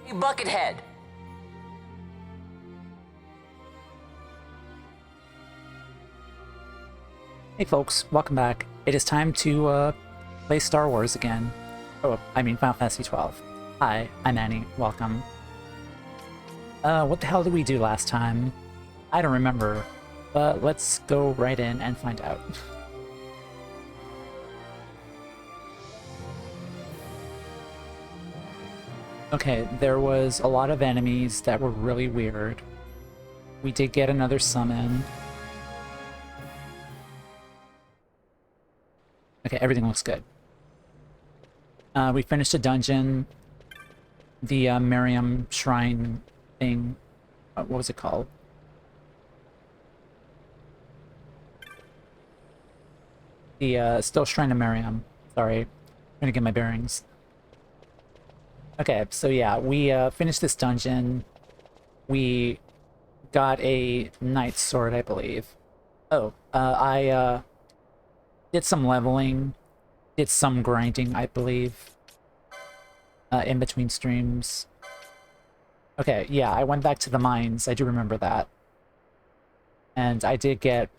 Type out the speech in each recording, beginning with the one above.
Buckethead. Hey folks, welcome back. It is time to play Star Wars again. Oh, I mean Final Fantasy 12. Hi, I'm Annie. Welcome. What the hell did we do last time? I don't remember, but let's go right in and find out. Okay, there was a lot of enemies that were really weird. We did get another summon. Okay, everything looks good. We finished a dungeon. The Miriam Shrine thing. What was it called? The still Shrine of Miriam. Sorry, I'm trying to get my bearings. Okay, so yeah, we finished this dungeon. We got a knight's sword, I believe. Oh, I did some leveling, did some grinding, I believe, in between streams. Okay, yeah, I went back to the mines. I do remember that. And I did get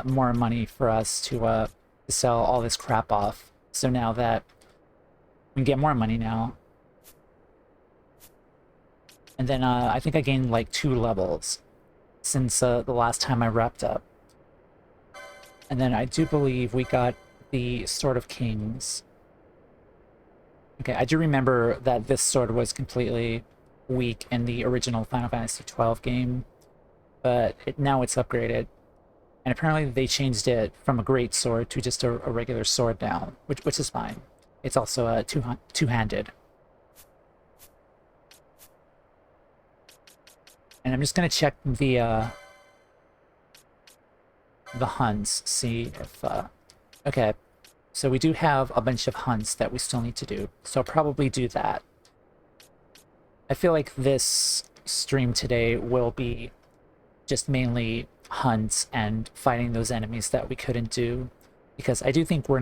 more money for us to sell all this crap off. So now that we can get more money now. And then I think I gained like 2 levels since the last time I wrapped up. And then I do believe we got the Sword of Kings. Okay, I do remember that this sword was completely weak in the original Final Fantasy 12 game, but now it's upgraded. And apparently they changed it from a great sword to just a regular sword now, which is fine. It's also two-handed. And I'm just gonna check the hunts, see if okay, so we do have a bunch of hunts that we still need to do, so I'll probably do that. I feel like this stream today will be just mainly hunts and fighting those enemies that we couldn't do, because I do think we're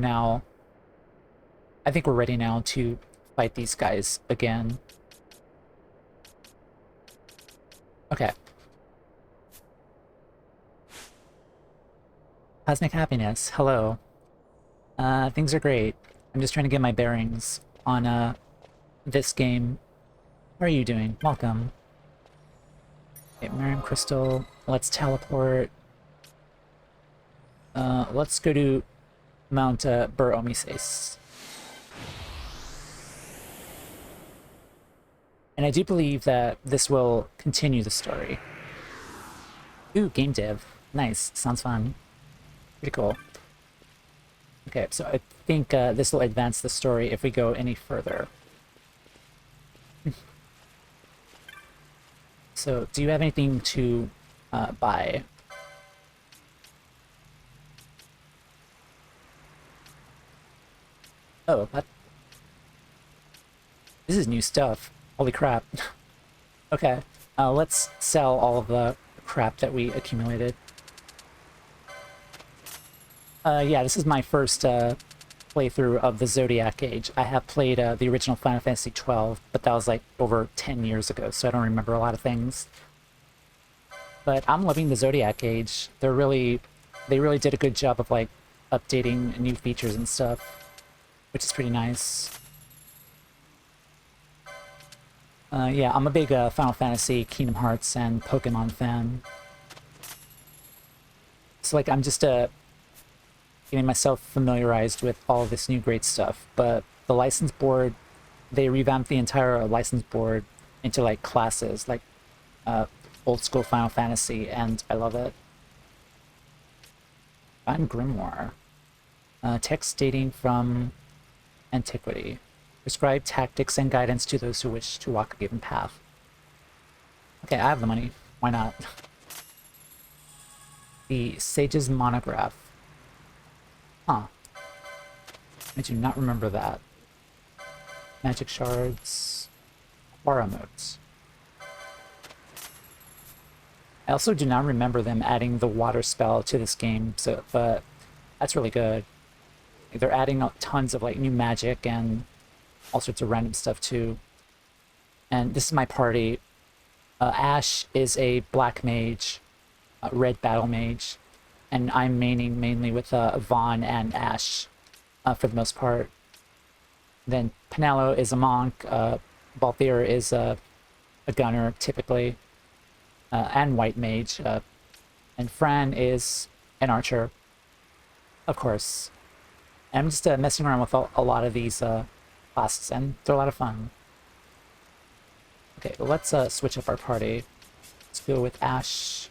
ready now to fight these guys again. Okay. Cosmic Happiness, hello. Things are great. I'm just trying to get my bearings on this game. How are you doing? Welcome. Okay, Miriam Crystal. Let's teleport. Let's go to Mount Bur Omises. And I do believe that this will continue the story. Ooh, game dev. Nice. Sounds fun. Pretty cool. Okay, so I think this will advance the story if we go any further. So, do you have anything to buy? Oh, this is new stuff. Holy crap. Okay, let's sell all of the crap that we accumulated. Yeah, this is my first playthrough of the Zodiac Age. I have played the original Final Fantasy 12, but that was like over 10 years ago, so I don't remember a lot of things. But I'm loving the Zodiac Age. They really did a good job of like updating new features and stuff, which is pretty nice. Yeah, I'm a big Final Fantasy, Kingdom Hearts, and Pokemon fan. So like, I'm just getting myself familiarized with all of this new great stuff, but the license board, they revamped the entire license board into like classes, like old school Final Fantasy, and I love it. I'm Grimoire. Text dating from antiquity. Prescribe tactics and guidance to those who wish to walk a given path. Okay, I have the money. Why not? The Sage's Monograph. Huh. I do not remember that. Magic shards. Quara motes. I also do not remember them adding the water spell to this game, so but that's really good. They're adding tons of like new magic and all sorts of random stuff too. And this is my party. Ash is a black mage, red battle mage, and I'm maining mainly with Vaughn and Ash for the most part. Then Penelo is a monk, Balthier is a gunner typically, and white mage, and Fran is an archer, of course. And I'm just messing around with a lot of these classes, and they're a lot of fun. Okay, well, let's switch up our party. Let's go with Ash.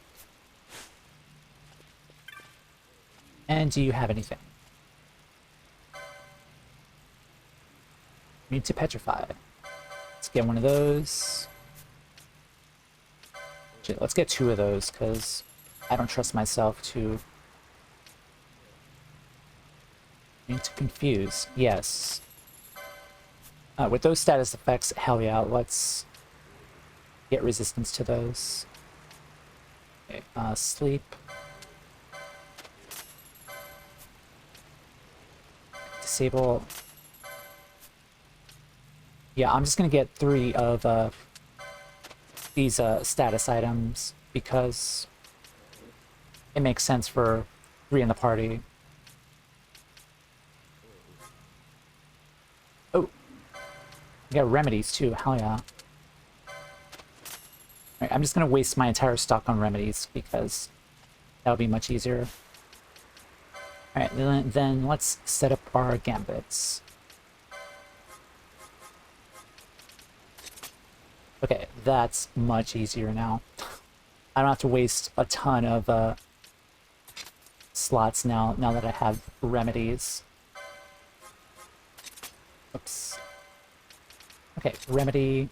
And do you have anything? Need to petrify. Let's get one of those. Actually, let's get 2 of those, because I don't trust myself to... Need to confuse. Yes. With those status effects, hell yeah, let's get resistance to those. Okay, sleep. Disable. Yeah, I'm just gonna get 3 of these status items because it makes sense for 3 in the party. Oh, I got remedies too. Hell yeah! Alright, I'm just gonna waste my entire stock on remedies because that'll be much easier. Alright, then let's set up our gambits. Okay, that's much easier now. I don't have to waste a ton of slots now that I have remedies. Oops. Okay, remedy.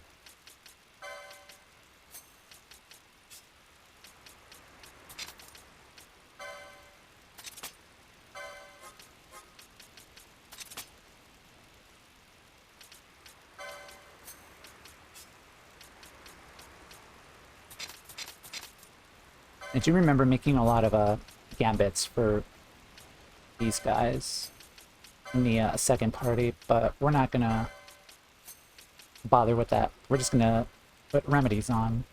I do remember making a lot of gambits for these guys in the second party, but we're not gonna bother with that. We're just gonna put remedies on.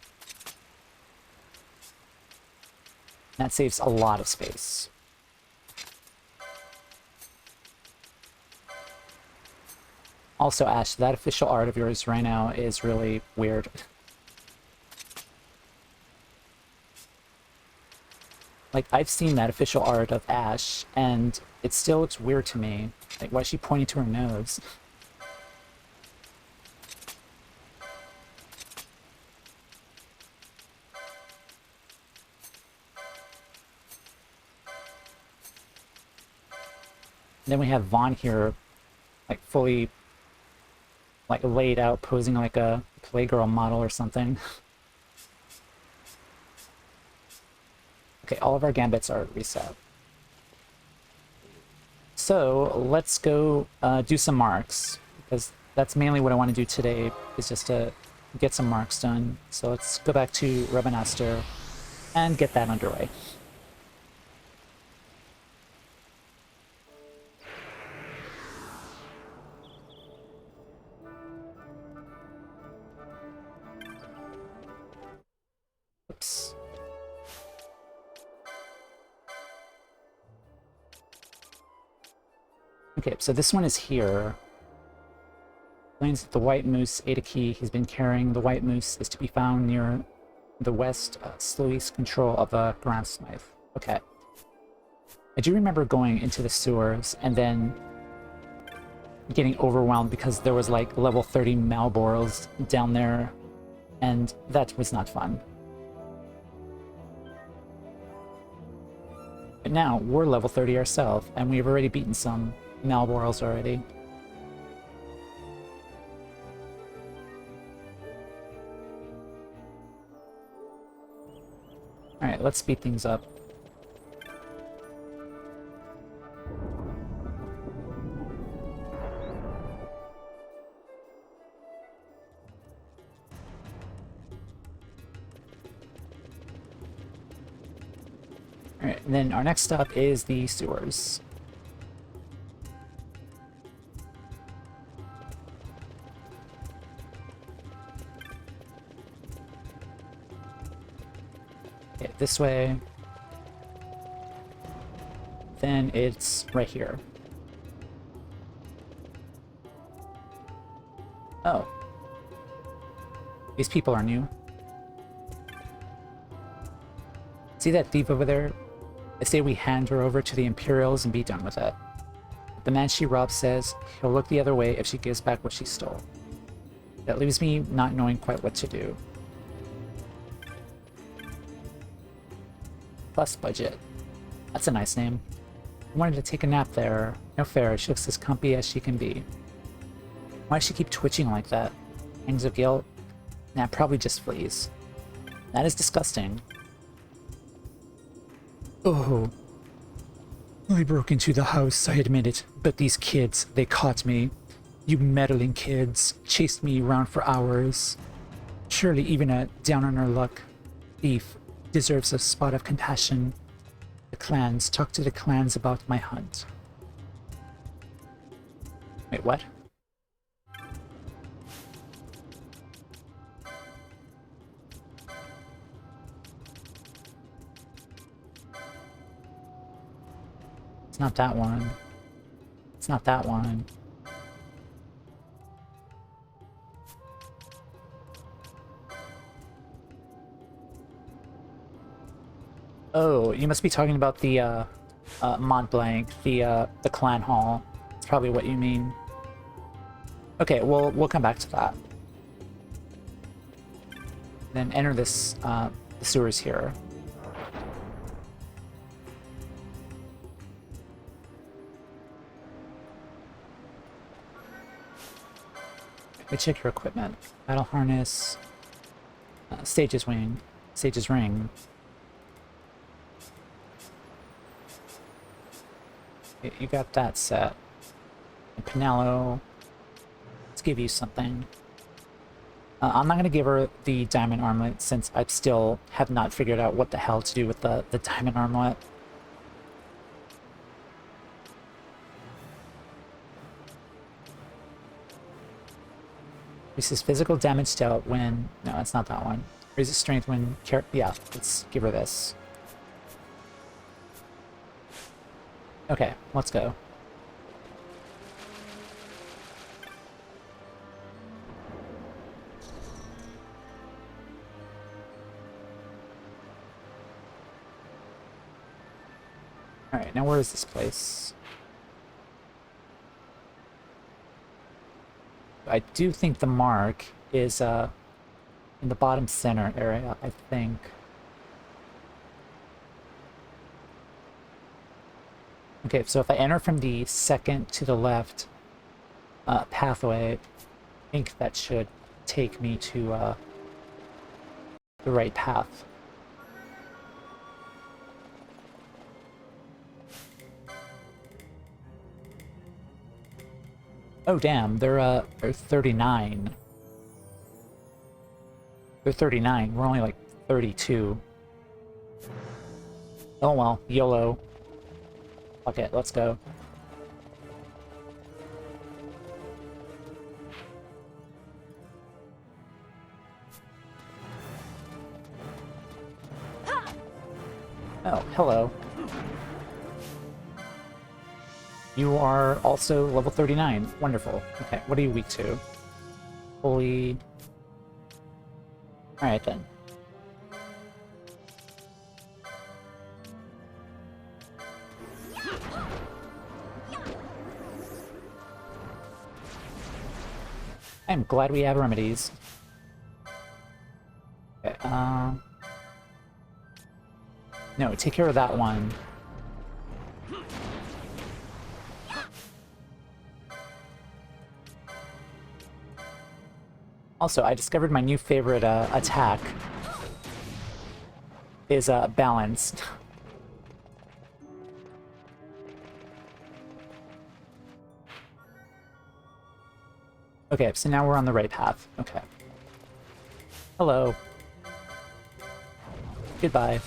That saves a lot of space. Also, Ash, that official art of yours right now is really weird. Like, I've seen that official art of Ash, and it still looks weird to me. Like, why is she pointing to her nose? Then we have Vaughn here, like, fully, like, laid out, posing like a Playgirl model or something. Okay, all of our gambits are reset. So, let's go do some marks, because that's mainly what I want to do today, is just to get some marks done. So let's go back to Rabanastor and get that underway. Oops. Okay, so this one is here. Explains that the white moose ate a key he's been carrying. The white moose is to be found near the west sluice control of a ground smith. Okay. I do remember going into the sewers and then getting overwhelmed because there was like level 30 Malboros down there, and that was not fun. But now we're level 30 ourselves, and we've already beaten some Malboros already. Alright, let's speed things up. Alright, then our next stop is the sewers. Okay, this way. Then it's right here. Oh. These people are new. See that thief over there? I say we hand her over to the Imperials and be done with it. The man she robbed says he'll look the other way if she gives back what she stole. That leaves me not knowing quite what to do. Plus budget. That's a nice name. I wanted to take a nap there. No fair, she looks as comfy as she can be. Why does she keep twitching like that? Hangs of guilt? Nah, probably just fleas. That is disgusting. Oh. I broke into the house, I admit it, but these kids, they caught me. You meddling kids, chased me around for hours. Surely even a down-on-her-luck thief deserves a spot of compassion. The clans, talk to the clans about my hunt. Wait, what? It's not that one. It's not that one. Oh, you must be talking about the Mont Blanc, the clan hall. That's probably what you mean. Okay, we'll come back to that. Then enter this the sewers here. Okay, check your equipment. Battle harness. Stage's wing. Stage's ring. You got that set. And Pinello. Let's give you something. I'm not going to give her the diamond armlet since I still have not figured out what the hell to do with the diamond armlet. Raises physical damage dealt when... No, it's not that one. Raises strength when... Yeah, let's give her this. Okay, let's go. Alright, now where is this place? I do think the mark is in the bottom center area, I think. Okay, so if I enter from the second to the left pathway, I think that should take me to the right path. Oh damn, they're 39. They're 39. We're only like 32. Oh well, YOLO. Fuck it, let's go. Oh, hello. You are also level 39. Wonderful. Okay, what are you weak to? Holy... Alright then. I'm glad we have remedies. Okay, no, take care of that one. Also, I discovered my new favorite attack is balanced. Okay, so now we're on the right path. Okay. Hello. Goodbye.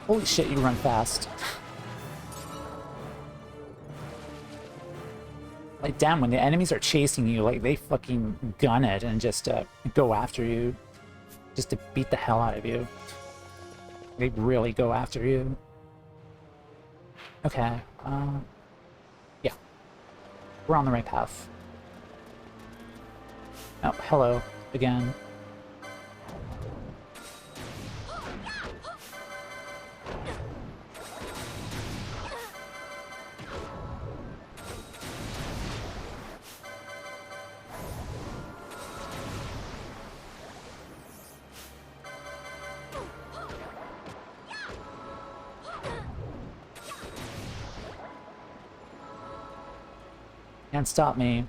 Holy shit, you run fast. Like, damn, when the enemies are chasing you, like, they fucking gun it and just go after you. Just to beat the hell out of you. They really go after you. Okay, yeah. We're on the right path. Oh, hello, again. Can't stop me.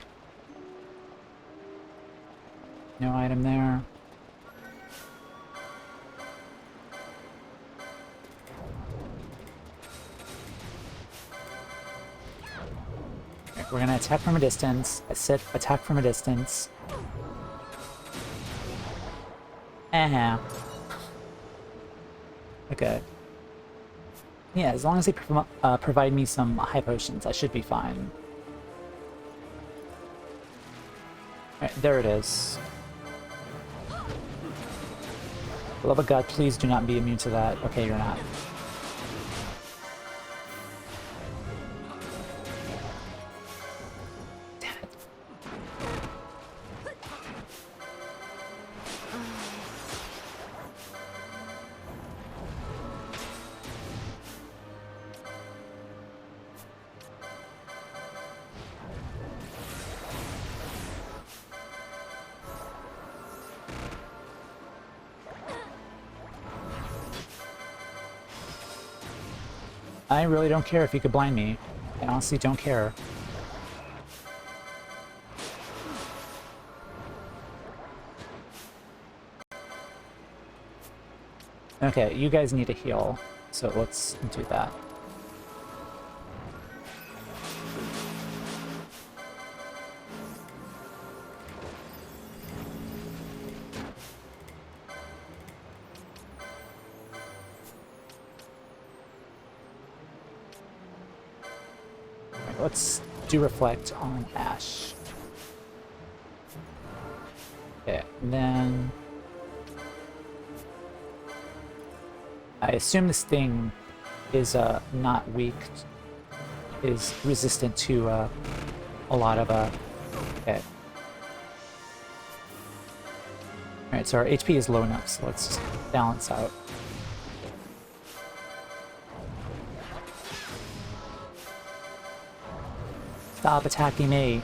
No item there. Right, we're gonna attack from a distance. I said attack from a distance. Okay. Yeah, as long as they provide me some high potions, I should be fine. Alright, there it is. For the love of God, please do not be immune to that. Okay, you're not. Damn it. I really don't care if you could blind me. I honestly don't care. Okay, you guys need a heal, so let's do that. Let's do reflect on Ash. Okay, and then I assume this thing is not weak, is resistant to a lot of okay. Alright, so our HP is low enough, so let's just balance out. Stop attacking me.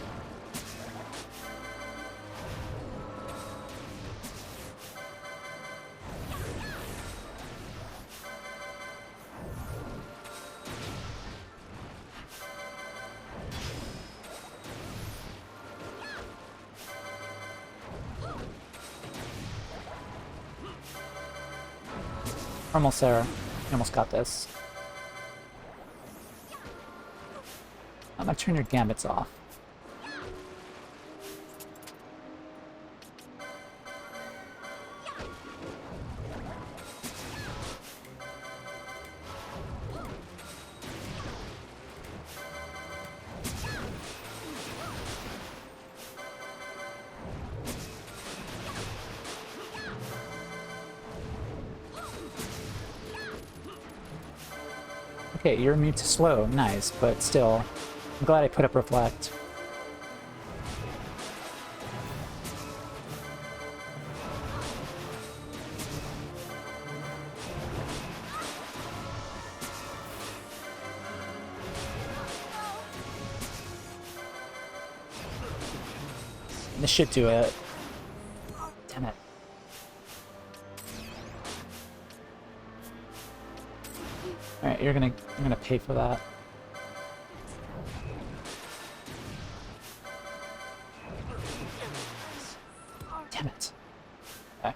Almost there. You almost got this. I'm gonna turn your gambits off. Okay, you're immune to slow. Nice, but still, I'm glad I put up reflect. This should do it. Damn it. Alright, you're gonna pay for that. Damn it. Okay.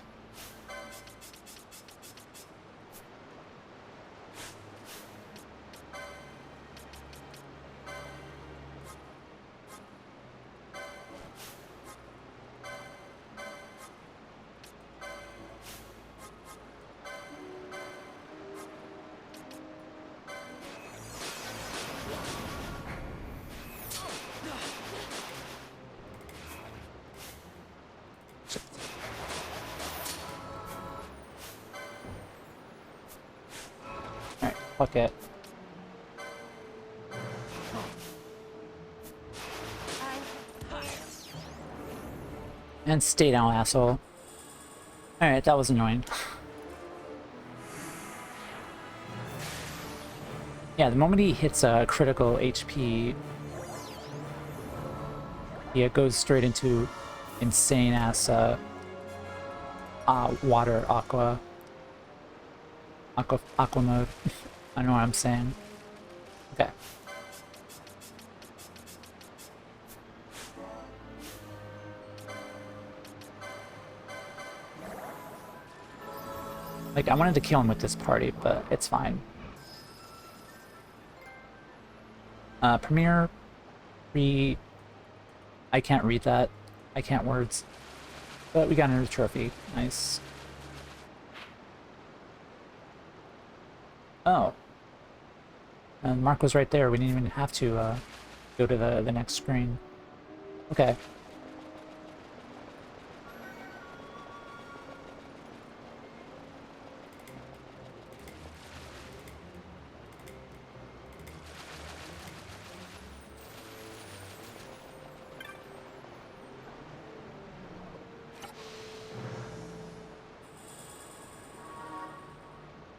Fuck it. And stay down, asshole. Alright, that was annoying. Yeah, the moment he hits a critical HP, he goes straight into insane ass water aqua mode. I don't know what I'm saying. Okay. Like, I wanted to kill him with this party, but it's fine. Premiere, I can't read that. I can't words. But we got another trophy. Nice. Oh. And Mark was right there. We didn't even have to go to the next screen. Okay.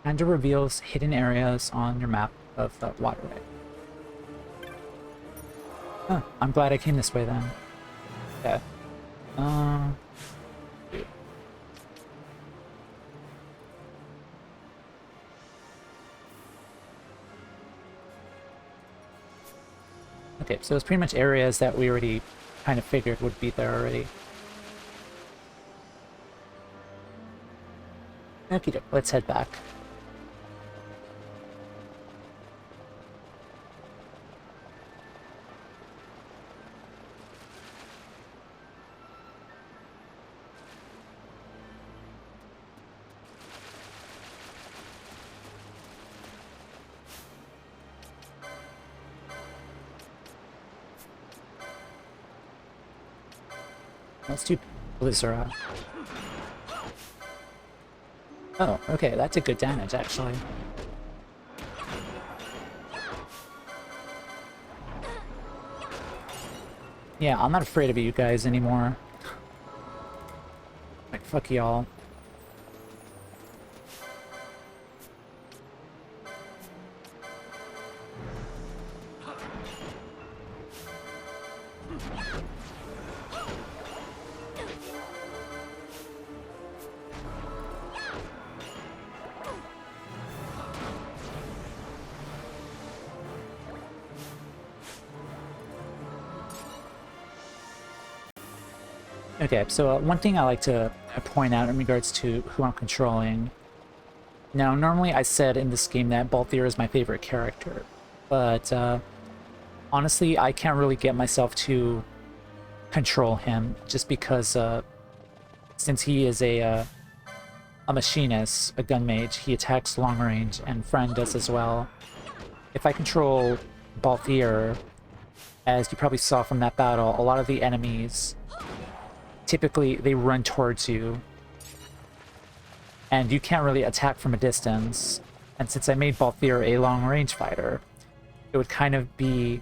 Kinda reveals hidden areas on your map of the waterway. Huh, I'm glad I came this way then. Okay. Okay, so it's pretty much areas that we already kind of figured would be there already. Okay, let's head back. Let's do Blizzard. Oh, okay, that did good damage, actually. Yeah, I'm not afraid of you guys anymore. Like, fuck y'all. Okay, so one thing I like to point out in regards to who I'm controlling. Now, normally I said in this game that Balthier is my favorite character, but honestly, I can't really get myself to control him just because since he is a machinist, a gun mage, he attacks long range, and Friend does as well. If I control Balthier, as you probably saw from that battle, a lot of the enemies typically they run towards you and you can't really attack from a distance, and since I made Balthier a long-range fighter, it would kind of be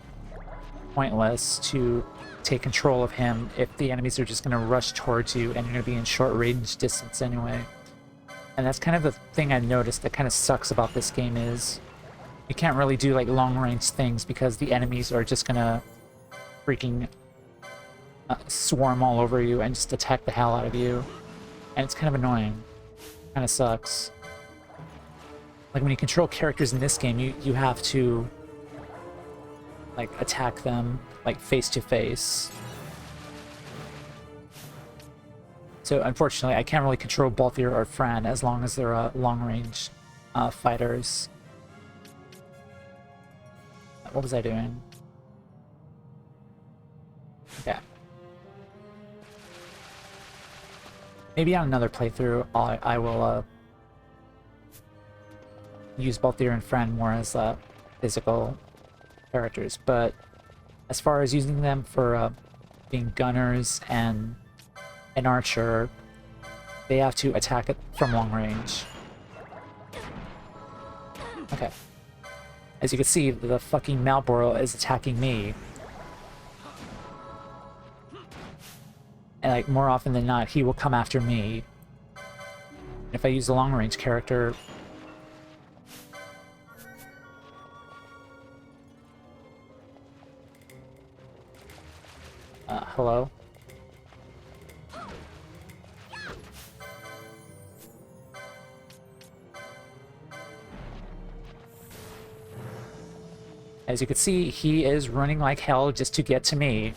pointless to take control of him if the enemies are just going to rush towards you and you're going to be in short-range distance anyway. And that's kind of the thing I noticed that kind of sucks about this game is you can't really do like long-range things because the enemies are just going to freaking swarm all over you and just attack the hell out of you, and it's kind of annoying. Kind of sucks. Like when you control characters in this game, you have to like attack them like face to face. So unfortunately, I can't really control Balthier or Fran as long as they're long-range fighters. What was I doing? Okay. Maybe on another playthrough, I will use Balthier and Fran more as physical characters, but as far as using them for being gunners and an archer, they have to attack it from long range. Okay. As you can see, the fucking Malboro is attacking me. And like, more often than not, he will come after me. If I use a long-range character... hello? As you can see, he is running like hell just to get to me.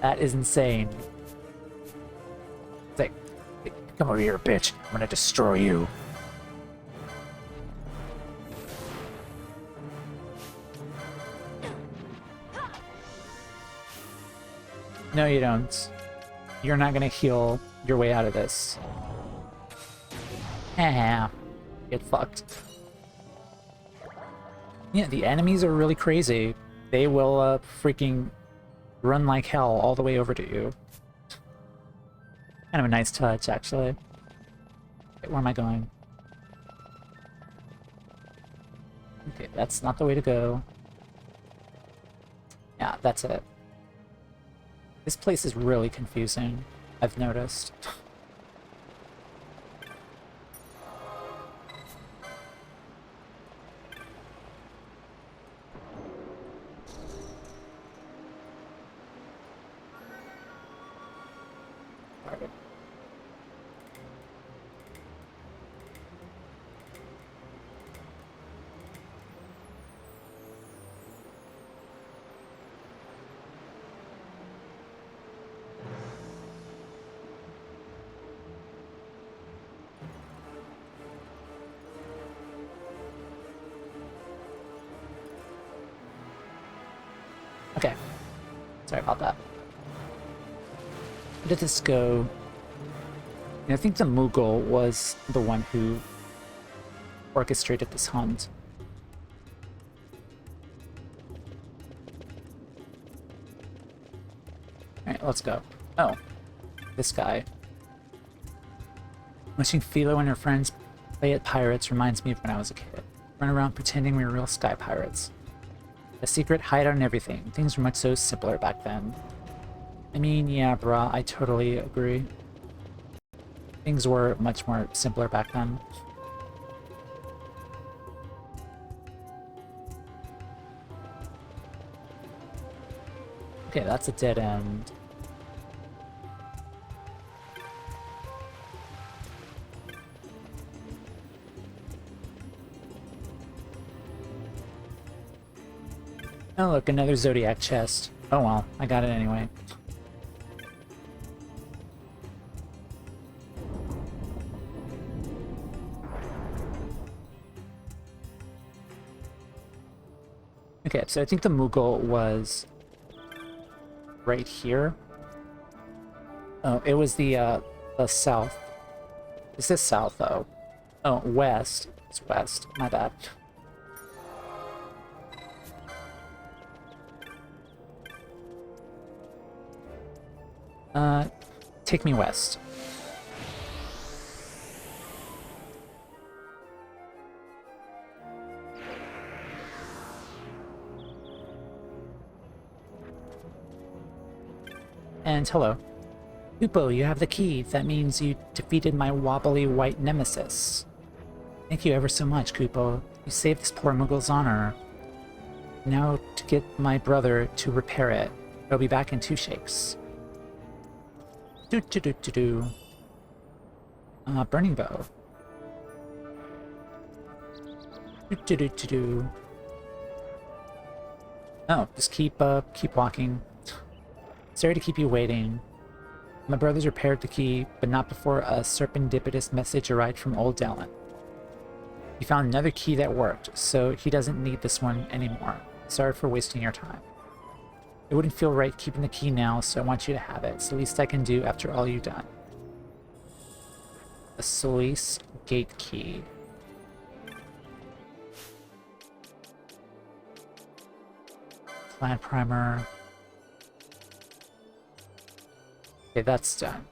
That is insane. It's like, come over here, bitch. I'm gonna destroy you. No, you don't. You're not gonna heal your way out of this. Haha. Get fucked. Yeah, the enemies are really crazy. They will freaking run like hell all the way over to you. Kind of a nice touch, actually. Okay, where am I going? Okay, that's not the way to go. Yeah, that's it. This place is really confusing, I've noticed. Okay. Sorry about that. Where did this go? I think the Mughal was the one who orchestrated this hunt. Alright, let's go. Oh. This guy. Watching Philo and her friends play at pirates reminds me of when I was a kid. Run around pretending we were real sky pirates. A secret hideout and everything. Things were much so simpler back then. I mean, yeah, brah, I totally agree. Things were much more simpler back then. Okay, that's a dead end. Oh look, another Zodiac chest. Oh well, I got it anyway. Okay, so I think the Mughal was right here. Oh, it was the south. This is south, though. Oh, west. It's west. My bad. Take me west. And hello. Upo, you have the key. That means you defeated my wobbly white nemesis. Thank you ever so much, Kupo. You saved this poor Muggle's honor. Now to get my brother to repair it. He'll be back in 2 shakes. Do. Burning bow. Do. Oh, just keep walking. Sorry to keep you waiting. My brothers repaired the key, but not before a serendipitous message arrived from old Dallin. He found another key that worked, so he doesn't need this one anymore. Sorry for wasting your time. It wouldn't feel right keeping the key now, so I want you to have it. It's the least I can do after all you've done. A Solis gate key. Plant primer. Okay, that's done.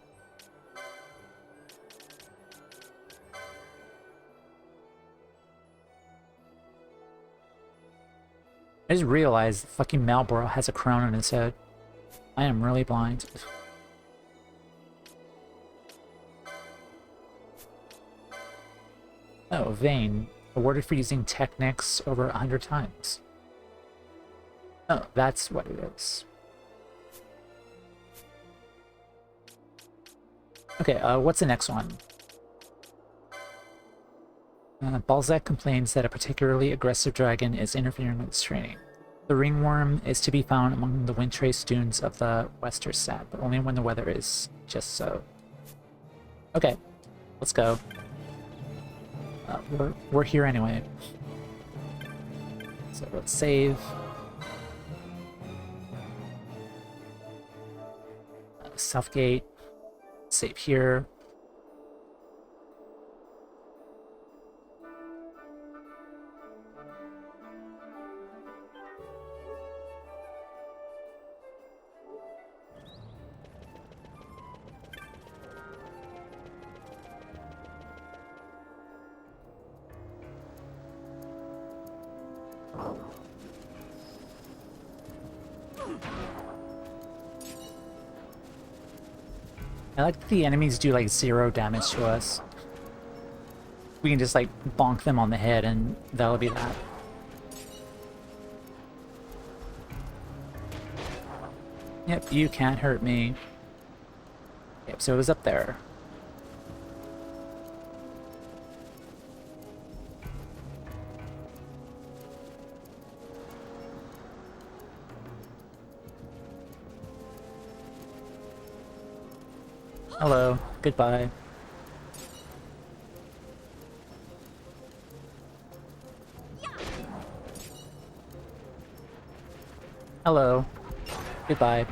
I just realized fucking Malboro has a crown on his head. I am really blind. Oh, Vane. Awarded for using Technics over 100 times. Oh, that's what it is. Okay, what's the next one? Balzac complains that a particularly aggressive dragon is interfering with his training. The ringworm is to be found among the windtrace dunes of the Westersat, but only when the weather is just so. Okay, let's go. We're here anyway. So let's save. Southgate. Save here. I like that the enemies do like 0 damage to us. We can just like bonk them on the head and that'll be that. Yep, you can't hurt me. Yep, so it was up there. Hello, goodbye. Hello, goodbye.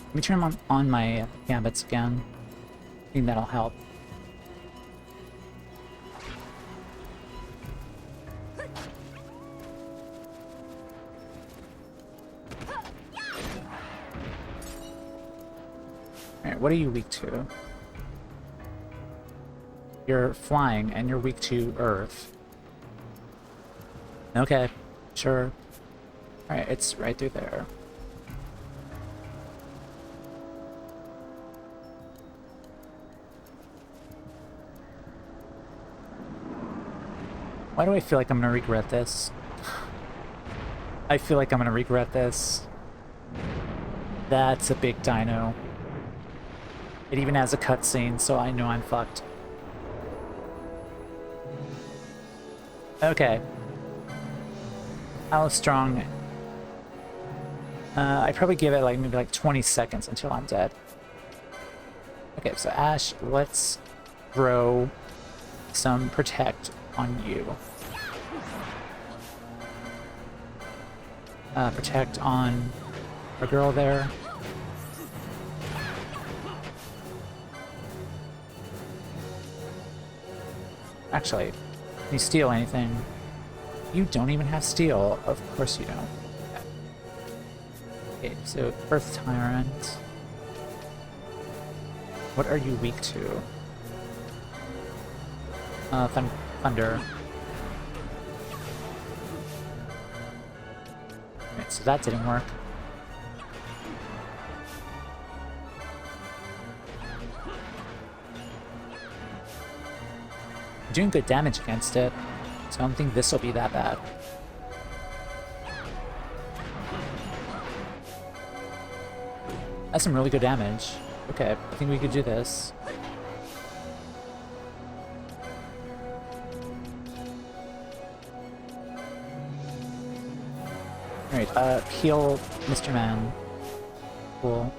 Let me turn on my gambits again. I think that'll help. Alright, what are you weak to? You're flying and you're weak to earth. Okay, sure. Alright, it's right through there. Why do I feel like I'm gonna regret this? I feel like I'm gonna regret this. That's a big dino. It even has a cutscene, so I know I'm fucked. Okay. How strong? I'd probably give it like maybe like 20 seconds until I'm dead. Okay, so Ash, let's throw some protect on you. Protect on our girl there. Actually, can you steal anything? You don't even have steel. Of course you don't. Okay, so Earth Tyrant. What are you weak to? Thunder. Right, so that didn't work. I'm doing good damage against it, so I don't think this will be that bad. That's some really good damage. Okay, I think we could do this. Alright, heal Mr. Man. Cool.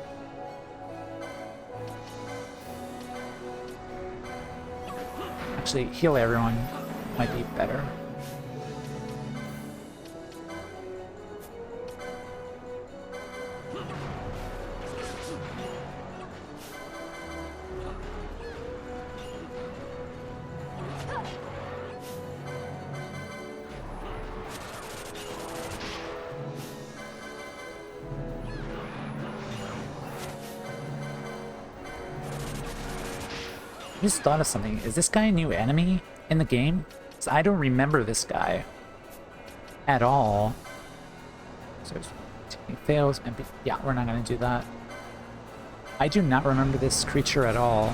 Actually, heal everyone might be better. I just thought of something. Is this guy a new enemy in the game? 'Cause I don't remember this guy at all. So he fails and yeah, we're not gonna do that. I do not remember this creature at all.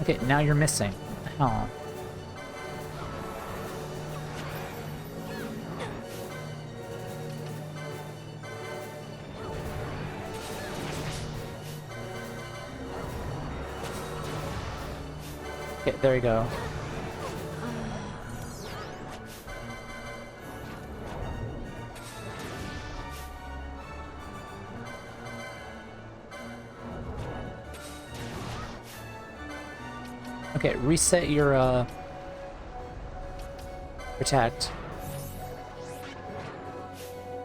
Okay, now you're missing. What the hell? Okay, there you go. Okay, reset your, protect.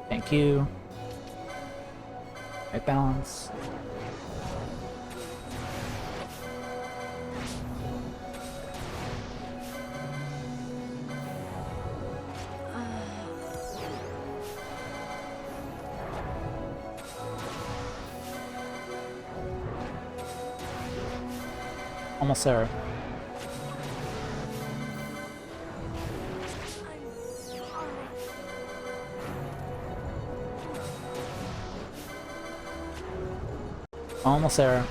Thank you. Right balance. Almost there. Almost there.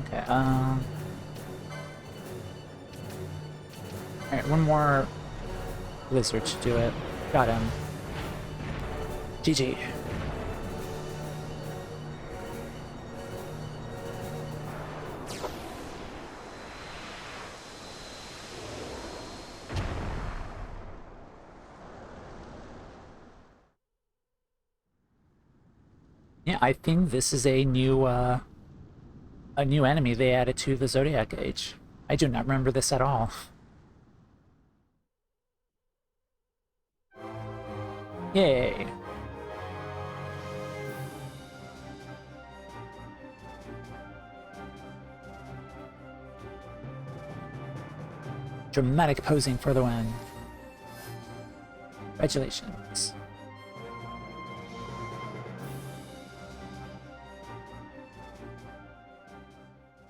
Okay, alright, one more lizard to do it. Got him. GG. Yeah, I think this is a new enemy they added to the Zodiac Age. I do not remember this at all. Yay. Dramatic posing for the win. Congratulations.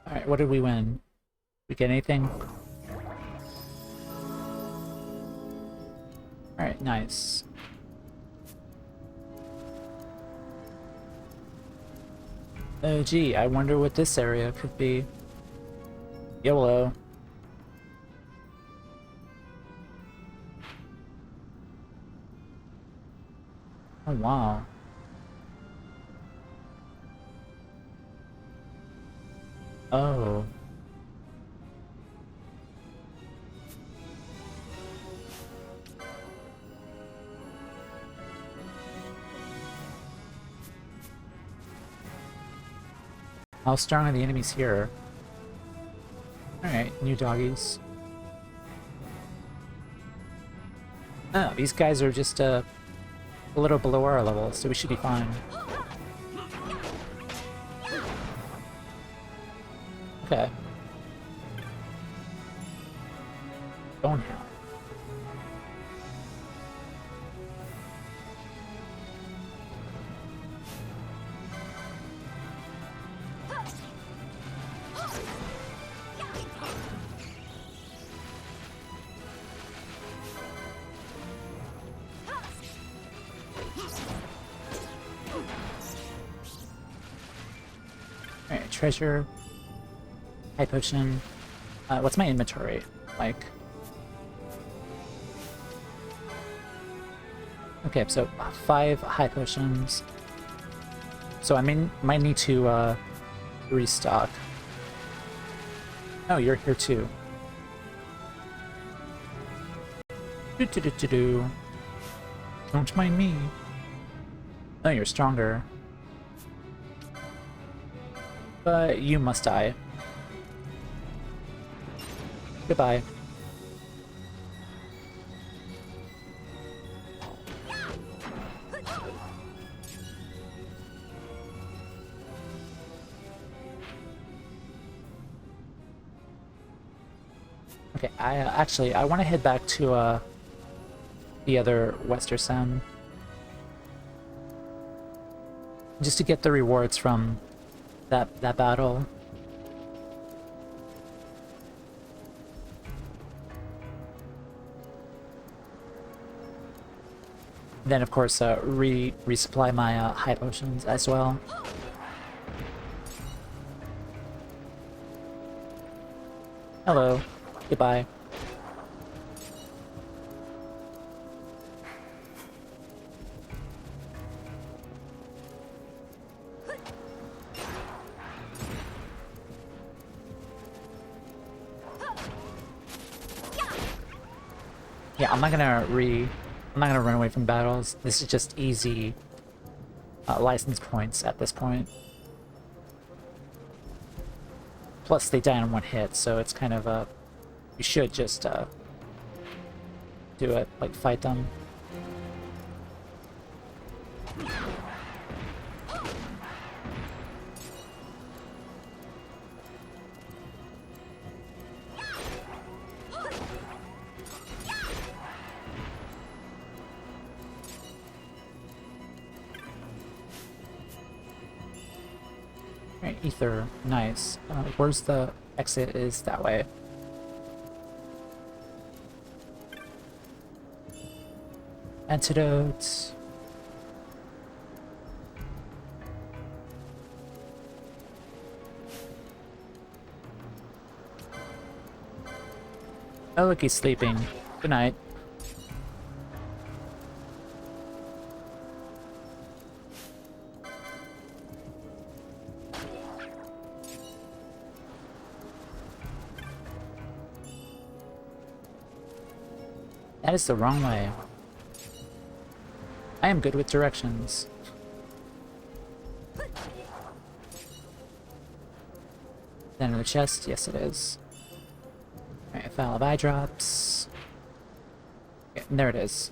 Alright, what did we win? We get anything? Alright, nice. Oh gee, I wonder what this area could be. YOLO. Oh wow. Oh. How strong are the enemies here? Alright, new doggies. Oh, these guys are just a little below our level, so we should be fine. Okay. Bonehound. Alright, treasure. High potion. What's my inventory like? Okay, so 5 high potions. So I might need to restock. Oh, you're here too. Do. Don't mind me. No, you're stronger. But you must die. Goodbye. Okay, I want to head back to the other Wester Sun just to get the rewards from that battle. Then, of course, resupply my high potions as well. Hello. Goodbye. Yeah, I'm not gonna run away from battles. This is just easy license points at this point. Plus, they die in one hit, so it's kind of a... You should just do it, like fight them. Right, ether, nice. Where's the exit? Is that way. Antidotes. Oh, look, he's sleeping. Good night. That is the wrong way. I am good with directions. Then in the chest, yes it is. Alright, vial of eye drops. Okay, and there it is.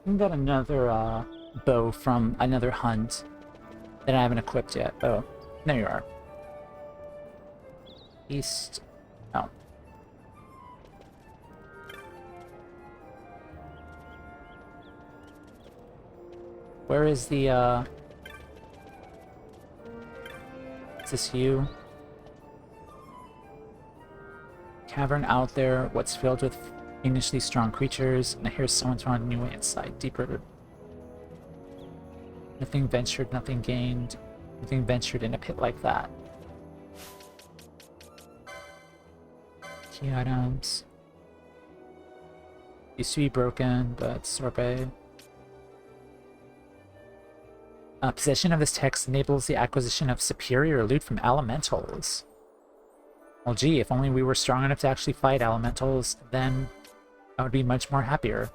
We got another bow from another hunt that I haven't equipped yet. Oh, there you are. East. Oh. Where is the, Is this you? Cavern out there, what's filled with fiendishly strong creatures, and I hear someone's running new way inside, deeper. Nothing ventured, nothing gained. Nothing ventured in a pit like that. Key items. Used to be broken, but sorbet. Possession of this text enables the acquisition of superior loot from elementals. Well, gee, if only we were strong enough to actually fight elementals, then I would be much more happier.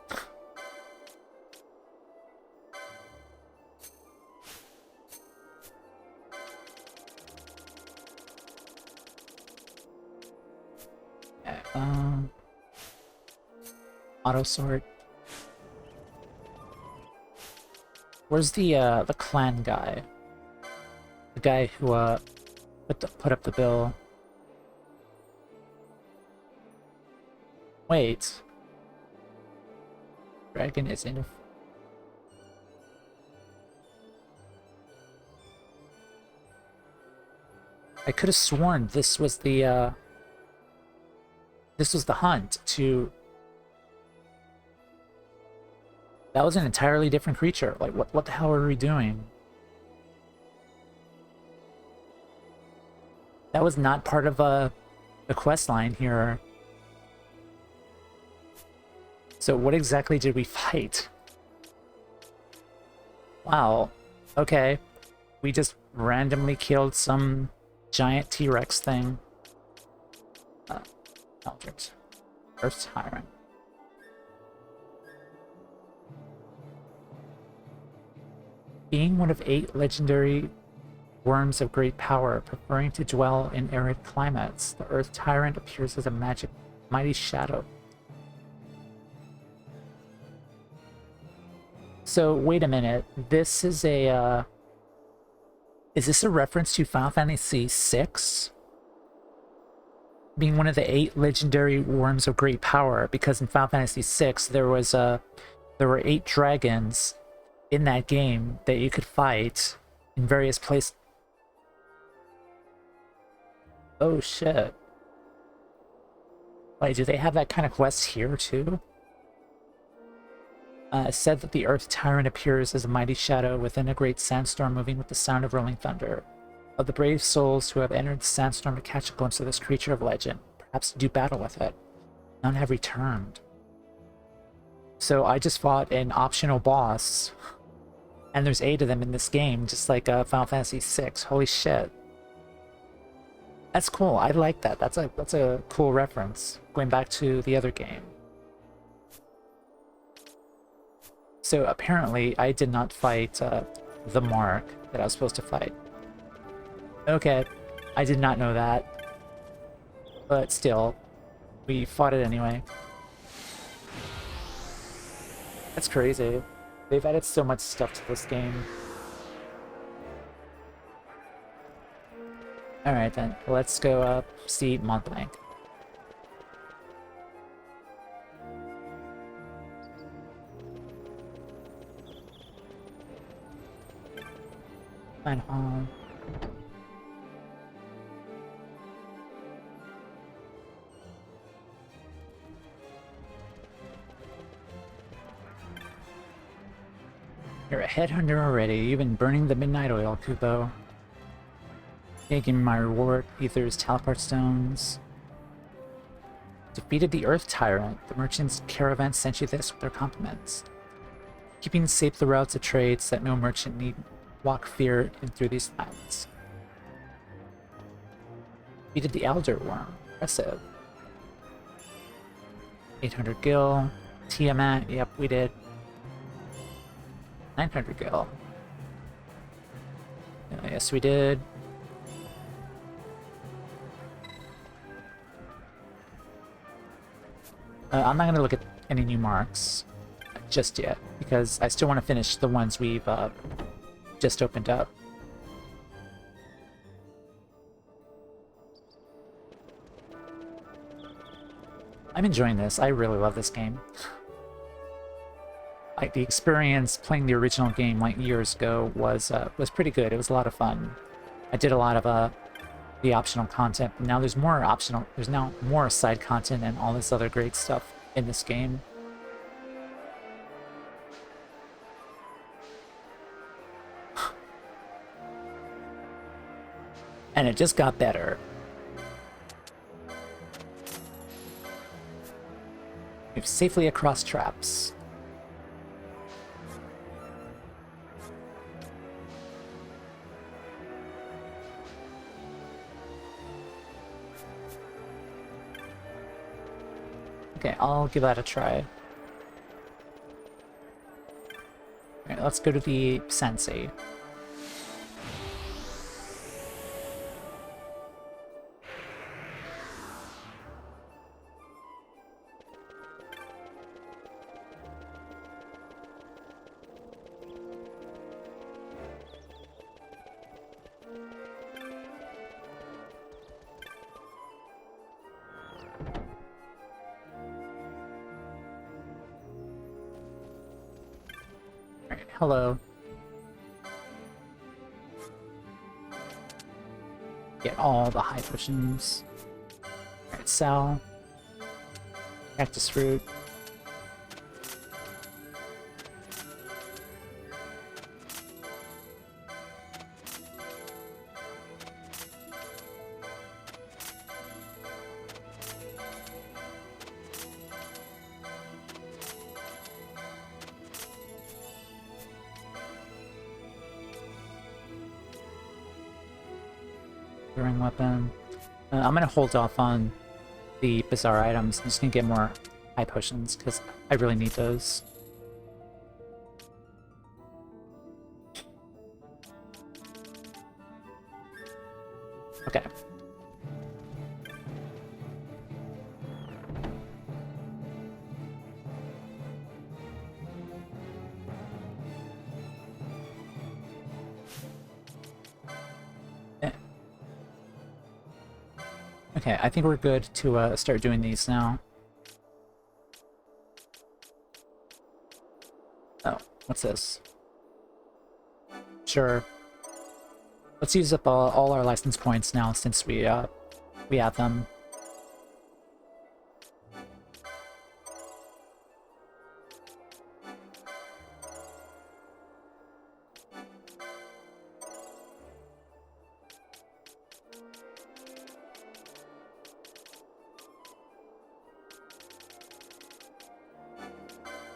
Auto sort. Where's the clan guy? The guy who put up the bill. Wait. Dragon is in. I could have sworn this was the hunt to... That was an entirely different creature. Like, what the hell are we doing? That was not part of the quest line here. So what exactly did we fight? Wow. Okay. We just randomly killed some giant T-Rex thing. Eldritch. Earth Tyrant. Being one of 8 legendary worms of great power, preferring to dwell in arid climates, the Earth Tyrant appears as a mighty shadow. So, wait a minute. This is a, is this a reference to Final Fantasy VI? Being one of the 8 legendary worms of great power, because in Final Fantasy VI, there were 8 dragons in that game that you could fight in various places. Oh shit. Wait, do they have that kind of quest here too? Said that the Earth Tyrant appears as a mighty shadow within a great sandstorm moving with the sound of rolling thunder. Of the brave souls who have entered the sandstorm to catch a glimpse of this creature of legend, perhaps to do battle with it, none have returned. So I just fought an optional boss, and there's 8 of them in this game, just like Final Fantasy VI. Holy shit. That's cool. I like that. That's a cool reference, going back to the other game. So apparently I did not fight the Mark that I was supposed to fight. Okay, I did not know that. But still, we fought it anyway. That's crazy. They've added so much stuff to this game. Alright then, let's go see Montblanc. Fine home. You're a headhunter already. You've been burning the midnight oil, Kupo. Taking my reward, Ether's teleport stones. Defeated the Earth Tyrant. The merchant's caravan sent you this with their compliments. Keeping safe the routes of trade so that no merchant need walk fear in through these lands. Defeated the Elder Worm. Impressive. 800 gil. Tiamat. Yep, we did. 900 gil. Yes, we did. I'm not going to look at any new marks just yet, because I still want to finish the ones we've just opened up. I'm enjoying this. I really love this game. Like, the experience playing the original game like years ago was pretty good. It was a lot of fun. I did a lot of the optional content. Now there's more optional. There's now more side content and all this other great stuff in this game. And it just got better. Move safely across traps. Okay, I'll give that a try. Alright, let's go to the Sensei. Hello. Get all the high potions. Alright, sell. Cactus fruit. Throwing weapon. I'm gonna hold off on the bizarre items. I'm just gonna get more high potions because I really need those. Okay. Okay, I think we're good to start doing these now. Oh, what's this? Sure. Let's use up all our license points now since we have them.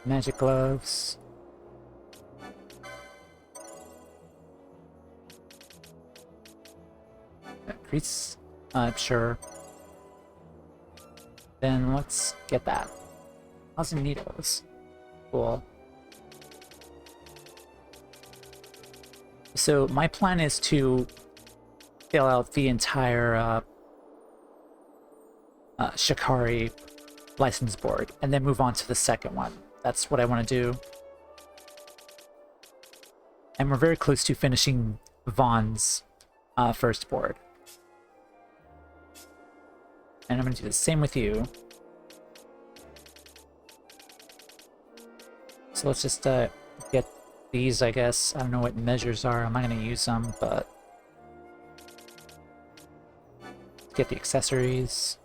Magic gloves. Increase. Sure. Then let's get that. 1,000 needles. Cool. So my plan is to fill out the entire Shikari license board and then move on to the second one. That's what I want to do. And we're very close to finishing Vaughn's first board. And I'm going to do the same with you. So let's just get these, I guess. I don't know what measures are. I'm not going to use them, but... get the accessories.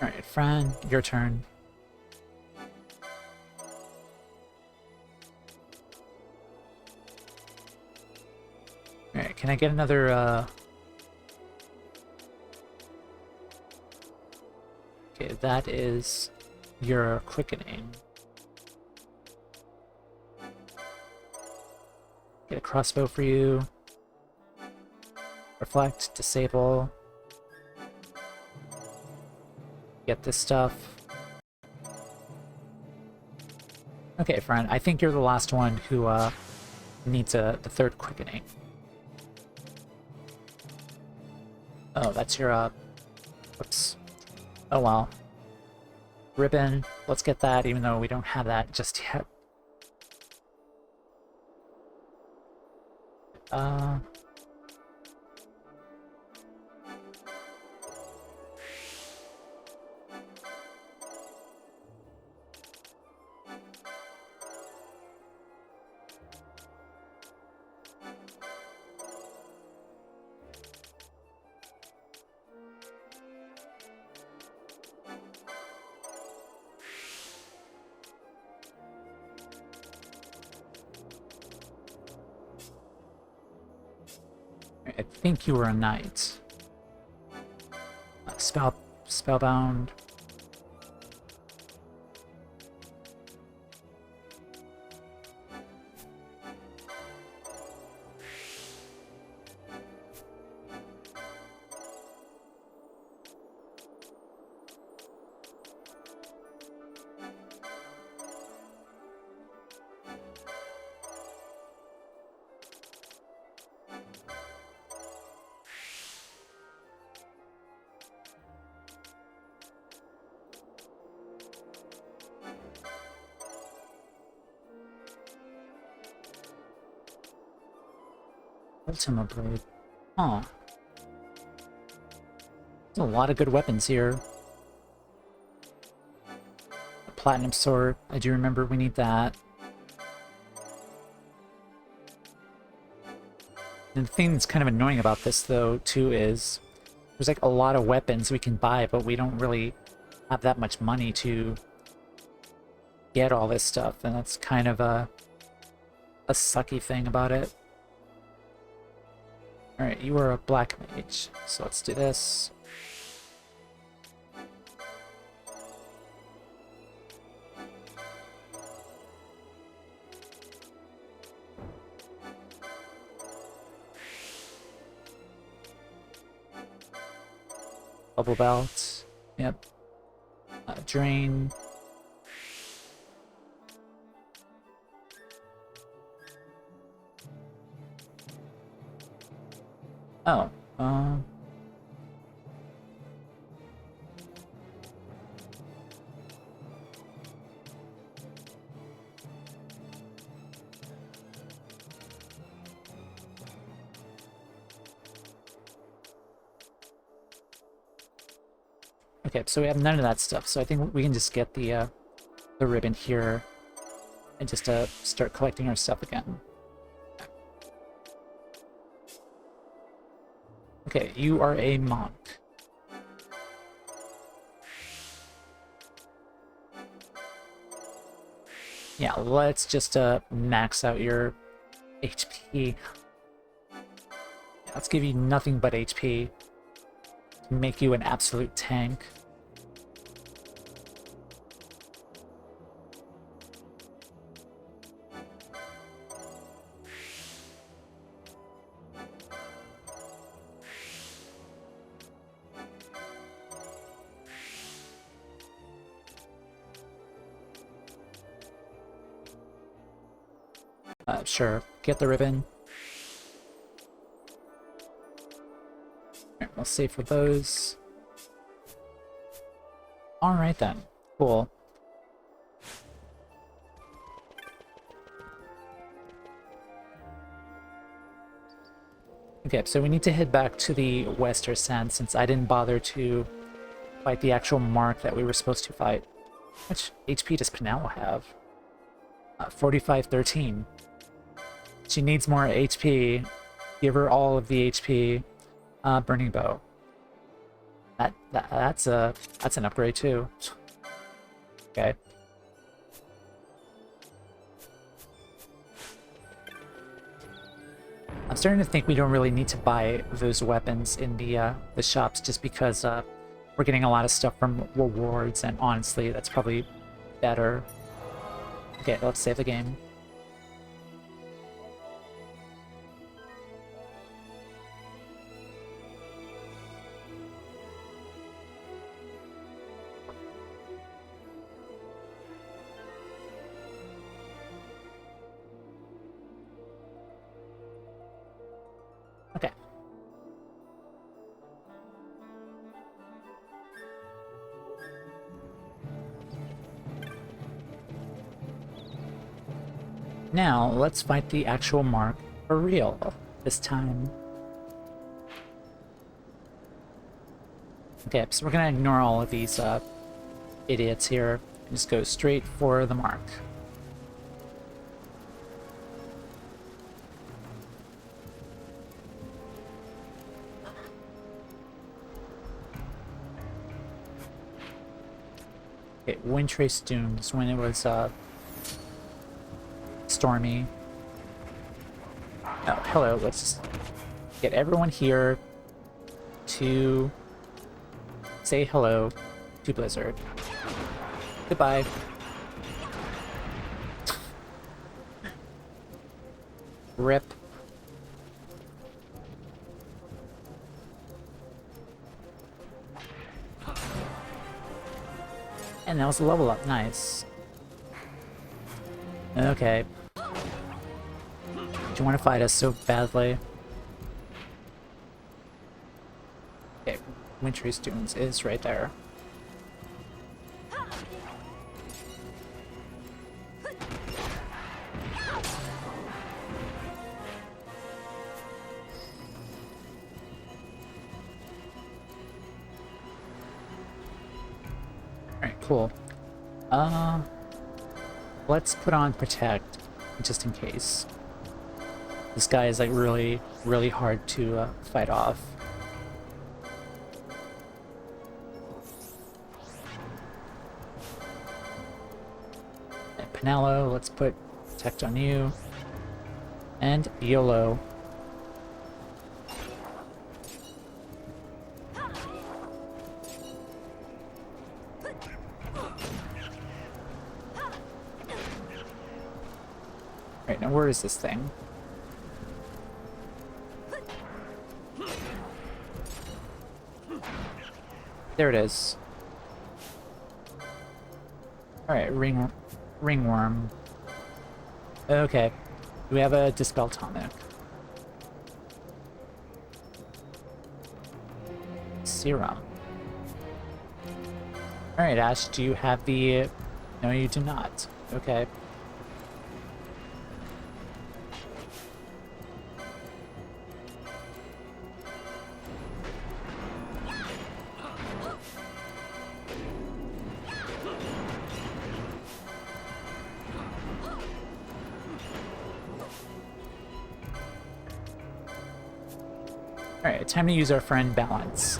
Alright, Fran, your turn. Alright, can I get another, Okay, that is your quickening. Get a crossbow for you. Reflect, disable. Get this stuff. Okay, friend, I think you're the last one who needs the third quickening. Oh, that's your whoops. Oh well. Ribbon, let's get that even though we don't have that just yet. I think you were a knight. Spellbound. Ultima Blade. Huh. There's a lot of good weapons here. A Platinum Sword. I do remember we need that. And the thing that's kind of annoying about this, though, too, is there's like a lot of weapons we can buy, but we don't really have that much money to get all this stuff, and that's kind of a sucky thing about it. Alright, you are a black mage, so let's do this. Bubble belt. Yep. Drain. Oh. Okay, so we have none of that stuff, so I think we can just get the ribbon here and just start collecting our stuff again. Okay, you are a monk. Yeah, let's just max out your HP. Yeah, let's give you nothing but HP. Make you an absolute tank. Sure, get the ribbon. Alright, we'll save for those. Alright then, cool. Okay, so we need to head back to the Western Sand since I didn't bother to fight the actual mark that we were supposed to fight. How much HP does Pinello have? 4513. She needs more HP. Give her all of the HP. Burning bow. That's an upgrade too. Okay. I'm starting to think we don't really need to buy those weapons in the shops just because we're getting a lot of stuff from rewards, and honestly, that's probably better. Okay, let's save the game. Okay. Now, let's fight the actual mark for real this time. Okay, so we're gonna ignore all of these idiots here and just go straight for the mark. Okay, Windtrace Dunes when it was stormy. Oh, hello, let's just get everyone here to say hello to Blizzard. Goodbye. Rip. And that was a level up, nice. Okay. Do you want to fight us so badly? Okay, Wintry's Dunes is right there. Alright, cool. Let's put on Protect, just in case. This guy is like really, really hard to fight off. Pinello, let's put protect on you. And YOLO. Right, now where is this thing? There it is. Alright, ringworm. Okay. Do we have a dispel tonic? Serum. Alright, Ash, do you have the... No, you do not. Okay. Alright, time to use our friend Balance.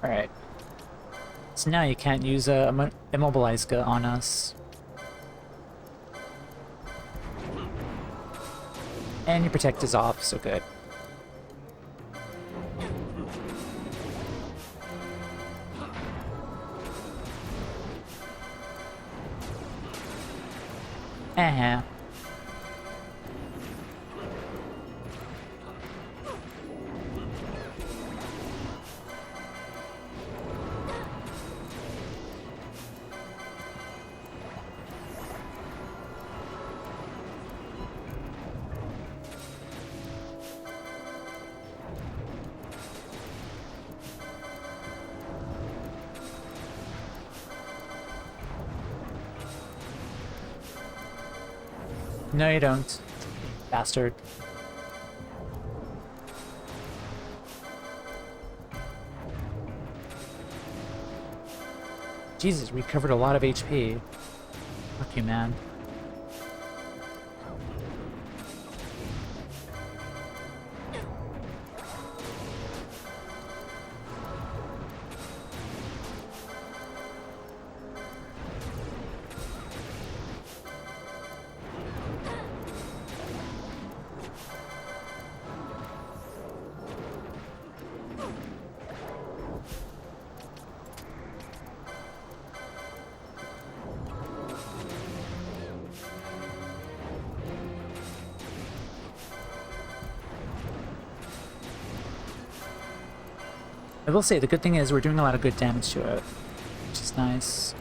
Alright. So now you can't use a Immobilize on us. And your Protect is off, so good. Eh. No, you don't. Bastard. Jesus, we covered a lot of HP. Fuck you, man. I will say, the good thing is we're doing a lot of good damage to it, which is nice.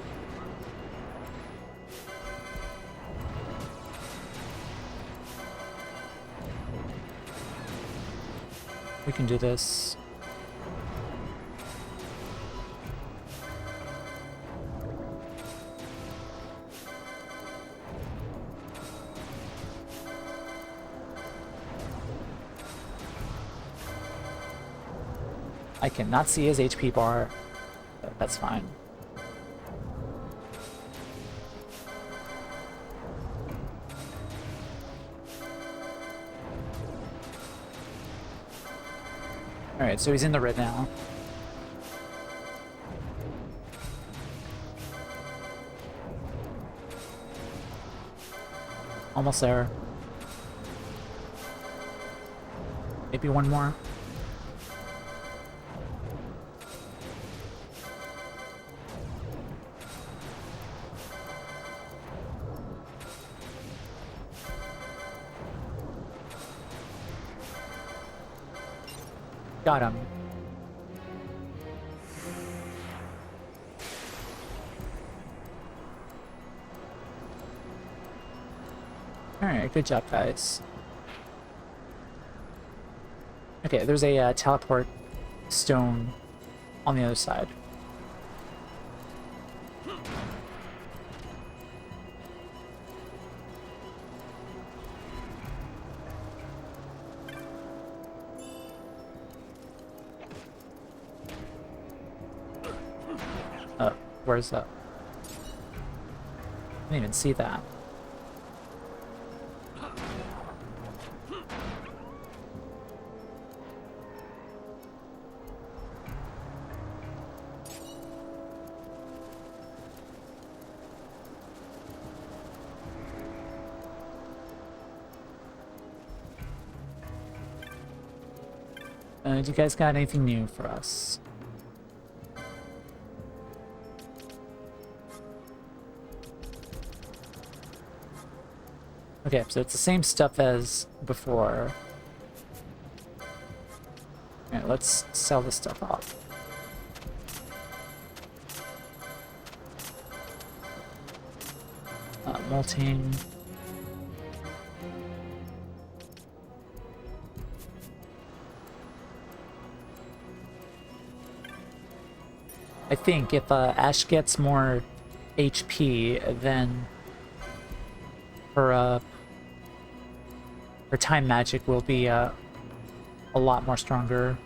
We can do this. I cannot see his HP bar, but that's fine. Alright, so he's in the red now. Almost there. Maybe one more. Got him. Alright, good job, guys. Okay, there's a teleport stone on the other side. Where's that? I didn't even see that. Do you guys got anything new for us? Okay, so it's the same stuff as before. Alright, let's sell this stuff off. Molting. I think if Ash gets more HP, then her time magic will be a lot more stronger.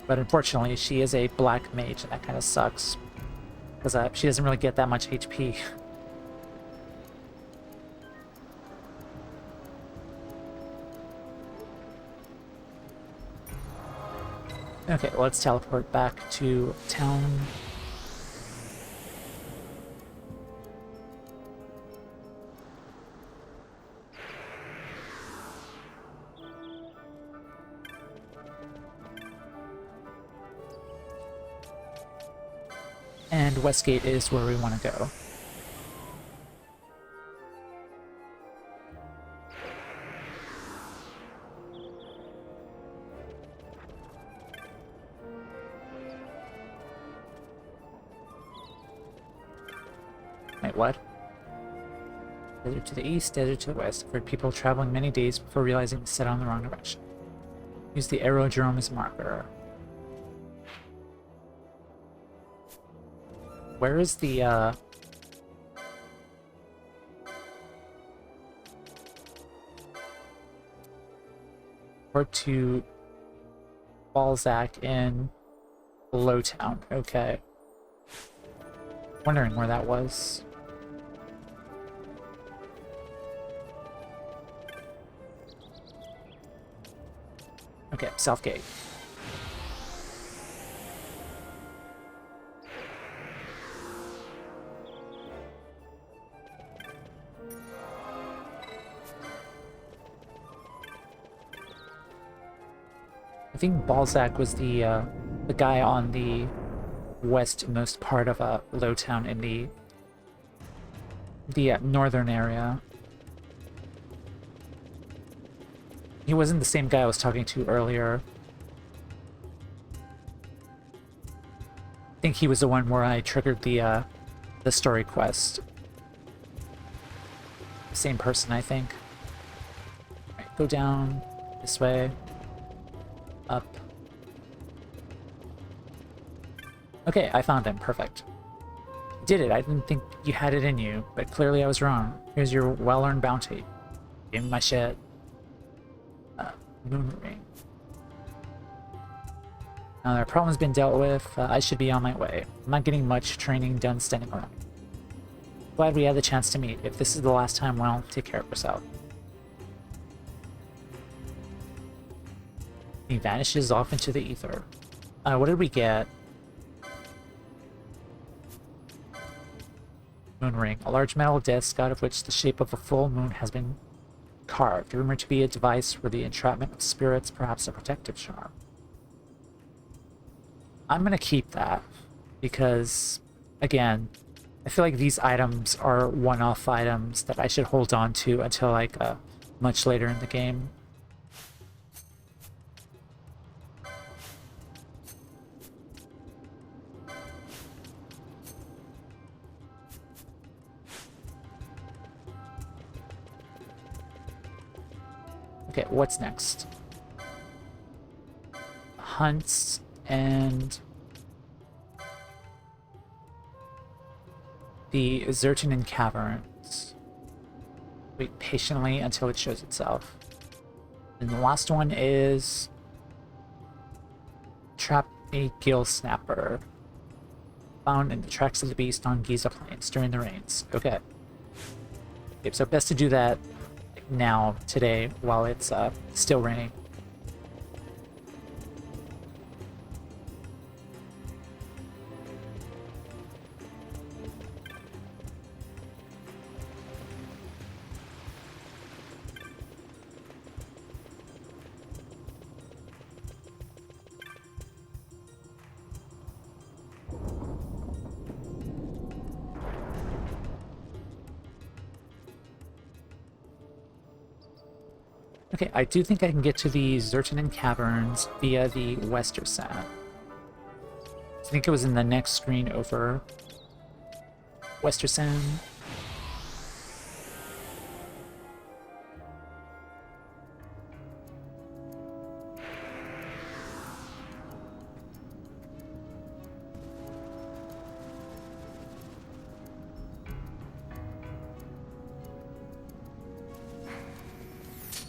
But unfortunately, she is a black mage, and that kind of sucks. Because she doesn't really get that much HP. Okay, let's teleport back to town. And Westgate is where we want to go. Wait, what? Desert to the east, desert to the west. I've heard people traveling many days before realizing to set on the wrong direction. Use the aerodrome as marker. Where is the, Or to Balzac in Lowtown. Okay. Wondering where that was. Okay, Southgate. I think Balzac was the guy on the westmost part of Lowtown in the northern area. He wasn't the same guy I was talking to earlier. I think he was the one where I triggered the story quest. Same person, I think. Alright, go down this way. Up. Okay, I found him. Perfect. Did it. I didn't think you had it in you, but clearly I was wrong. Here's your well-earned bounty. Give me my shit. Moon ring. Now that problem's been dealt with, I should be on my way. I'm not getting much training done standing around. Glad we had the chance to meet. If this is the last time, well, take care of yourself. He vanishes off into the ether. What did we get? Moon ring. A large metal disc out of which the shape of a full moon has been carved, rumored to be a device for the entrapment of spirits, perhaps a protective charm. I'm gonna keep that because, again, I feel like these items are one-off items that I should hold on to until like much later in the game. Okay, what's next? hunts and the Zertinin Caverns. Wait patiently until it shows itself. And the last one is trap a gill snapper. Found in the tracks of the beast on Giza Plains during the rains. Okay. Okay, so best to do that now, today, while it's still raining. Okay, I do think I can get to the Zertinin Caverns via the Westersan. I think it was in the next screen over. Westersan.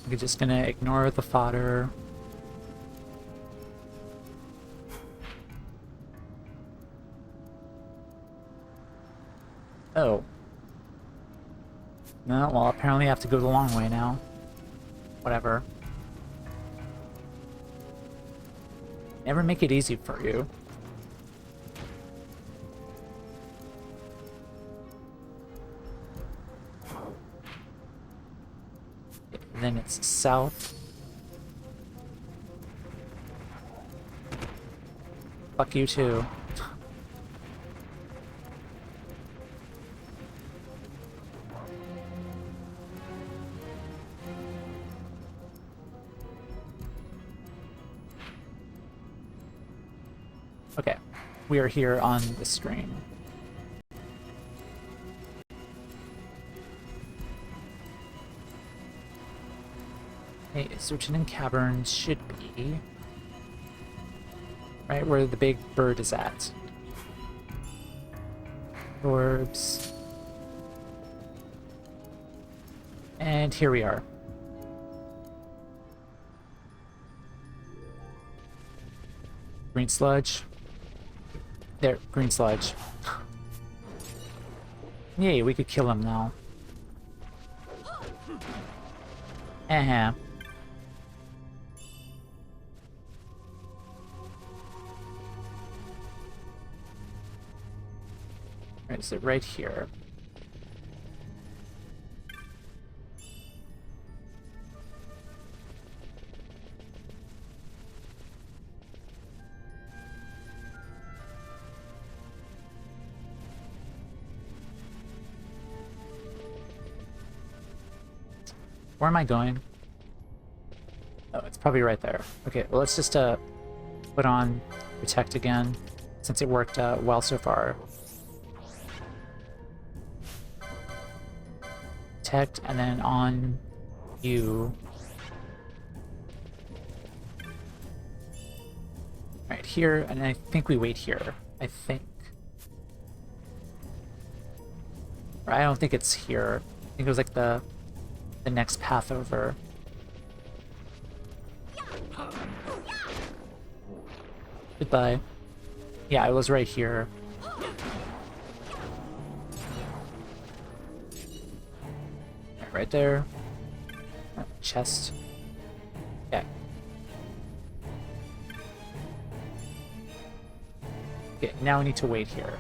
We're just gonna ignore the fodder. Oh. No, well, apparently I have to go the long way now. Whatever. Never make it easy for you. Then it's south. Fuck you too. Okay, we are here on the screen. Okay, Zertinin Caverns should be right where the big bird is at. Orbs. And here we are. Green sludge. There, green sludge. Yay, we could kill him now. Uh-huh. Right, is it right here? Where am I going? Oh, it's probably right there. Okay, well, let's just put on Protect again, since it worked well so far. Protect, and then on you. Right here, and I think we wait here. I think. Or I don't think it's here. I think it was like the next path over. Goodbye. Yeah, it was right here. Right there. Chest. Yeah. Okay, now we need to wait here.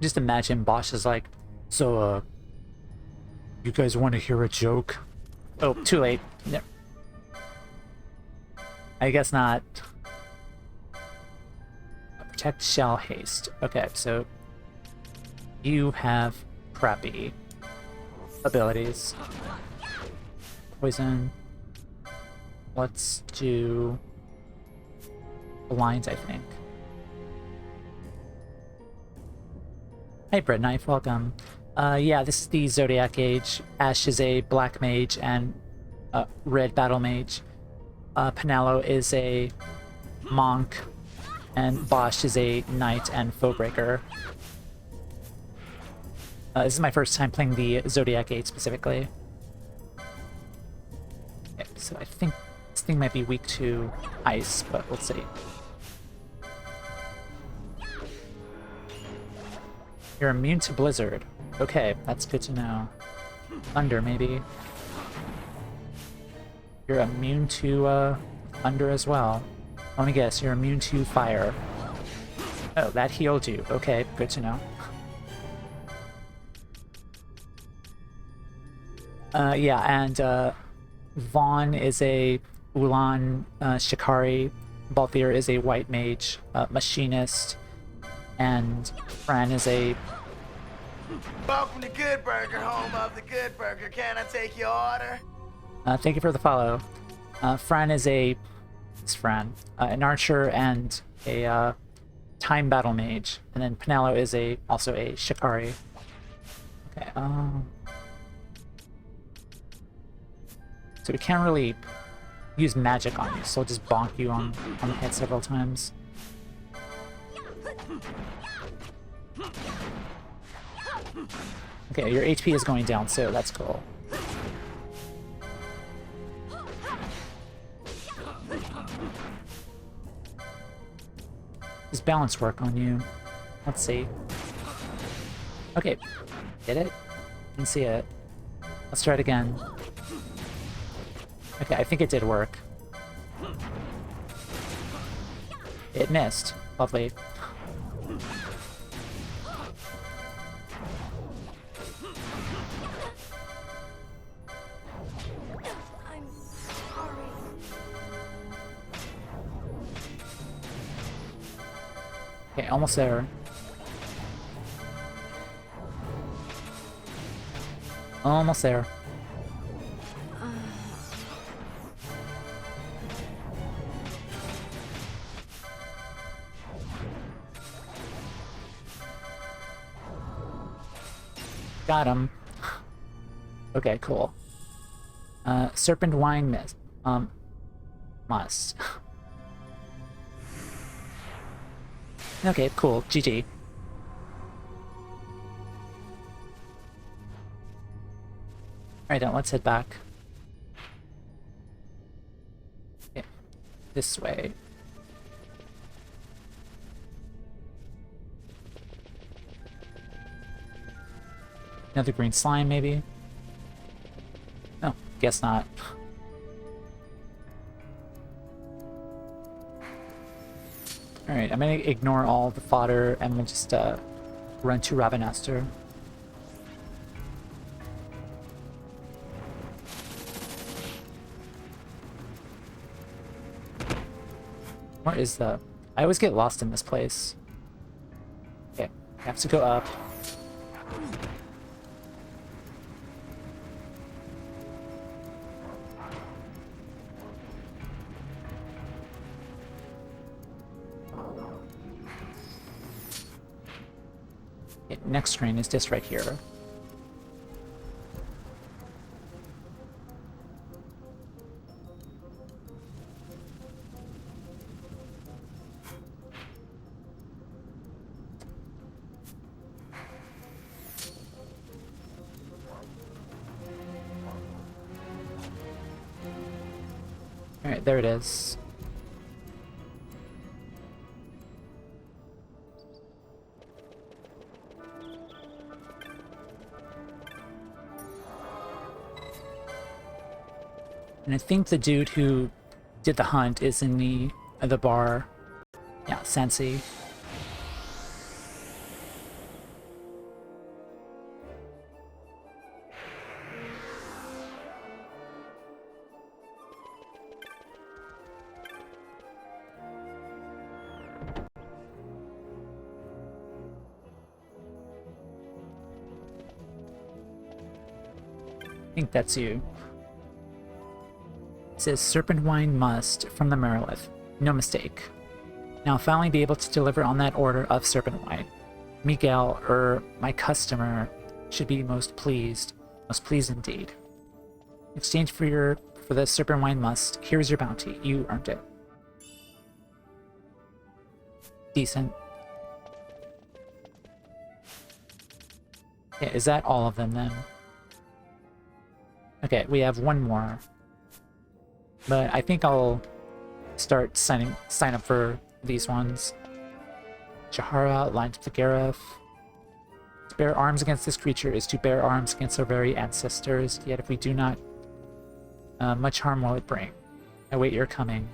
Just imagine Bosch is like, so, you guys want to hear a joke? Oh, too late. No. I guess not. Protect shall haste. Okay, so you have crappy abilities. Poison. Let's do Blind, I think. Hey, Bread Knife, welcome. Yeah, this is the Zodiac Age. Ash is a black mage and red battle mage. Penelo is a monk, and Bosch is a knight and foebreaker. This is my first time playing the Zodiac Age specifically. Okay, so I think this thing might be weak to ice, but we'll see. You're immune to blizzard. Okay, that's good to know. Thunder, maybe. You're immune to thunder as well. Let me guess, you're immune to fire. Oh, that healed you. Okay, good to know. Yeah, and Vaughn is a Ulan Shikari. Balthier is a white mage, machinist, and Fran is a... Welcome to Good Burger, home of the Good Burger. Can I take your order? Thank you for the follow. Fran is a... It's Fran. An archer and a time battle mage. And then Penelo is also a Shikari. Okay, so we can't really use magic on you, so I'll just bonk you on the head several times. Okay, your HP is going down, so that's cool. Does balance work on you? Let's see. Okay, did it? Didn't see it. Let's try it again. Okay, I think it did work. It missed. Lovely. I'm sorry. Okay, almost there. Almost there. Got him. Okay, cool. Serpent Wine Mist. Must. Okay, cool. GG. Alright then, let's head back. Okay, this way. Another green slime, maybe? No, guess not. Alright, I'm gonna ignore all the fodder and we'll just run to Ravenaster. Where is the... I always get lost in this place. Okay, I have to go up. Okay, next screen is this right here. Alright, there it is. And I think the dude who did the hunt is in the bar. Yeah, Sensi. think that's you. It says Serpent Wine Must from the Merilith. No mistake. Now finally be able to deliver on that order of Serpent Wine. Miguel, my customer, should be most pleased. Most pleased indeed. In exchange for the Serpent Wine Must, here's your bounty. You earned it. Decent. Yeah, is that all of them then? Okay, we have one more. But I think I'll start sign up for these ones. Jahara, Alliance of the Gareth. To bear arms against this creature is to bear arms against our very ancestors, yet if we do not, much harm will it bring. I wait your coming.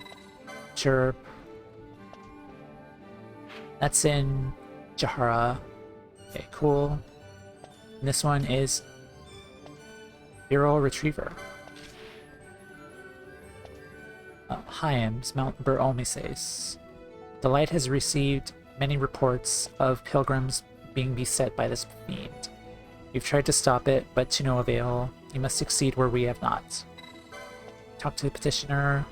Sure. That's in Jahara. Okay, cool. And this one is Bureau Retriever. Hyams, Mount Bur Olmises. The light has received many reports of pilgrims being beset by this fiend. We've tried to stop it, but to no avail. You must succeed where we have not. Talk to the petitioner.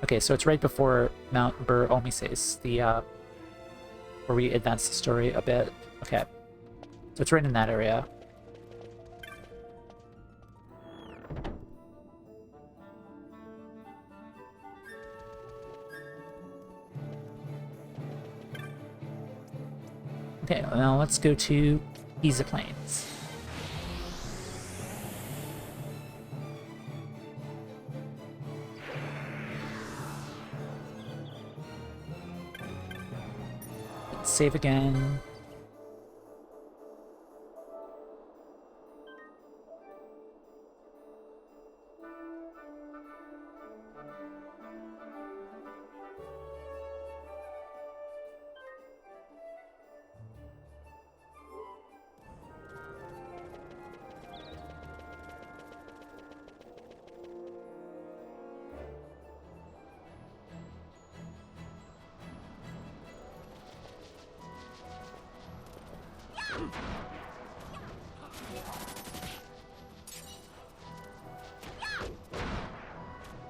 Okay, so it's right before Mount Bur Olmises, the where we advance the story a bit. Okay, so it's right in that area. Okay, now let's go to TZA Plains. Let's save again.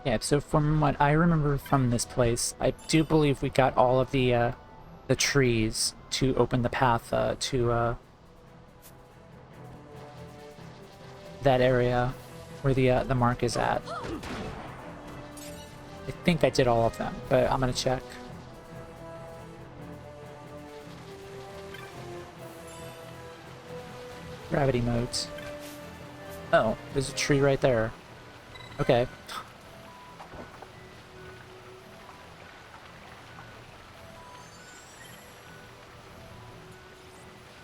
Yeah, so from what I remember from this place, I do believe we got all of the trees to open the path to that area where the mark is at. I think I did all of them, but I'm gonna check. Gravity modes. Oh, there's a tree right there. Okay.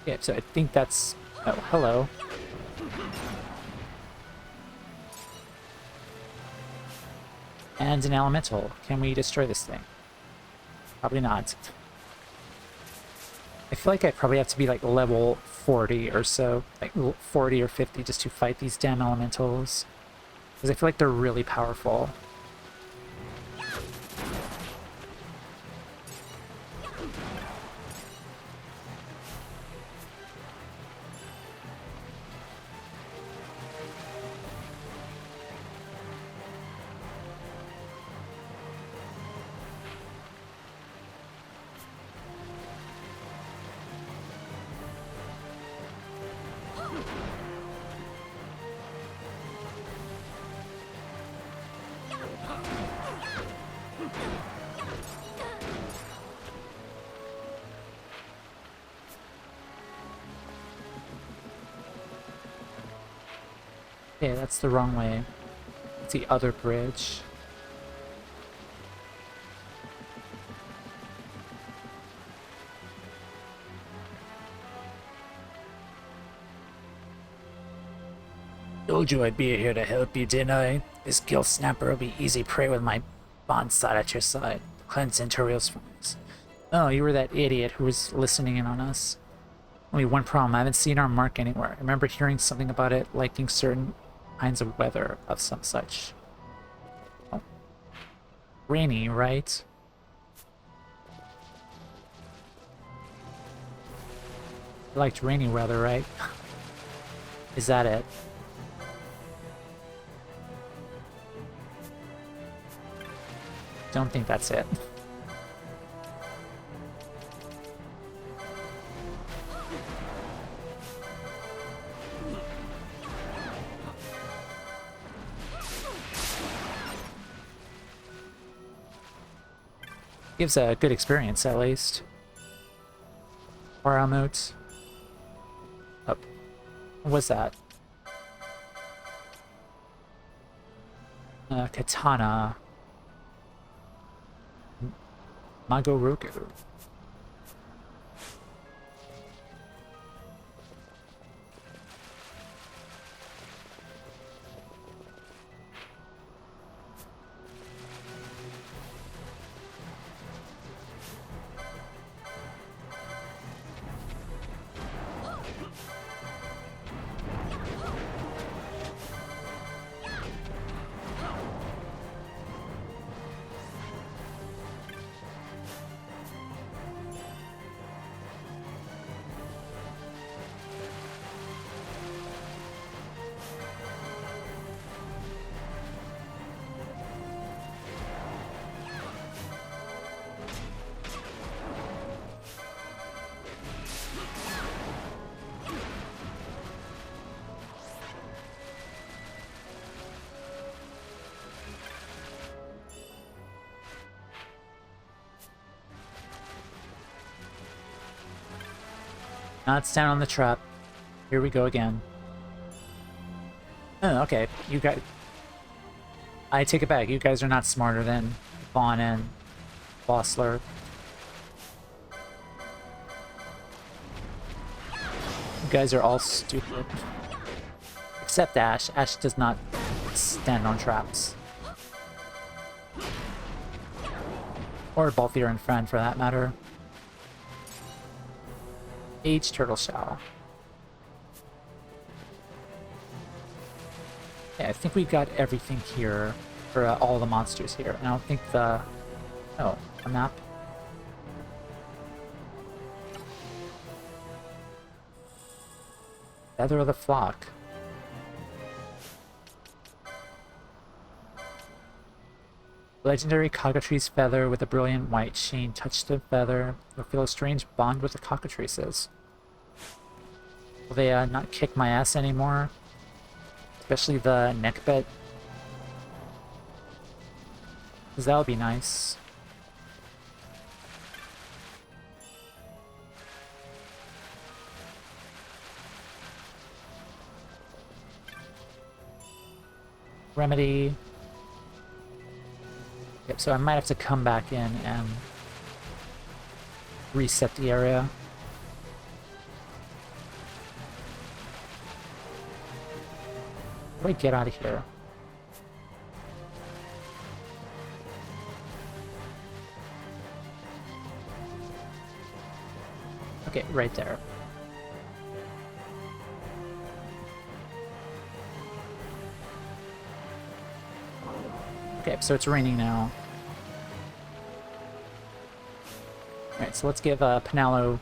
Yeah, so I think that's... Oh, hello. And an elemental. Can we destroy this thing? Probably not. I feel like I probably have to be like level 40 or so. Like 40 or 50 just to fight these damn elementals. Because I feel like they're really powerful. Okay, that's the wrong way. It's the other bridge. Told you I'd be here to help you, didn't I? This gill snapper will be easy prey with my bonsai at your side. Cleanse Interior's funds. Oh, you were that idiot who was listening in on us. Only one problem, I haven't seen our mark anywhere. I remember hearing something about it liking certain kinds of weather of some such. Oh. Rainy, right? You liked rainy weather, right? Is that it? Don't think that's it. Gives a good experience, at least. Paramoot. Oh. What was that? Katana. Magoroku. Not stand on the trap. Here we go again. Oh, okay. You guys... I take it back. You guys are not smarter than Vaughn and Bossler. You guys are all stupid. Except Ash. Ash does not stand on traps. Or Balthier and Friend, for that matter. Age Turtle Shell. Yeah, I think we got everything here for all the monsters here. And I don't think the... Oh, a map. Feather of the Flock. Legendary cockatrice feather with a brilliant white sheen. Touch the feather. You'll feel a strange bond with the cockatrices. Will they not kick my ass anymore? Especially the neck bit. Because that would be nice. Remedy. Yep, so I might have to come back in and reset the area. How do I get out of here? Okay, right there. Okay, so it's raining now. Alright, so let's give Pinello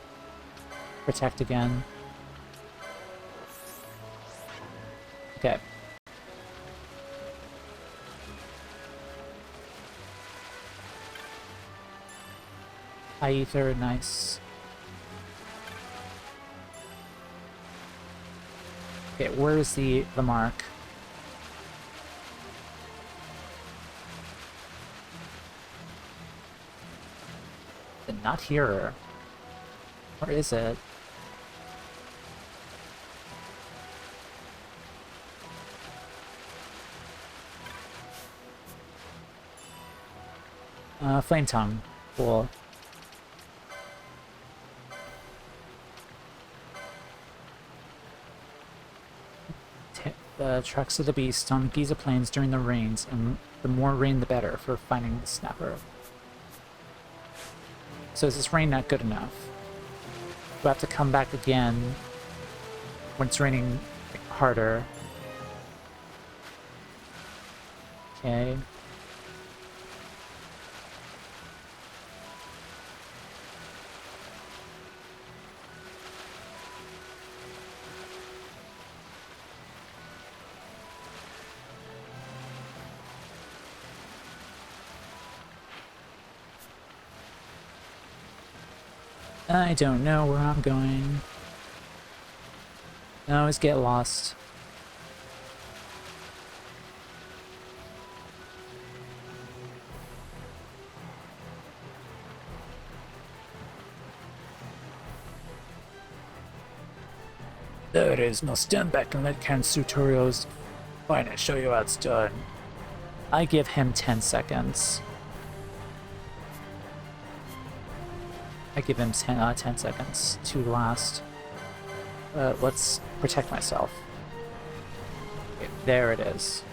Protect again. Okay. High Ether, nice. Okay, where's the mark? Not here. Where is it? Flame Tongue. Cool. The tracks of the beast on Giza Plains during the rains, and the more rain the better for finding the snapper. So is this rain not good enough? Do I have to come back again when it's raining harder? Okay. I don't know where I'm going. I always get lost. There it is. Now stand back and let Kansutorio's finally show you how it's done. I give him 10 seconds. I give him 10 seconds to last. Let's protect myself. Okay, there it is.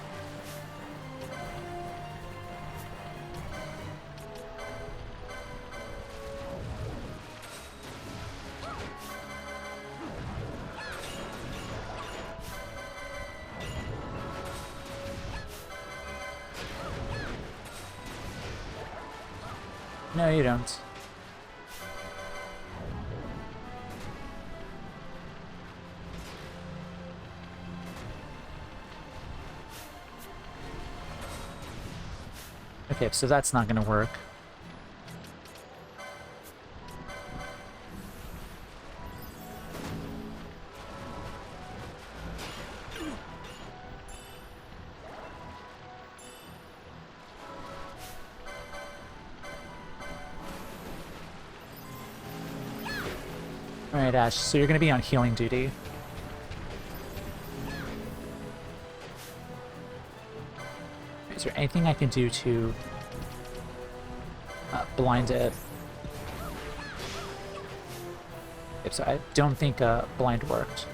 No, you don't. Okay, so that's not gonna work. Alright, Ash, so you're gonna be on healing duty. Is there anything I can do to blind it? Yep, so I don't think blind worked.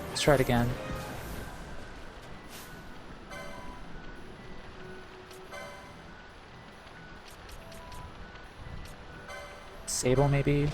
Let's try it again. Sable, maybe?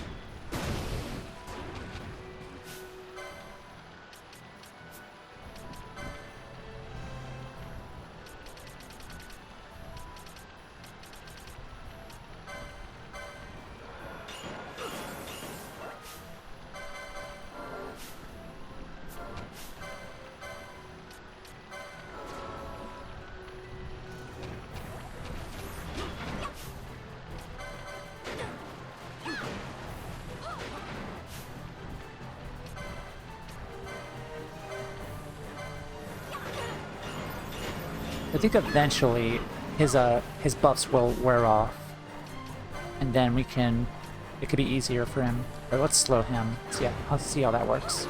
I think eventually his buffs will wear off, and then it could be easier for him. Or let's slow him. So yeah, I'll see how that works.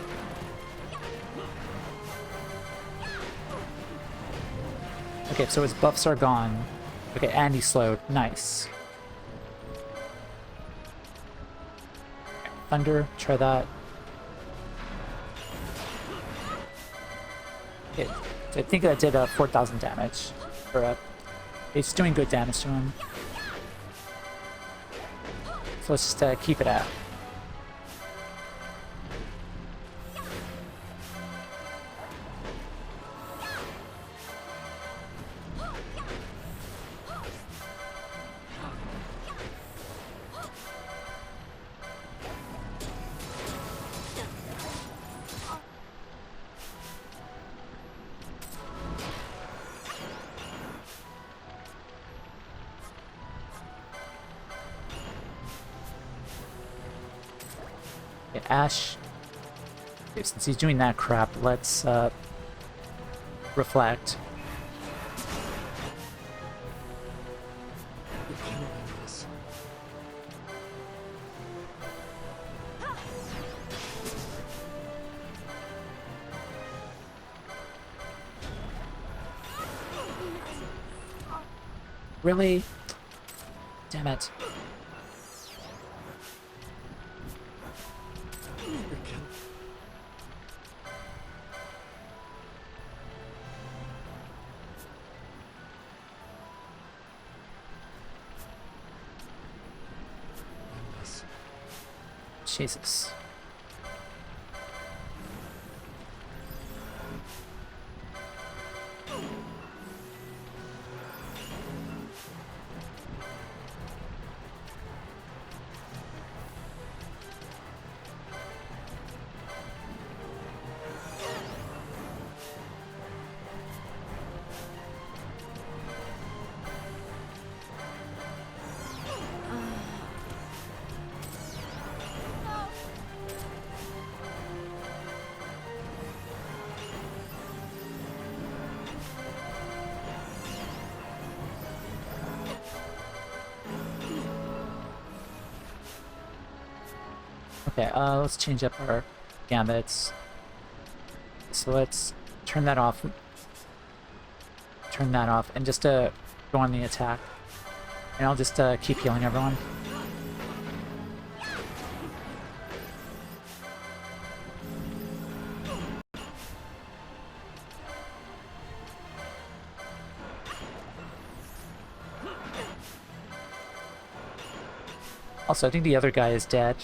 Okay, so his buffs are gone. Okay, and he's slowed. Nice. Thunder, try that. Okay, I think that did 4,000 damage. Or it's doing good damage to him. So let's just keep it at. Okay, Ash, okay, since he's doing that crap, let's reflect. Really? Damn it. Jesus. Okay, let's change up our gambits. So let's turn that off. Turn that off, and just go on the attack. And I'll just keep healing everyone. Also, I think the other guy is dead.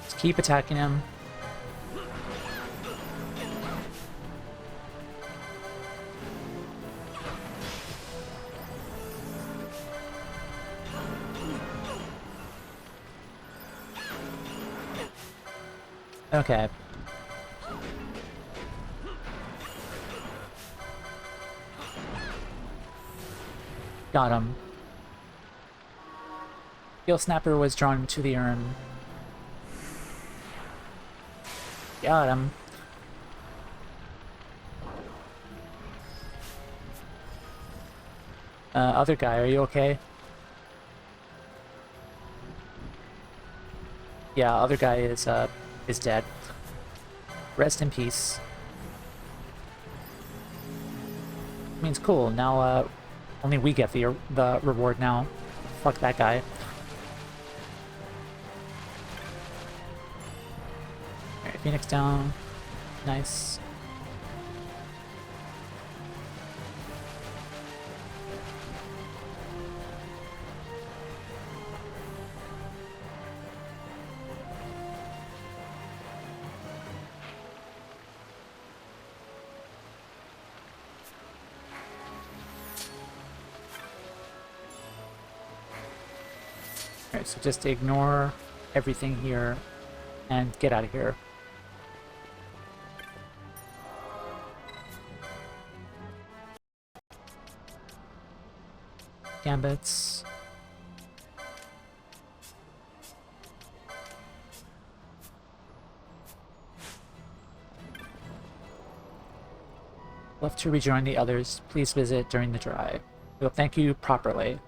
Just keep attacking him. Okay. Got him. Steel Snapper was drawn to the urn. Got him. Other guy, are you okay? Yeah, other guy is dead. Rest in peace. Means cool. Now, only we get the reward now. Fuck that guy. Alright, Phoenix down. Nice. Alright, so just ignore everything here and get out of here. Gambits. Love to rejoin the others. Please visit during the drive. We'll thank you properly.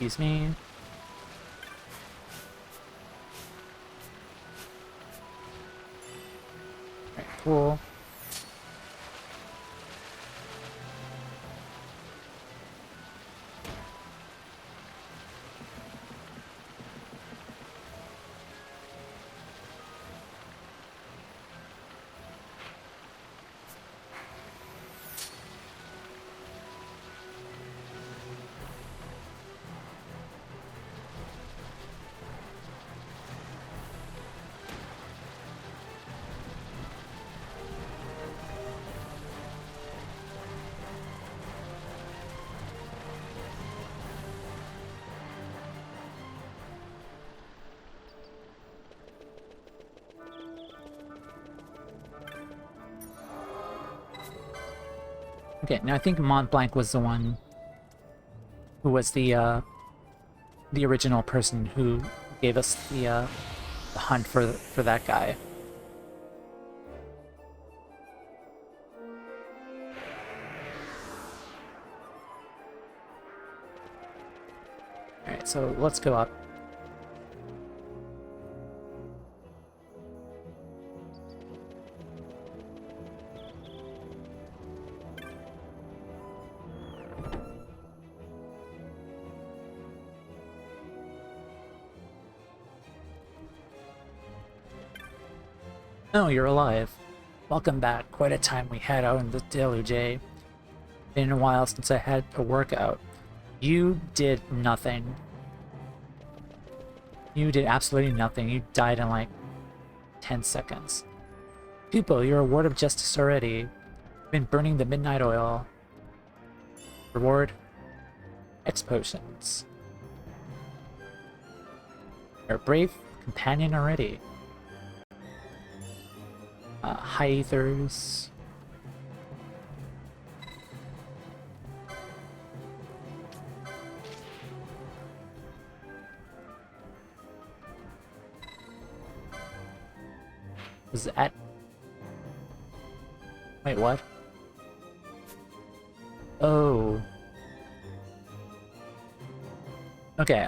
Excuse me. Alright, cool. Okay, now I think Mont Blanc was the one who was the original person who gave us the hunt for that guy. Alright, so let's go up. Oh, you're alive. Welcome back. Quite a time we had out in the deluge, eh? Been a while since I had a workout. You did nothing. You did absolutely nothing. You died in like 10 seconds. People, you're a ward of justice already. Been burning the midnight oil. Reward? X potions. You're a brave companion already. High ethers. Was that... Wait, what? Oh. Okay,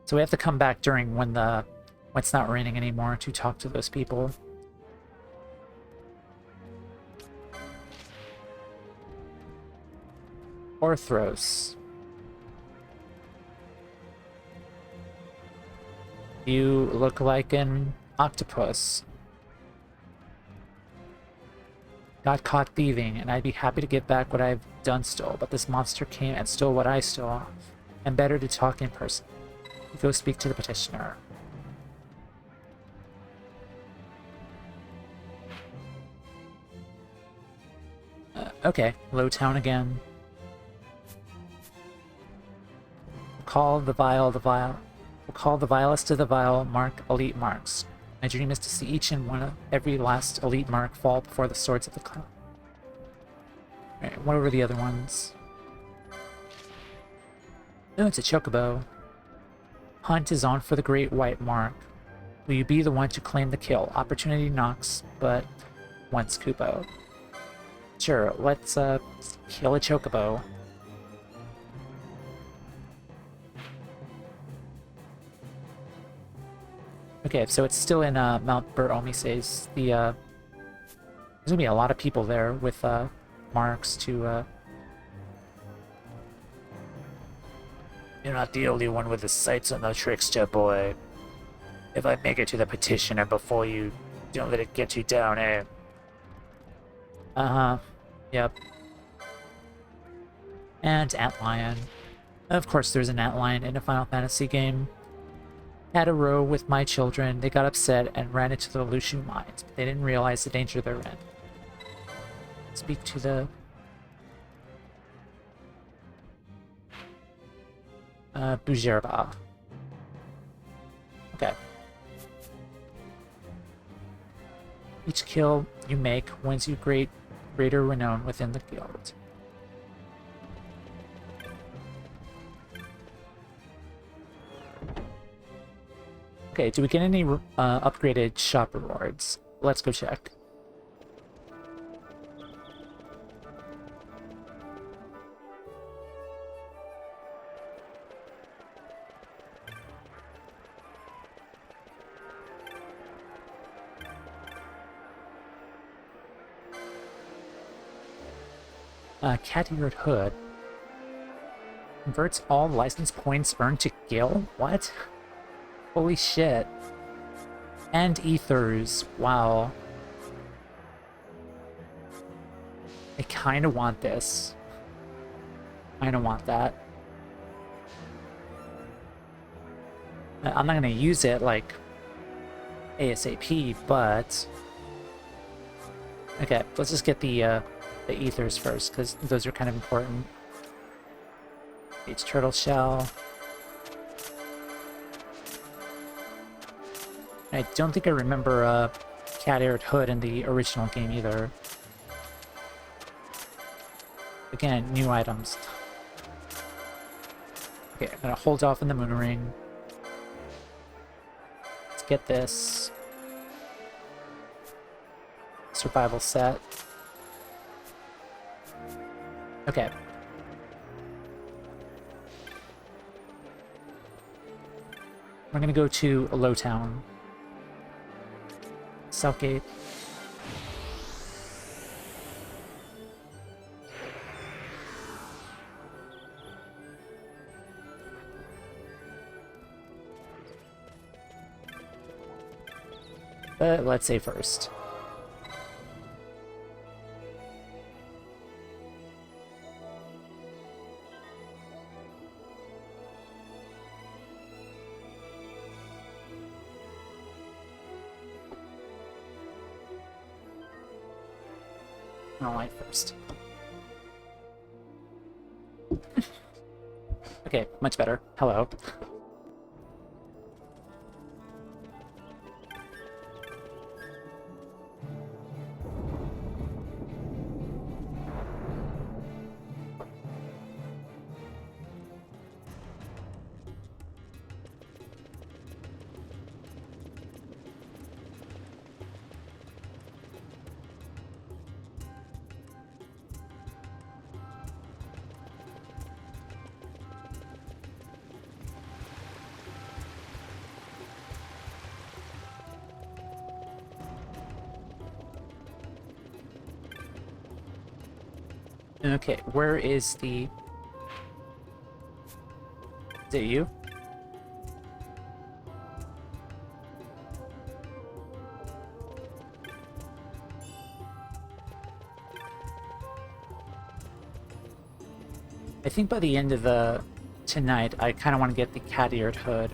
so we have to come back during when it's not raining anymore to talk to those people. Orthros. You look like an octopus. Got caught thieving, and I'd be happy to give back what I've done stole, but this monster came and stole what I stole. And better to talk in person. Go speak to the petitioner. Okay, low town again. Call the vile the vile. We'll call the vilest of the vile mark elite marks. My dream is to see each and one of every last elite mark fall before the swords of the clown. Alright, what were the other ones? No, it's a chocobo. Hunt is on for the great white mark. Will you be the one to claim the kill? Opportunity knocks, but once Kupo. Sure, let's kill a chocobo. Okay, so it's still in Mount Burt Omises. There's gonna be a lot of people there with marks to You're not the only one with the sights on the trickster, boy. If I make it to the petitioner before you, don't let it get you down, eh? Uh-huh. Yep. And Antlion. Of course there's an Antlion in a Final Fantasy game. Had a row with my children, they got upset and ran into the Lushu mines, but they didn't realize the danger they're in. Speak to the... Bujerba. Okay. Each kill you make wins you greater renown within the guild. Okay, do we get any upgraded shop rewards? Let's go check. Cat-eared hood. Converts all license points earned to gil? What? Holy shit. And ethers. Wow. I kinda want this. Kinda want that. I'm not gonna use it, like, ASAP, but... Okay, let's just get the ethers first, because those are kind of important. Each turtle shell. I don't think I remember Cat-eared hood in the original game either. Again, new items. Okay, I'm gonna hold off on the moon ring. Let's get this survival set. Okay. We're gonna go to a low town. Southgate. But let's say first. Alright, first. Okay, much better. Hello. Okay, where is the... Is it you? I think by the end of the... tonight, I kind of want to get the cat-eared hood.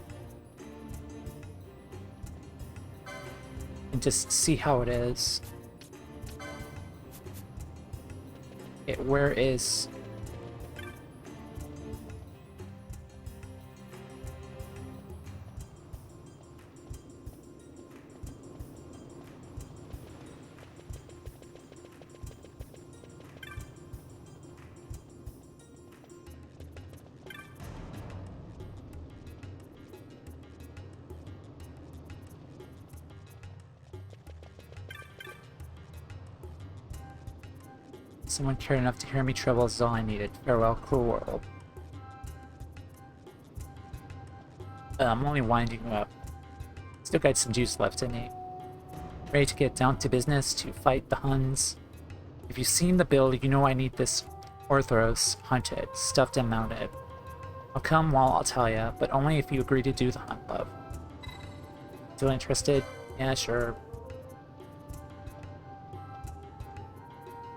And just see how it is. Where is... Someone cared enough to hear me trouble is all I needed. Farewell, cruel world. I'm only winding up. Still got some juice left in me. Ready to get down to business to fight the Huns. If you've seen the build, you know I need this Orthros hunted, stuffed and mounted. I'll come while I'll tell ya, but only if you agree to do the hunt, love. Still interested? Yeah, sure.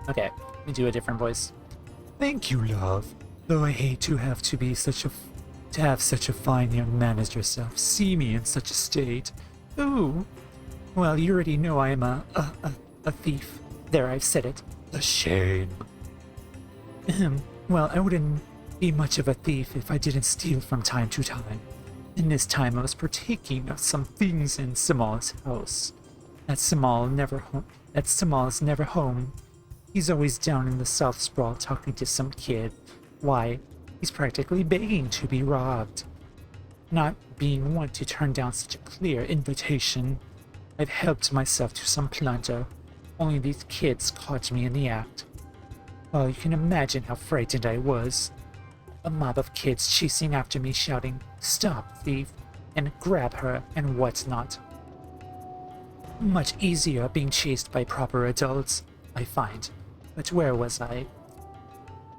Okay, let me do a different voice. Thank you, love. Though I hate to have such a fine young man as yourself see me in such a state. Ooh. Well, you already know I am a thief. There, I've said it. A shame. Well, I wouldn't be much of a thief if I didn't steal from time to time. And this time I was partaking of some things in Samal's house. Samal's never home. He's always down in the South Sprawl talking to some kid. Why, he's practically begging to be robbed. Not being one to turn down such a clear invitation, I've helped myself to some plunder. Only these kids caught me in the act. Well, you can imagine how frightened I was. A mob of kids chasing after me shouting, "Stop, thief," and "Grab her," and whatnot. Much easier being chased by proper adults, I find. But where was I?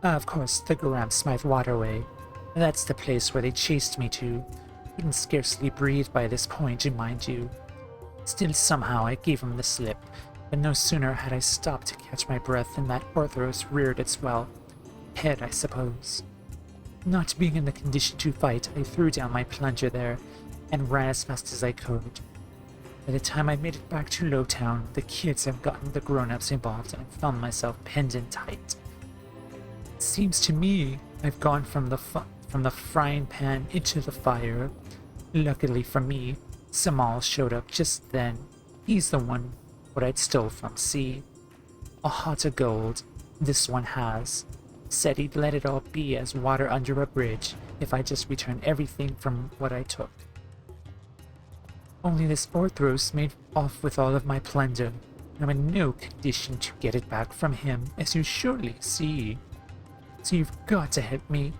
Of course, the Graham Smythe Waterway. That's the place where they chased me to. Couldn't scarcely breathe by this point, mind you. Still, somehow, I gave him the slip, but no sooner had I stopped to catch my breath than that Orthros reared its, well, head, I suppose. Not being in the condition to fight, I threw down my plunger there and ran as fast as I could. By the time I made it back to Lowtown, the kids have gotten the grown-ups involved and I found myself pinned in tight. It seems to me I've gone from the frying pan into the fire. Luckily for me, Samal showed up just then. He's the one what I'd stole from. See? A heart of gold, this one has. Said he'd let it all be as water under a bridge if I just returned everything from what I took. Only this Orthros made off with all of my plunder. I'm in no condition to get it back from him, as you surely see. So you've got to help me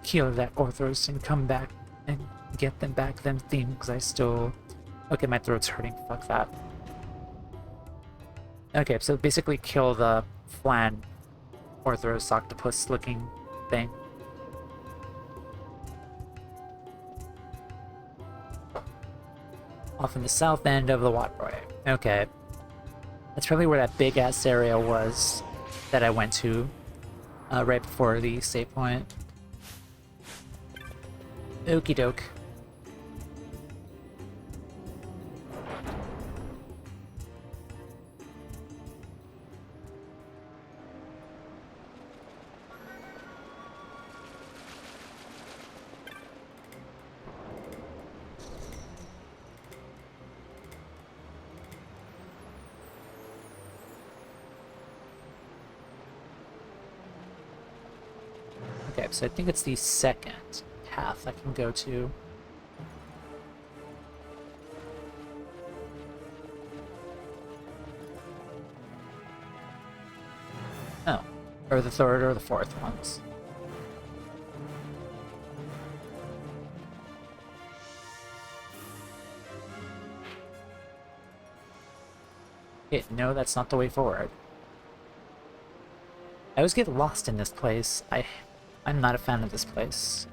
kill that Orthros and come back and get them back them things I stole. Okay, my throat's hurting. Fuck that. Okay, so basically kill the Flan Orthros octopus looking thing. Off in the south end of the waterway. Okay. That's probably where that big-ass area was that I went to right before the save point. Okie doke. Okay, so I think it's the second path I can go to. Oh, or the third or the fourth ones. Okay, no, that's not the way forward. I always get lost in this place. I'm not a fan of this place.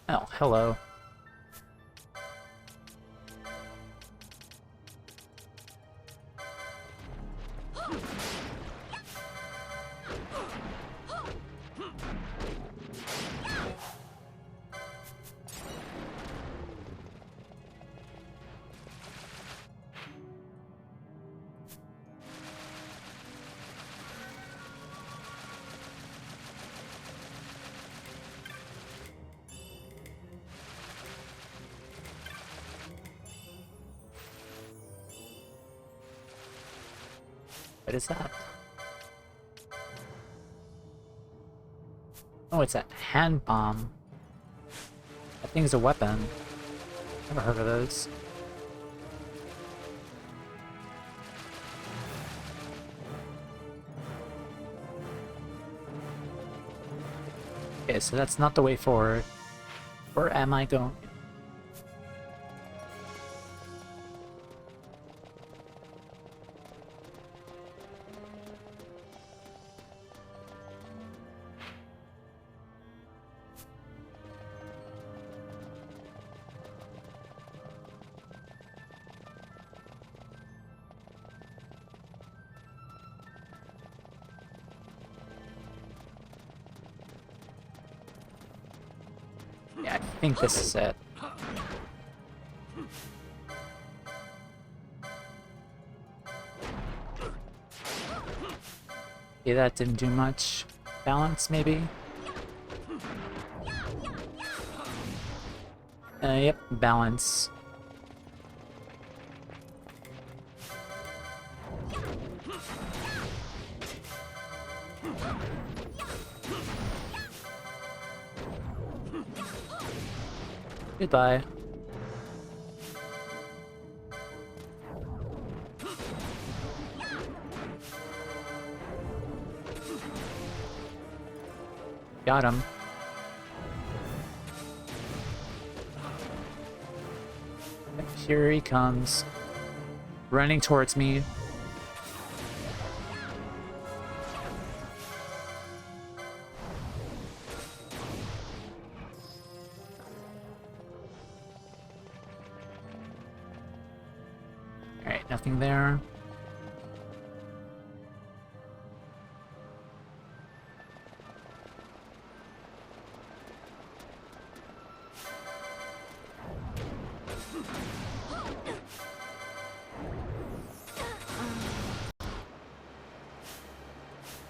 Oh, hello. What is that? Oh, it's a hand bomb. That thing's a weapon. Never heard of those. Okay, so that's not the way forward. Where am I going? Yeah, I think this is it. Okay, that didn't do much. Balance, maybe? Yep, balance. Goodbye. Got him. Here he comes. Running towards me. Alright, nothing there.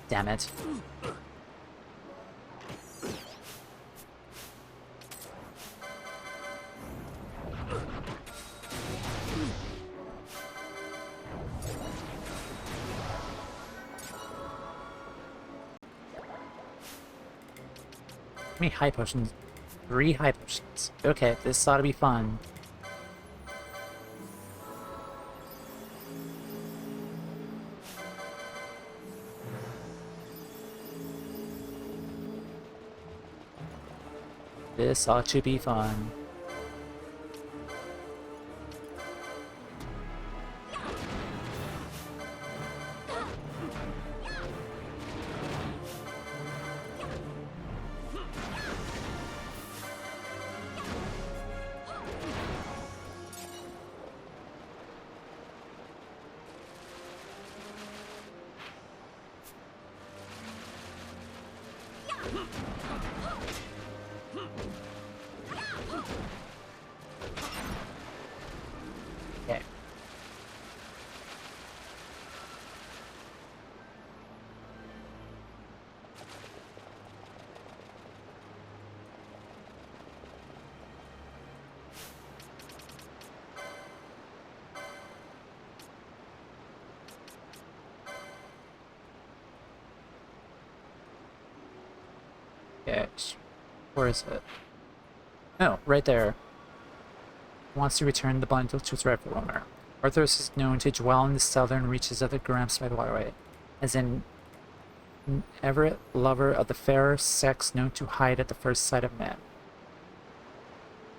Damn it. How many high potions? 3 high potions. Okay, this ought to be fun. This ought to be fun. Okay. Okay, where is it? Oh, right there. Wants to return the bundle to its rightful owner. Arthros is known to dwell in the southern reaches of the Gramps by the waterway, as an Everett lover of the fair sex known to hide at the first sight of men.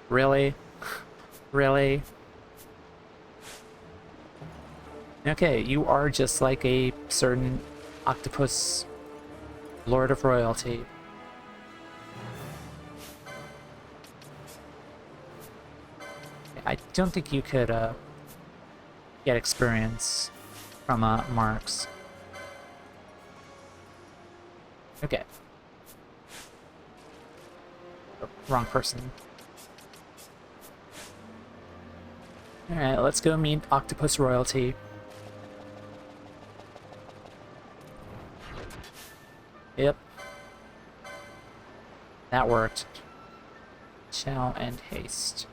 Really? Really? Okay, you are just like a certain octopus lord of royalty. I don't think you could get experience from marks. Okay. Oh, wrong person. Alright, let's go meet octopus royalty. Yep. That worked. Chow and haste.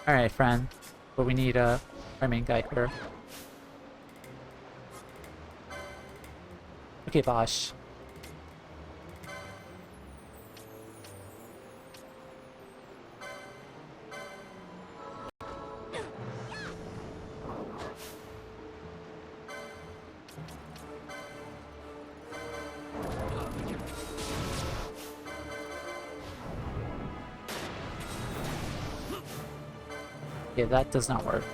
Alright, friend. But we need our main guy here. Okay, Bosch. Okay, that does not work.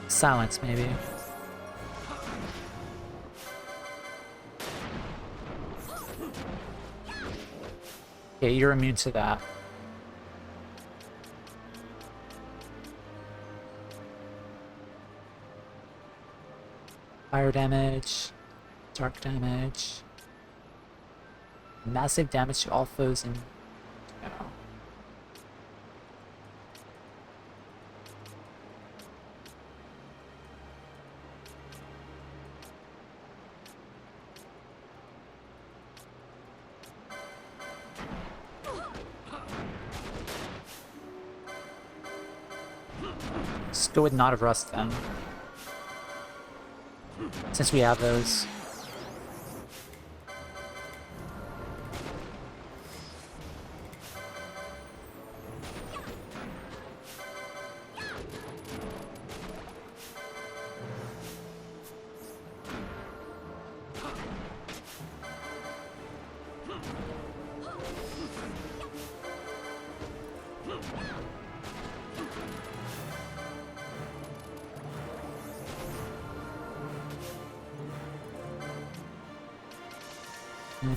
Silence, maybe. Okay, you're immune to that. Fire damage, dark damage, massive damage to all foes in... Oh. Let's go with Knot of Rust then. Since we have those.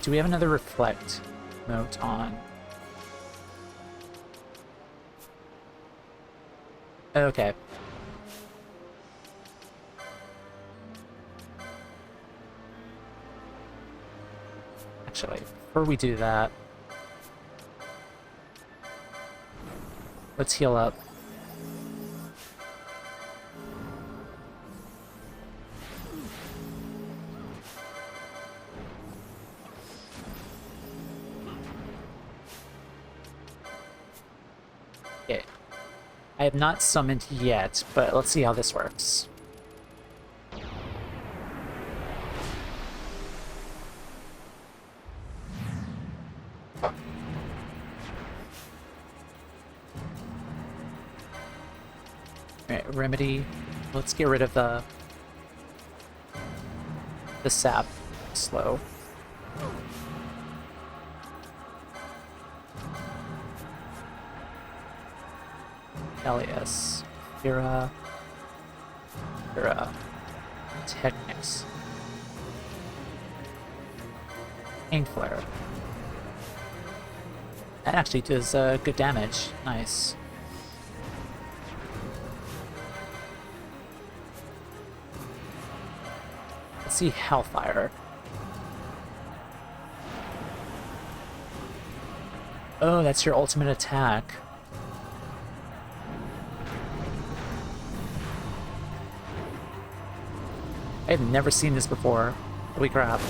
Do we have another reflect note on? Okay. Actually, before we do that, let's heal up. Okay. I have not summoned yet, but let's see how this works. Alright, remedy. Let's get rid of the sap slow. Elias. Fira. Technics. Pain Flare. That actually does good damage. Nice. Let's see Hellfire. Oh, that's your ultimate attack. I've never seen this before. Holy crap.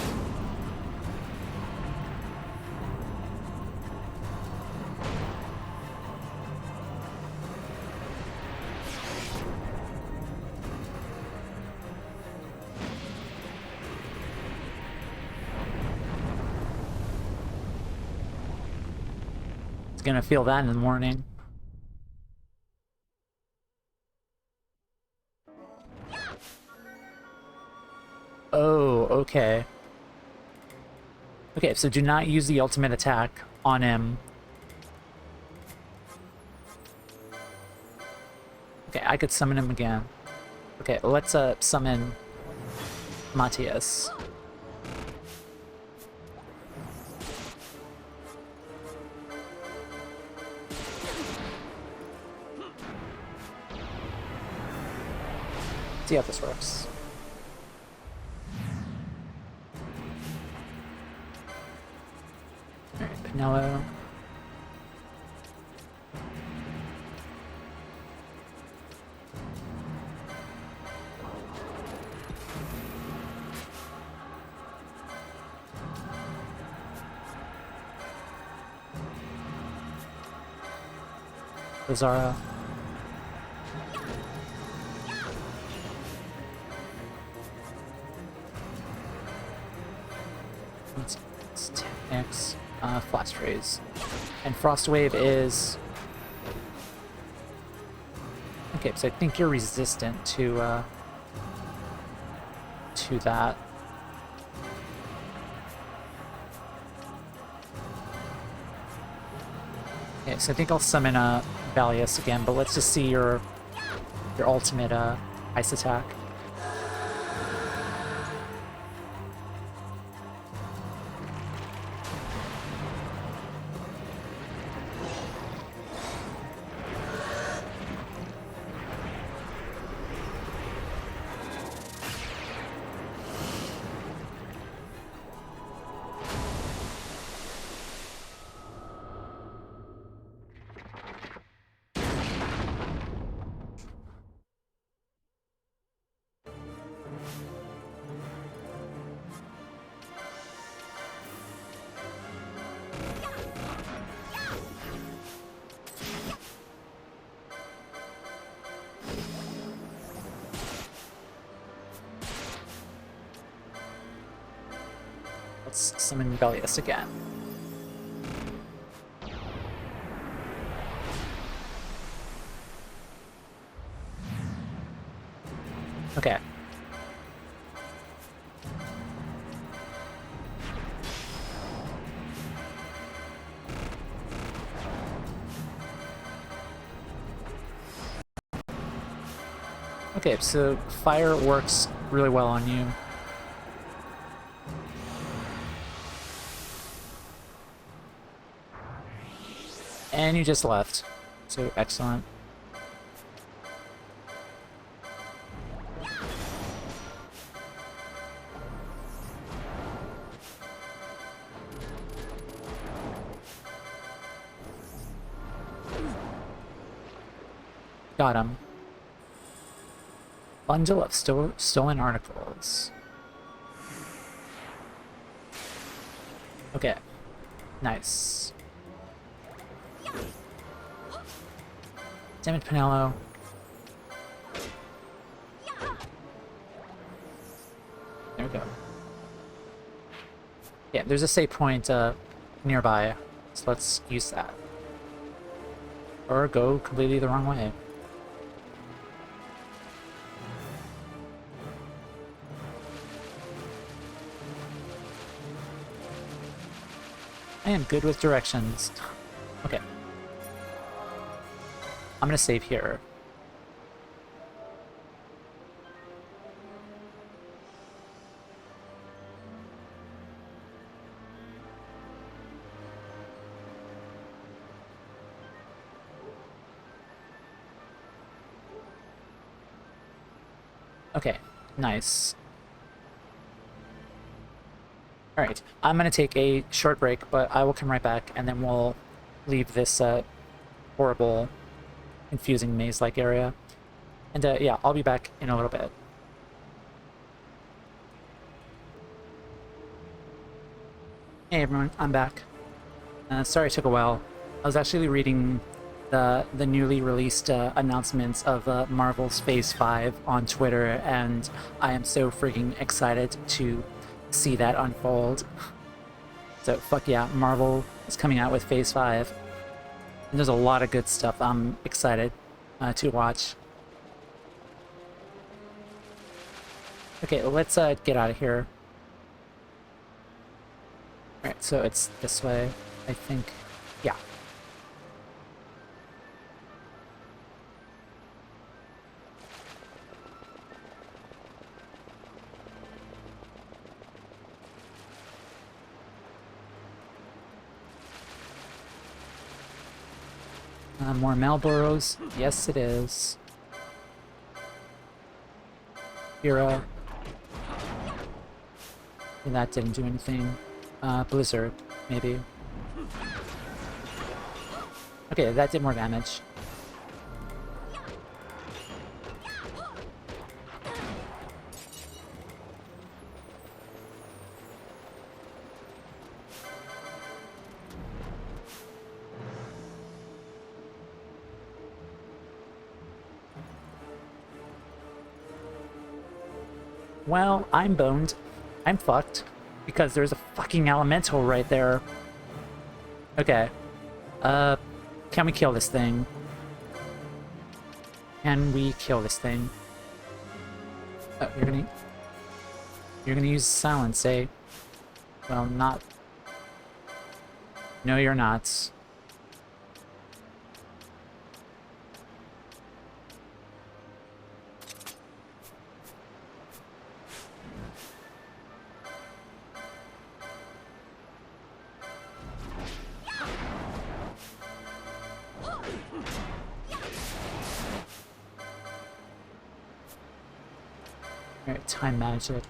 It's gonna feel that in the morning. Oh, okay. Okay, so do not use the ultimate attack on him. Okay, I could summon him again. Okay, let's summon Matthias. See how this works. Alright, Pinello. Lazara. It's Technics, Flash Raise. And Frost Wave is... Okay, so I think you're resistant to that. Okay, so I think I'll summon Valius again, but let's just see your ultimate ice attack. Let's summon Valius again. Okay. Okay, so fire works really well on you. And you just left. So excellent. Got him. Bundle of stolen articles. Okay. Nice. Damn it, Pinello. There we go. Yeah, there's a save point nearby, so let's use that. Or go completely the wrong way. I am good with directions. Okay. I'm gonna save here. Okay, nice. Alright, I'm gonna take a short break, but I will come right back, and then we'll leave this horrible, confusing maze-like area. And yeah, I'll be back in a little bit. Hey everyone, I'm back. Sorry it took a while. I was actually reading the newly released announcements of Marvel's Phase 5 on Twitter, and I am so freaking excited to see that unfold. So fuck yeah, Marvel is coming out with Phase 5. And there's a lot of good stuff I'm excited to watch. Okay, let's get out of here. Alright, so it's this way, I think. Yeah. More Malboros. Yes, it is. Hero. And that didn't do anything. Blizzard, maybe. Okay, that did more damage. Well, I'm boned. I'm fucked. Because there's a fucking elemental right there. Okay. Can we kill this thing? Can we kill this thing? Oh, you're gonna use silence, eh? Well, not... No, you're not. Alright, time magic.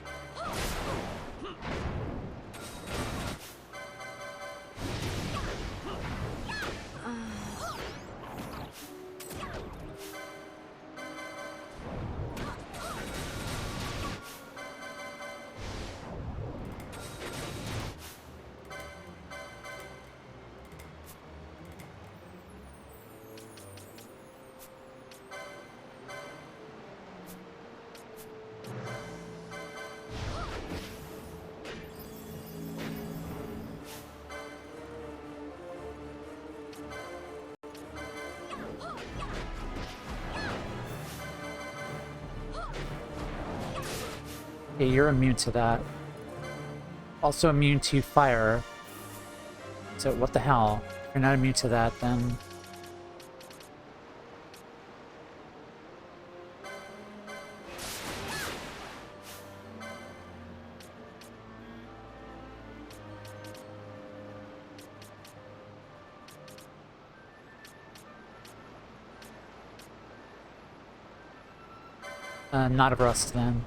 Okay, you're immune to that. Also immune to fire. So what the hell? If you're not immune to that, then... not of rust then.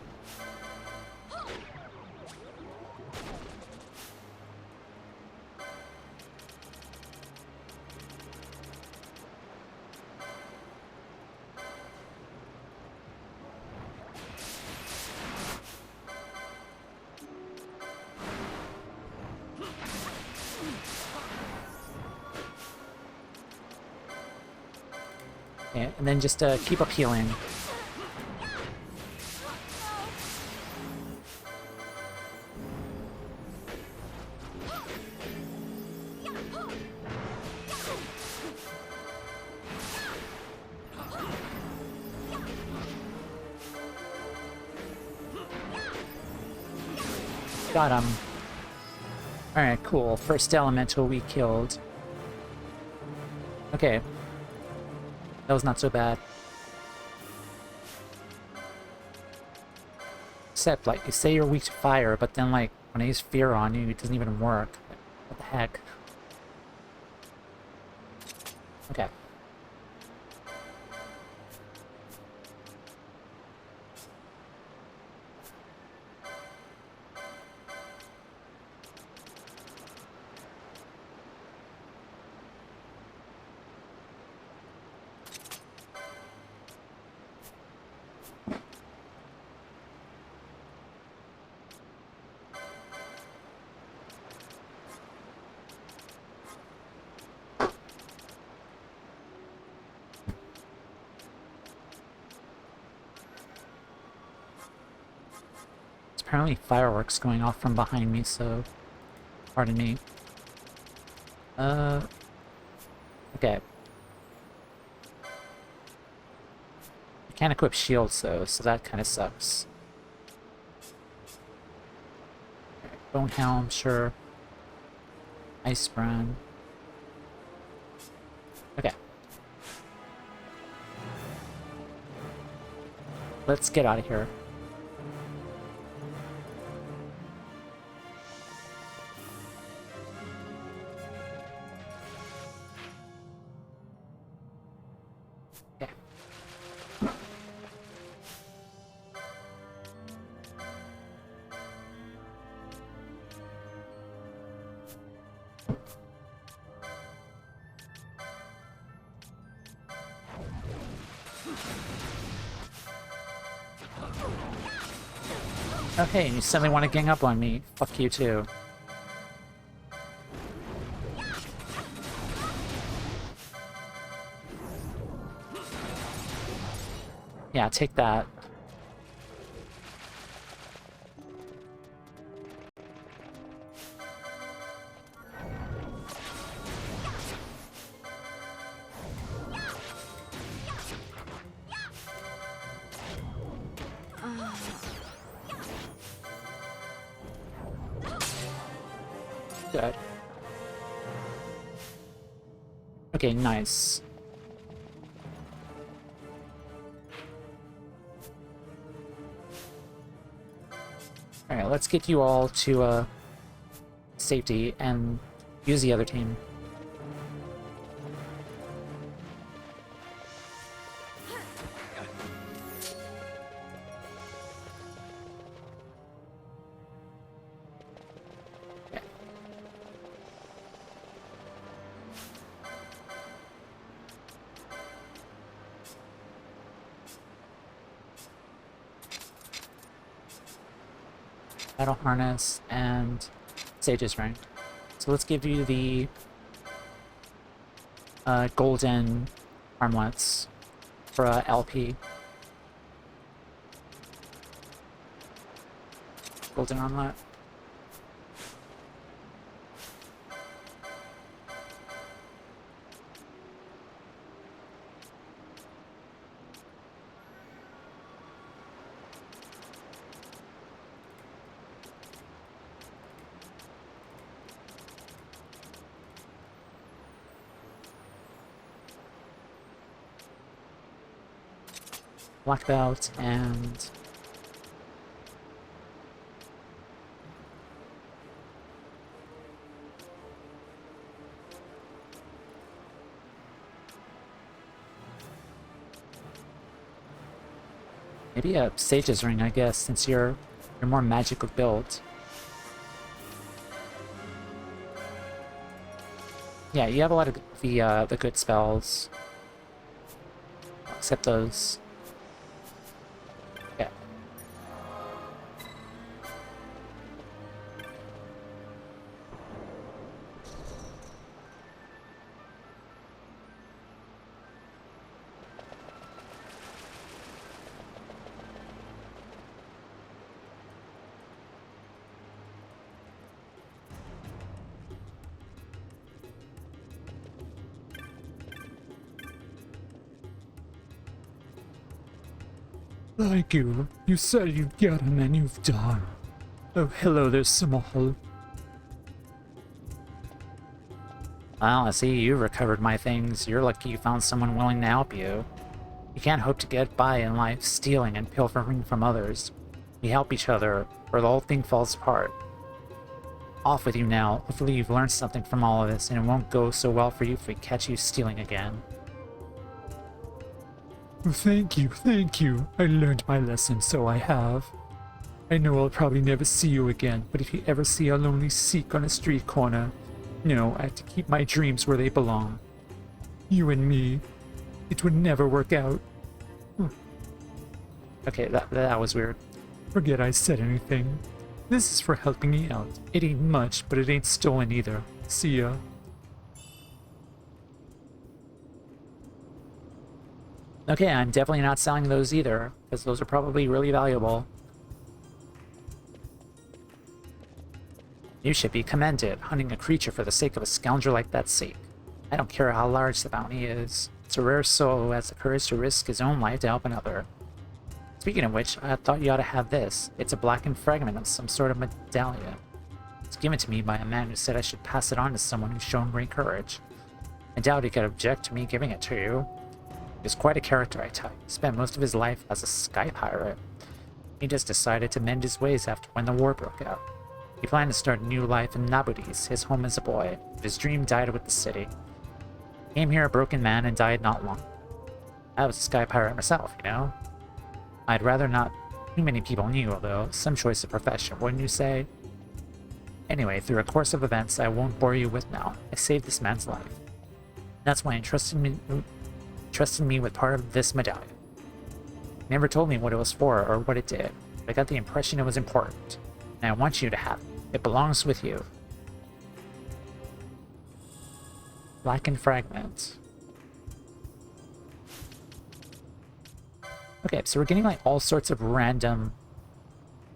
Okay, and then just keep up healing. Got him. Alright, cool. First elemental we killed. Okay. That was not so bad. Except, like, you say you're weak to fire, but then, like, when I use fear on you, it doesn't even work. What the heck? Okay. Apparently fireworks going off from behind me, so pardon me. Okay. I can't equip shields though, so that kind of sucks. Bone helm, sure. Ice brand. Okay. Let's get out of here. Oh hey, you suddenly want to gang up on me. Fuck you too. Yeah, take that. Good. Okay, nice. Alright, let's get you all to safety and use the other team. Battle harness and Sage's ring. So let's give you the golden armlets for LP. Golden armlet. Black belt and maybe a Sage's ring, I guess, since you're more magical built. Yeah, you have a lot of the good spells, except those. Yeah. Thank you. You said you'd get him and you've done. Oh, hello there, Small. Well, I see you recovered my things. You're lucky you found someone willing to help you. You can't hope to get by in life stealing and pilfering from others. We help each other, or the whole thing falls apart. Off with you now. Hopefully you've learned something from all of this, and it won't go so well for you if we catch you stealing again. Thank you, thank you. I learned my lesson, so I have. I know I'll probably never see you again, but if you ever see a lonely Sikh on a street corner, know I have to keep my dreams where they belong. You and me, it would never work out. Okay, that was weird. Forget I said anything. This is for helping me out. It ain't much, but it ain't stolen either. See ya. Okay, I'm definitely not selling those either, because those are probably really valuable. You should be commended, hunting a creature for the sake of a scoundrel like that sake. I don't care how large the bounty is. It's a rare soul who has the courage to risk his own life to help another. Speaking of which, I thought you ought to have this. It's a blackened fragment of some sort of medallion. It's given to me by a man who said I should pass it on to someone who's shown great courage. I doubt he could object to me giving it to you. He was quite a character, I tell you. He spent most of his life as a sky pirate. He just decided to mend his ways after when the war broke out. He planned to start a new life in Nabudis, his home as a boy, but his dream died with the city. He came here a broken man and died not long. I was a sky pirate myself, you know? I'd rather not too many people knew, although some choice of profession, wouldn't you say? Anyway, through a course of events I won't bore you with now, I saved this man's life. That's why he trusted me with part of this medallion. He never told me what it was for or what it did, but I got the impression it was important. And I want you to have it. It belongs with you. Blackened fragment. Okay, so we're getting like all sorts of random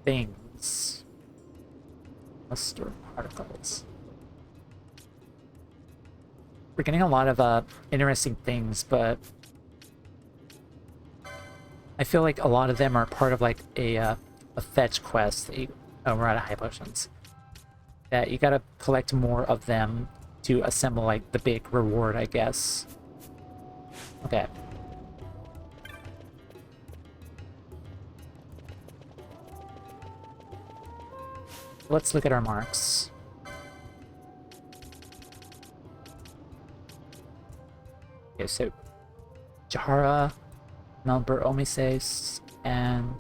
things. Cluster particles. We're getting a lot of interesting things, but I feel like a lot of them are part of like a fetch quest that you, oh, we're out of high potions. That you gotta collect more of them to assemble like the big reward, I guess. Okay. Let's look at our marks. Okay, so Jahara, Melbourne Omises, and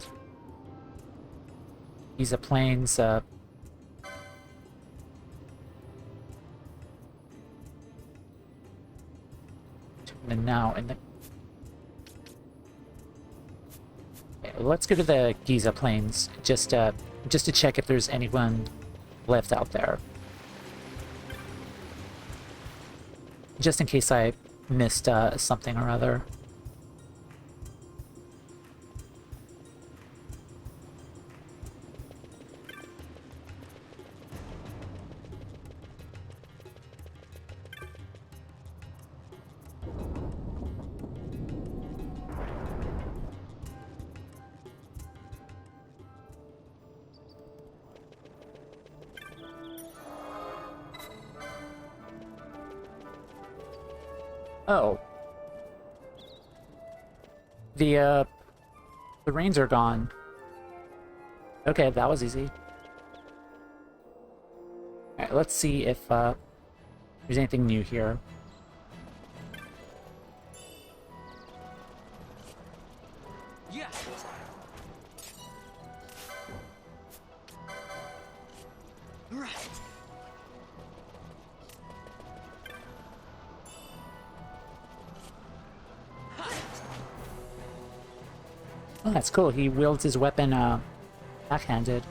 Giza Plains, and now in the... Okay, let's go to the Giza Plains, just to check if there's anyone left out there. Just in case I missed something or other. Oh. The rains are gone. Okay, that was easy. Alright, let's see if there's anything new here. Yeah. Right. Oh, that's cool. He wields his weapon backhanded.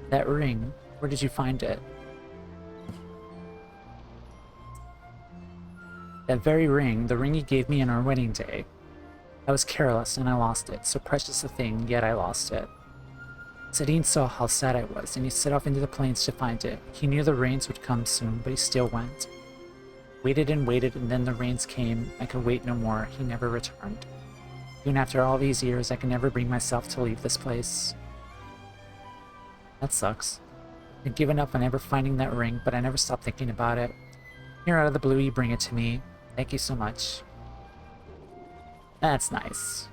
That ring, where did you find it? That very ring, the ring you gave me on our wedding day. I was careless and I lost it, so precious a thing, yet I lost it. Sadine saw how sad I was, and he set off into the plains to find it. He knew the rains would come soon, but he still went. Waited, and then the rains came. I could wait no more. He never returned. Even after all these years, I can never bring myself to leave this place. That sucks. I'd given up on ever finding that ring, but I never stopped thinking about it. Here out of the blue, you bring it to me. Thank you so much. That's nice.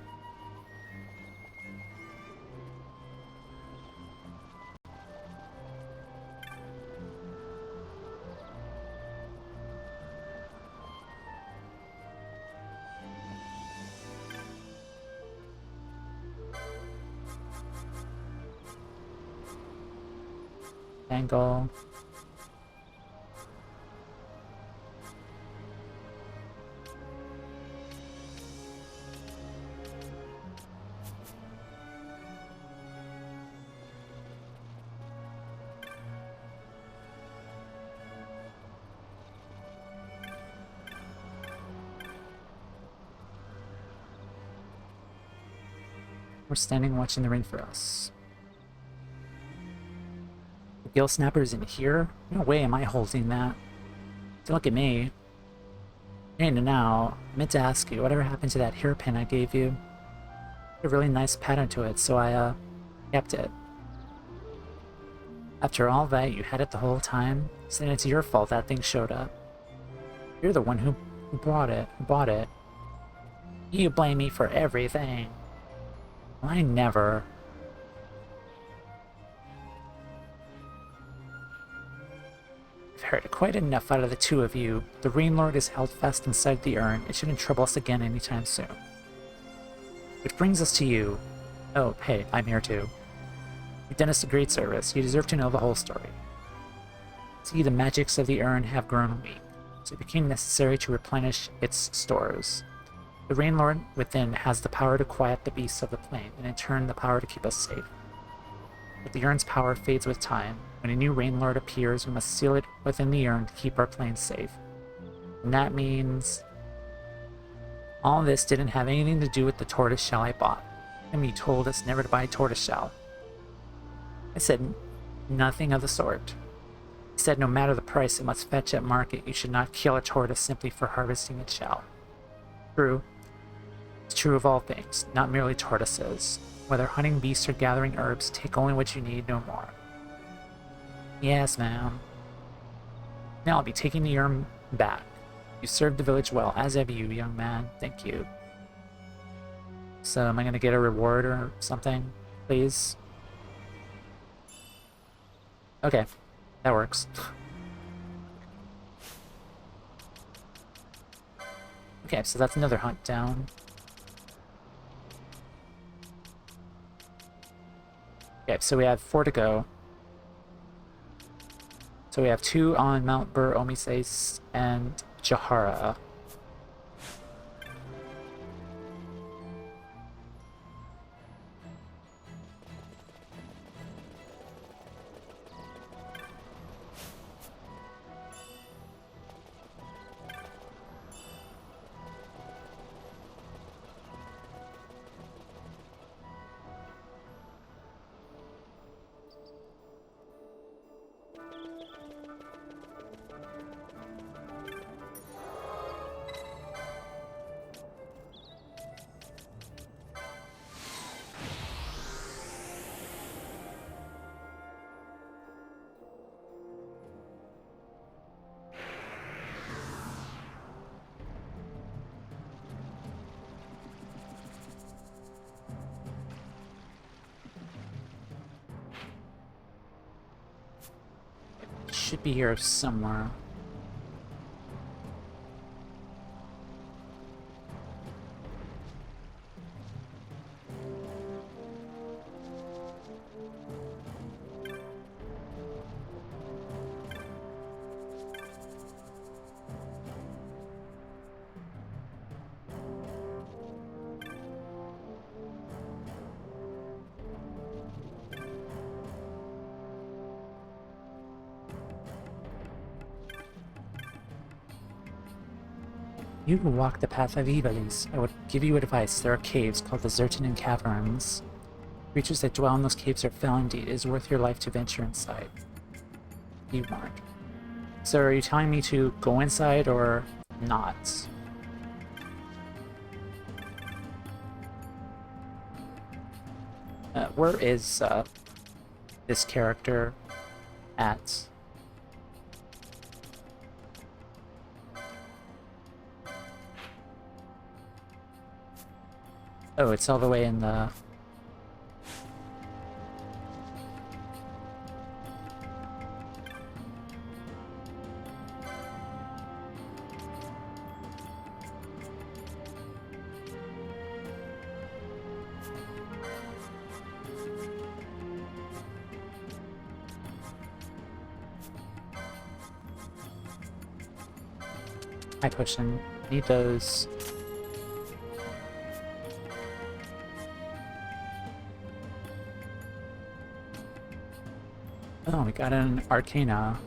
Angle. We're standing watching the ring for us. The gill snapper's in here? No way am I holding that. Don't look at me. And now, I meant to ask you, whatever happened to that hairpin I gave you? A really nice pattern to it, so I, kept it. After all that, you had it the whole time? So then it's your fault that thing showed up. You're the one who bought it. You blame me for everything. I never. I've heard quite enough out of the two of you. The Rain Lord is held fast inside the urn. It shouldn't trouble us again anytime soon. Which brings us to you. Oh, hey, I'm here too. You've done us a great service. You deserve to know the whole story. See, the magics of the urn have grown weak, so it became necessary to replenish its stores. The Rain Lord within has the power to quiet the beasts of the plane, and in turn the power to keep us safe. But the urn's power fades with time. When a new Rain Lord appears, we must seal it within the urn to keep our plane safe. And that means... all this didn't have anything to do with the tortoiseshell I bought. I mean, you told us never to buy tortoiseshell. I said nothing of the sort. I said no matter the price it must fetch at market, you should not kill a tortoise simply for harvesting its shell. True. It's true of all things, not merely tortoises. Whether hunting beasts or gathering herbs, take only what you need, no more. Yes, ma'am. Now I'll be taking the urn back. You served the village well, as have you, young man. Thank you. So, am I gonna get a reward or something, please? Okay, that works. Okay, so that's another hunt down. Okay, so we have 4 to go. So we have 2 on Mount Bur Omises and Jahara. Should be here somewhere. You who walk the path of Ivalice, I would give you advice. There are caves called the Zertinen Caverns. Creatures that dwell in those caves are fell indeed. It is worth your life to venture inside. You mark. So are you telling me to go inside or not? Where is this character at? Oh, it's all the way in the... High potion. Need those. Oh, we got an Arcana.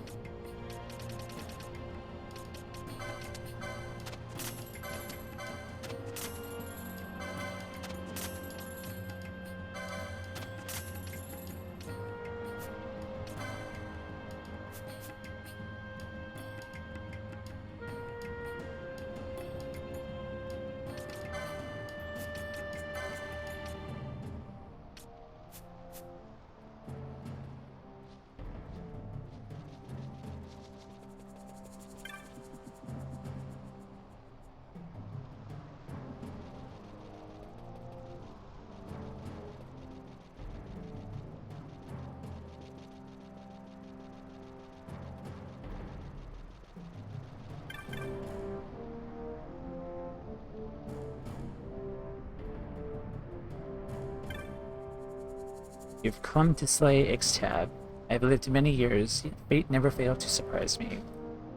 You've come to slay Ixtab. I have lived many years, yet fate never failed to surprise me.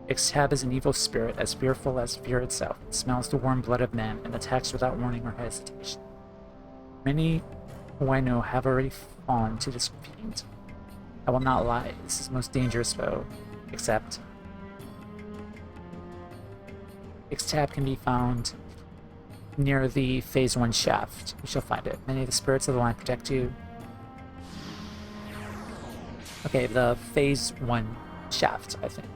Ixtab is an evil spirit, as fearful as fear itself. It smells the warm blood of men and attacks without warning or hesitation. Many who I know have already fallen to this fiend. I will not lie, this is the most dangerous foe, except Ixtab can be found near the Phase 1 shaft. We shall find it. Many of the spirits of the line protect you. Okay, the Phase 1 shaft, I think.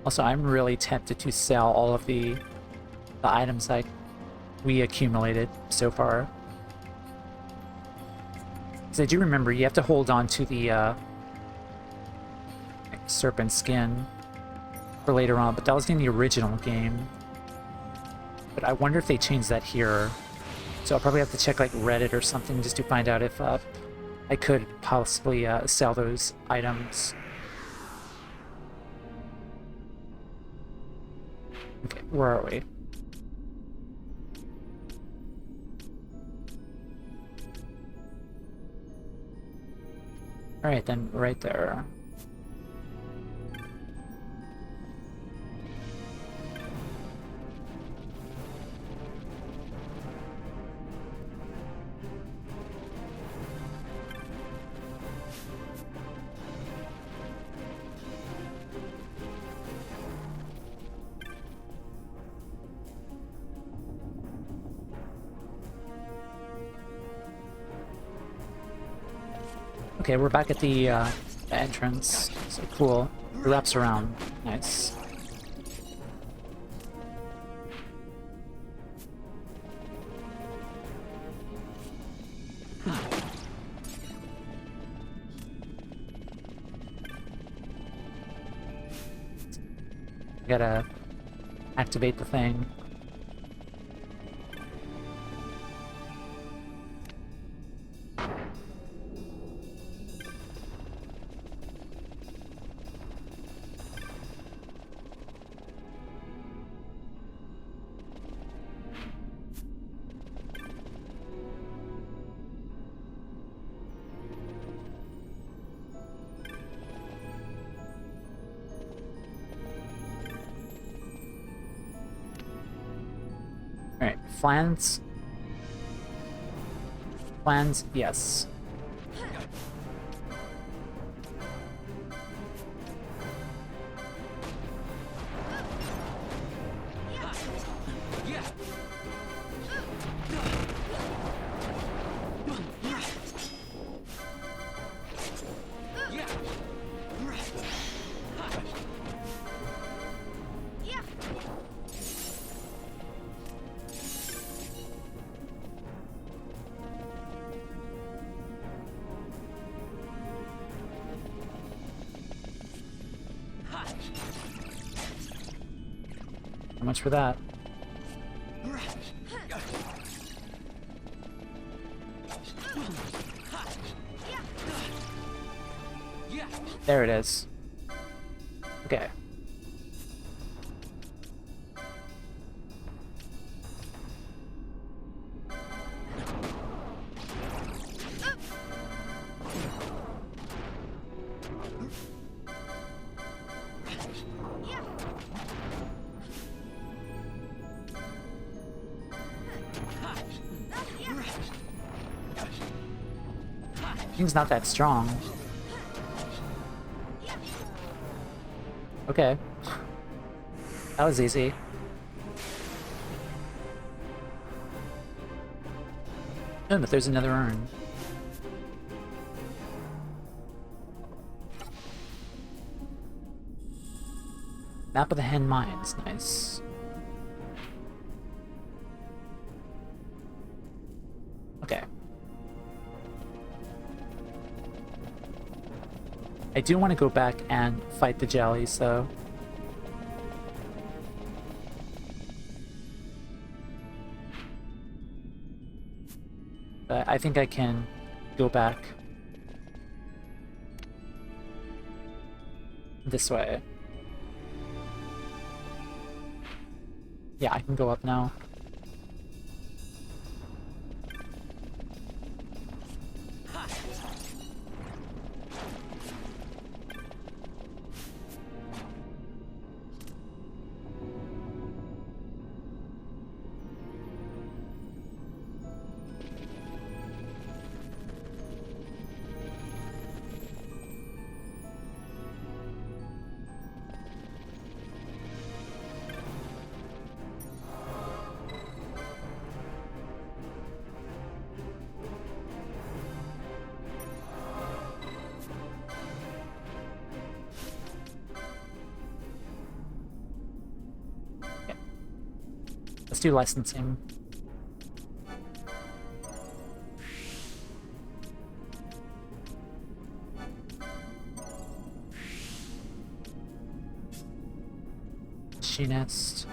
Also, I'm really tempted to sell all of the items we accumulated so far. Because I do remember you have to hold on to the serpent skin for later on, but that was in the original game. But I wonder if they changed that here. So I'll probably have to check like Reddit or something just to find out if I could possibly sell those items. Okay, where are we? Alright then, right there. Okay, we're back at the entrance. So cool. It wraps around. Nice. Gotta activate the thing. Alright, flans. Flans, yes. How much for that? There it is. Okay. Thing's not that strong. Okay. That was easy. Oh, but there's another urn. Map of the Hen Mines. Nice. Okay. I do want to go back and fight the jellies, though. But I think I can go back this way. Yeah, I can go up now. Let's do licensing. Machinist.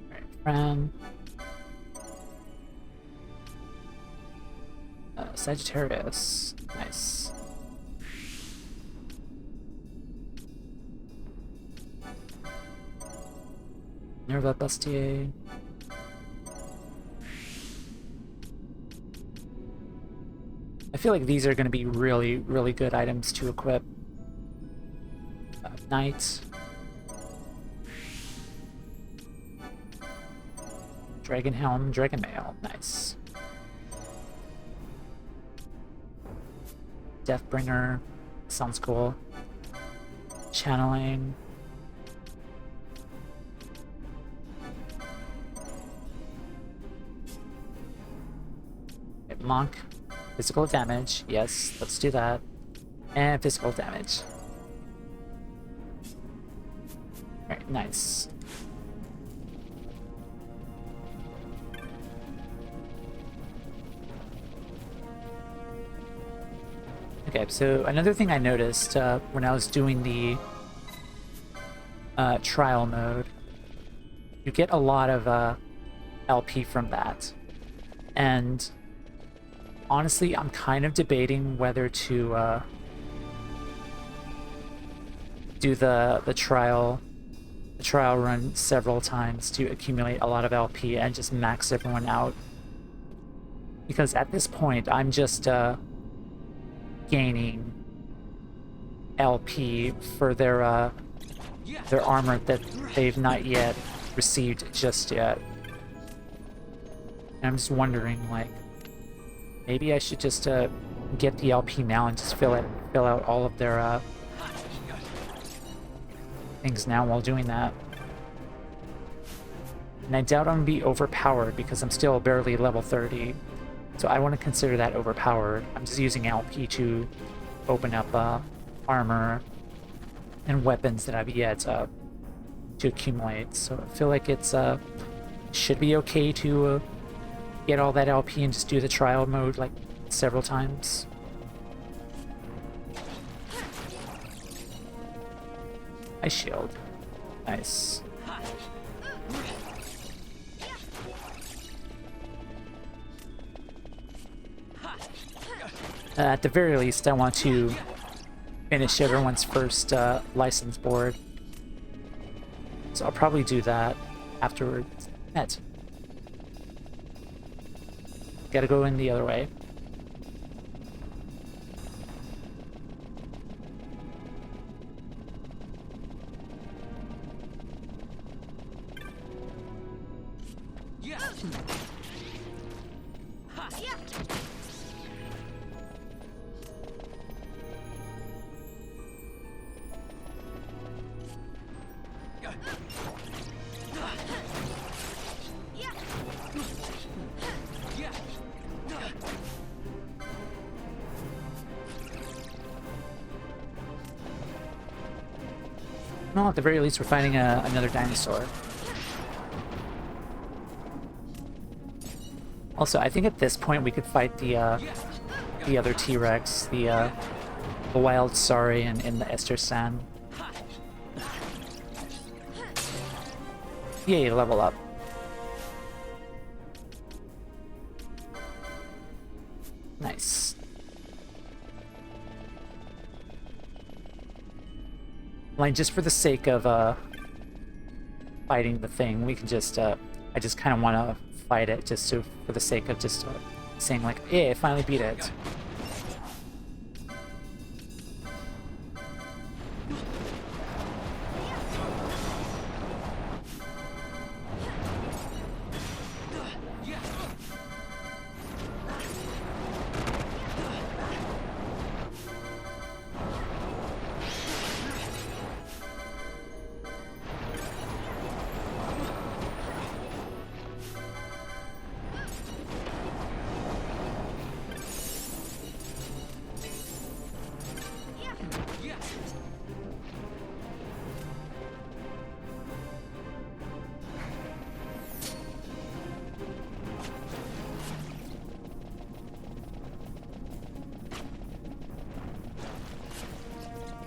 Alright, friend. Sagittarius. Nice. Nerva Bustier. I feel like these are going to be really, really good items to equip. Knight. Dragon Helm, Dragon Mail. Nice. Deathbringer. Sounds cool. Channeling. Okay, Monk. Physical damage. Yes, let's do that. And physical damage. Alright, nice. Okay, so another thing I noticed when I was doing the trial mode, you get a lot of LP from that. And honestly, I'm kind of debating whether to do the trial run several times to accumulate a lot of LP and just max everyone out. Because at this point, I'm just gaining LP for their armor that they've not yet received just yet. And I'm just wondering, like, maybe I should just get the LP now and just fill out all of their things now while doing that. And I doubt I'm gonna be overpowered because I'm still barely level 30. So I want to consider that overpowered. I'm just using LP to open up armor and weapons that I've yet to accumulate. So I feel like it's should be okay to get all that LP and just do the trial mode like several times. Ice shield. Nice. At the very least, I want to finish everyone's first license board. So I'll probably do that afterwards. Net. Gotta go in the other way. Yeah. Well, at the very least, we're fighting another dinosaur. Also, I think at this point we could fight the other T-Rex, the wild Saurian in the Esther San. Yay, level up. Nice. Like, just for the sake of fighting the thing, we can just I just kind of want to fight it just for the sake of just saying like, hey, I finally beat it.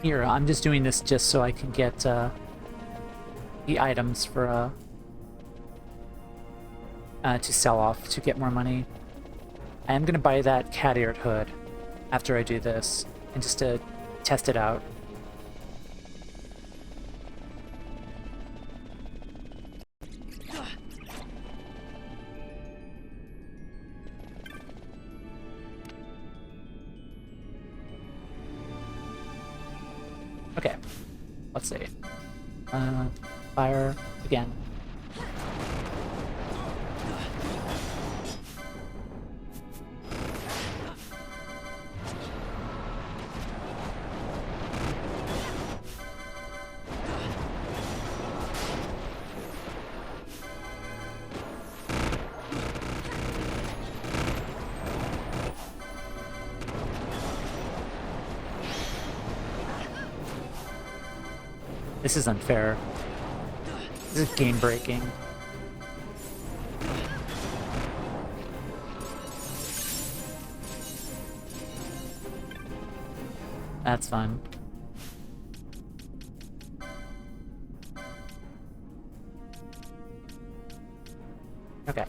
Here, I'm just doing this just so I can get the items for to sell off to get more money. I am gonna buy that cat-eared hood after I do this, and just to test it out. Okay, let's see. Fire again. This is unfair. This is game breaking. That's fun. Okay.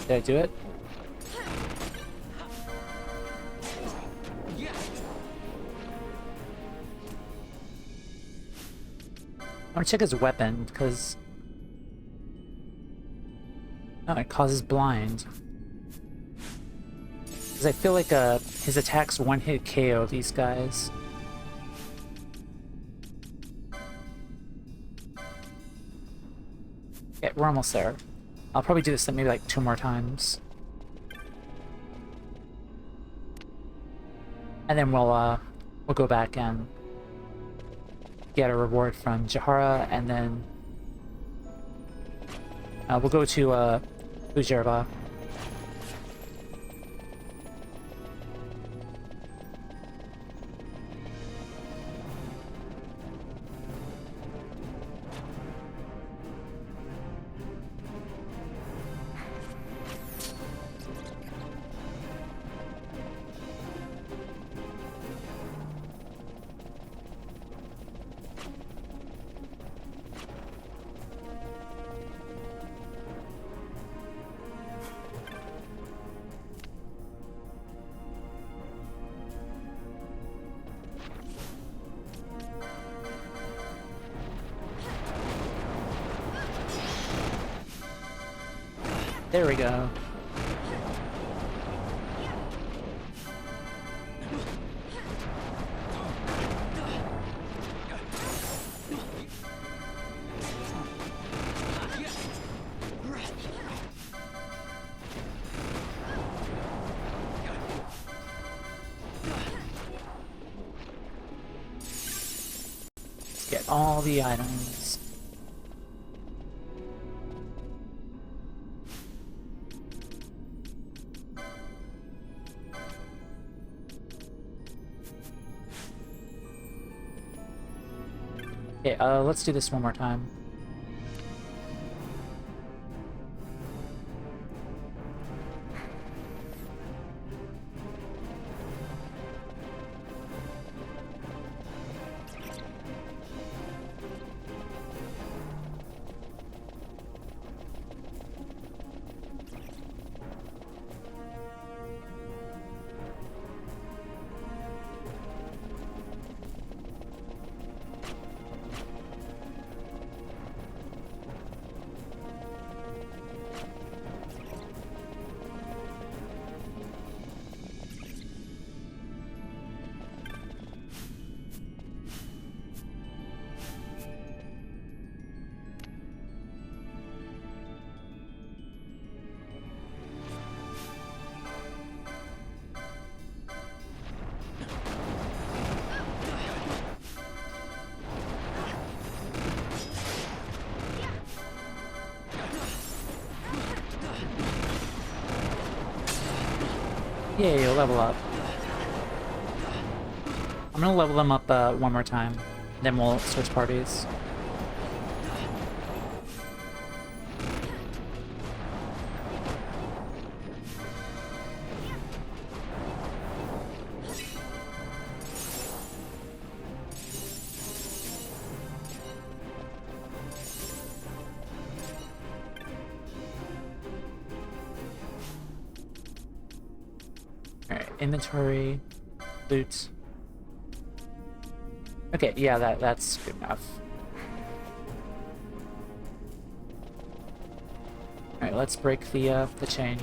Did I do it? I want to check his weapon, because... Oh, it causes blind. Because I feel like his attacks one-hit KO these guys. Okay, we're almost there. I'll probably do this maybe like 2 more times. And then we'll go back and get a reward from Jahara, and then we'll go to Ujerba. There we go. Let's get all the items. Okay, let's do this one more time. Yeah, you'll level up. I'm gonna level them up one more time, then we'll switch parties. Alright, inventory, loot. Okay, yeah, that's good enough. Alright, let's break the chain.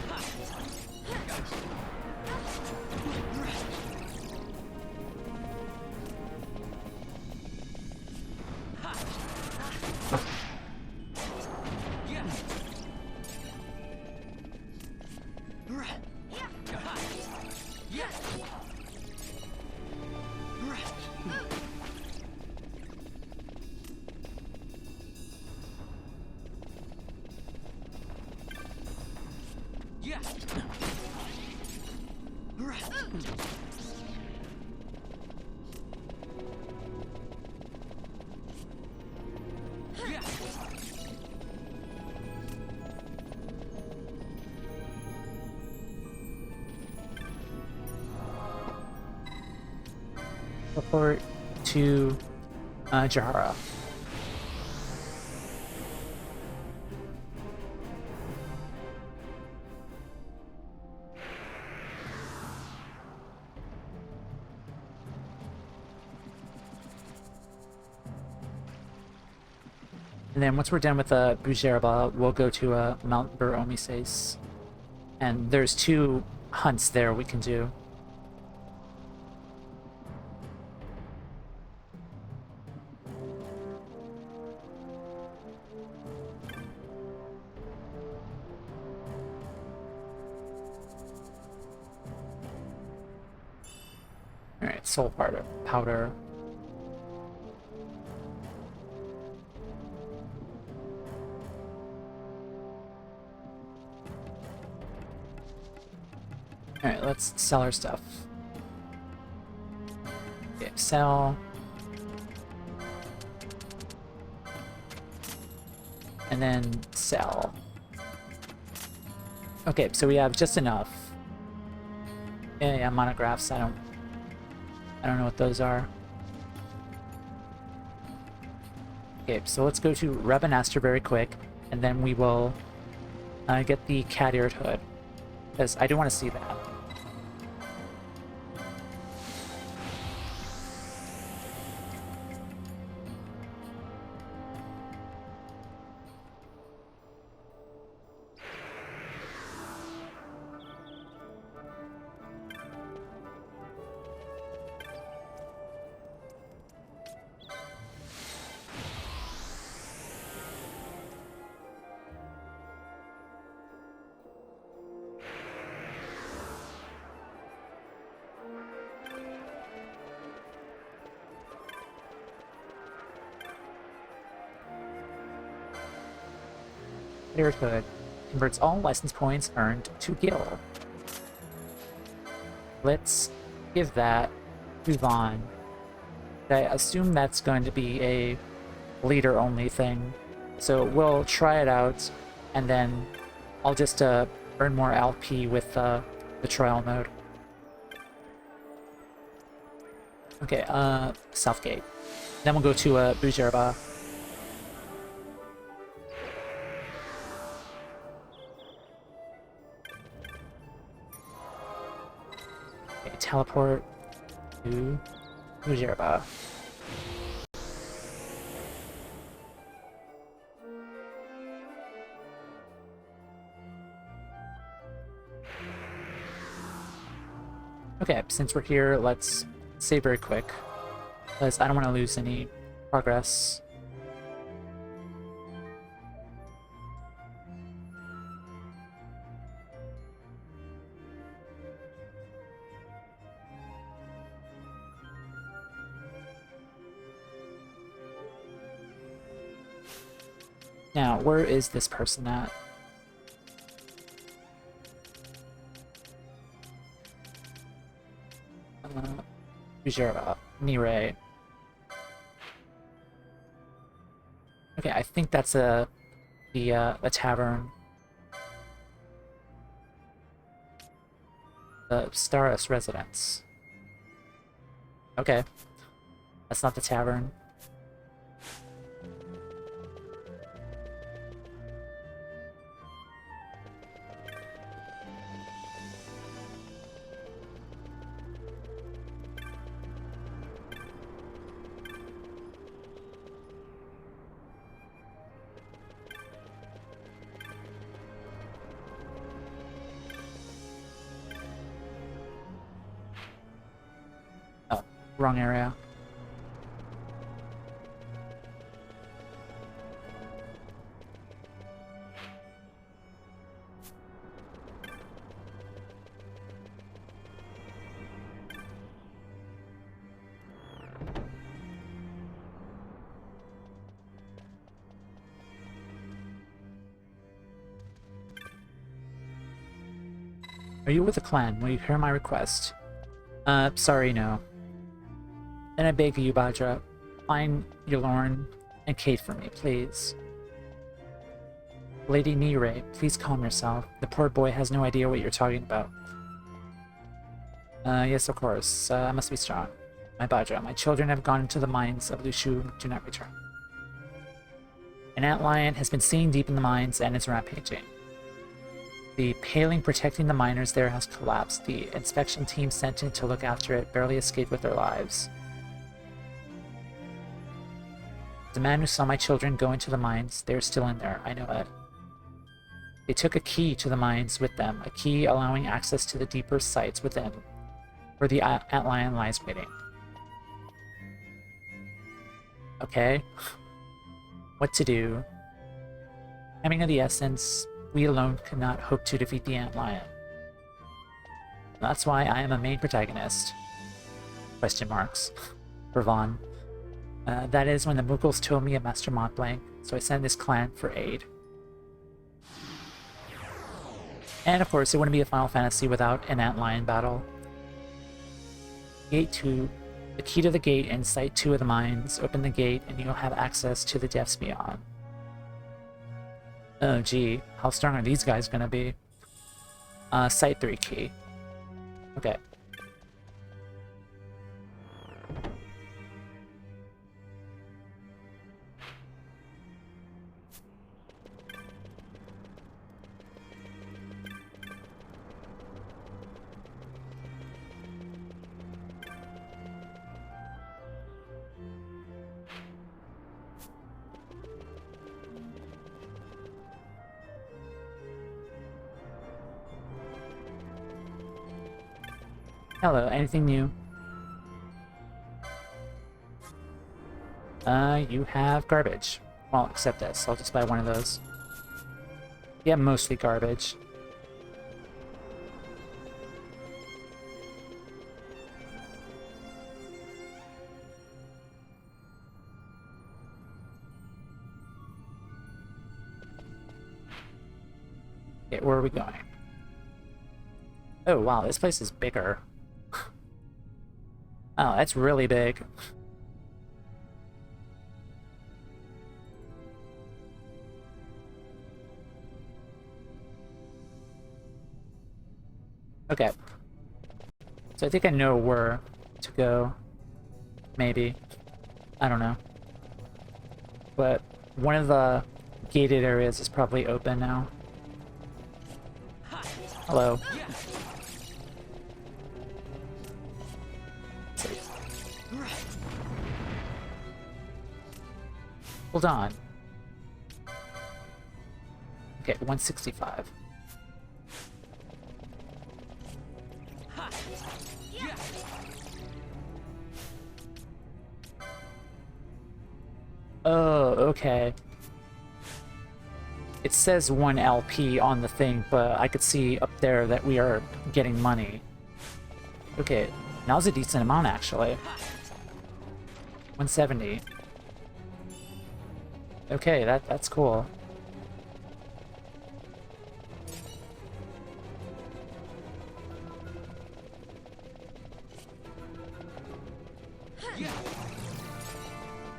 Report to Jahara. And then once we're done with Bujerba, we'll go to Mount Bur-Omises. And there's 2 hunts there we can do. Alright, soul powder. Alright, let's sell our stuff. Okay, sell. And then sell. Okay, so we have just enough. Yeah, monographs, I don't know what those are. Okay, so let's go to Rabanastre very quick, and then we will get the cat-eared hood, because I do want to see that. Cat-eared hood converts all license points earned to gil. Let's give that to Vaughn. I assume that's going to be a leader-only thing, so we'll try it out, and then I'll just earn more LP with the trial mode. Okay, Southgate. Then we'll go to Bujerba. Okay, teleport to Bujerba. Okay, since we're here, let's save very quick, because I don't want to lose any progress. Now, where is this person at? Bujerba, Nire. Okay, I think that's the tavern. The Staros residence. Okay. That's not the tavern. Wrong area. Are you with the clan? Will you hear my request? Sorry, no. Then I beg you, Badra, find Yulorn and Kate for me, please. Lady Nire, please calm yourself. The poor boy has no idea what you're talking about. Yes, of course. I must be strong. My Badra, my children have gone into the mines of Lushu, do not return. An antlion has been seen deep in the mines and is rampaging. The paling protecting the miners there has collapsed. The inspection team sent in to look after it barely escaped with their lives. The man who saw my children go into the mines, they're still in there. I know it. They took a key to the mines with them, a key allowing access to the deeper sites within, where the antlion lies waiting. Okay. What to do? Timing of the essence, we alone could not hope to defeat the antlion. That's why I am a main protagonist. Question marks. For Vaughn. That is when the Mughals told me of Master Montblanc, so I sent this clan for aid. And of course, it wouldn't be a Final Fantasy without an antlion battle. Gate 2. The key to the gate in Site 2 of the mines. Open the gate and you'll have access to the depths beyond. Oh gee, how strong are these guys gonna be? Site 3 key. Okay. Hello, anything new? You have garbage. Well, except this. I'll just buy one of those. Yeah, mostly garbage. Okay, where are we going? Oh wow, this place is bigger. Oh, that's really big. Okay. So I think I know where to go. Maybe. I don't know. But one of the gated areas is probably open now. Hello. Hold on. Okay, 165. Oh, okay. It says 1 LP on the thing, but I could see up there that we are getting money. Okay, now's a decent amount actually. 170. Okay, that's cool.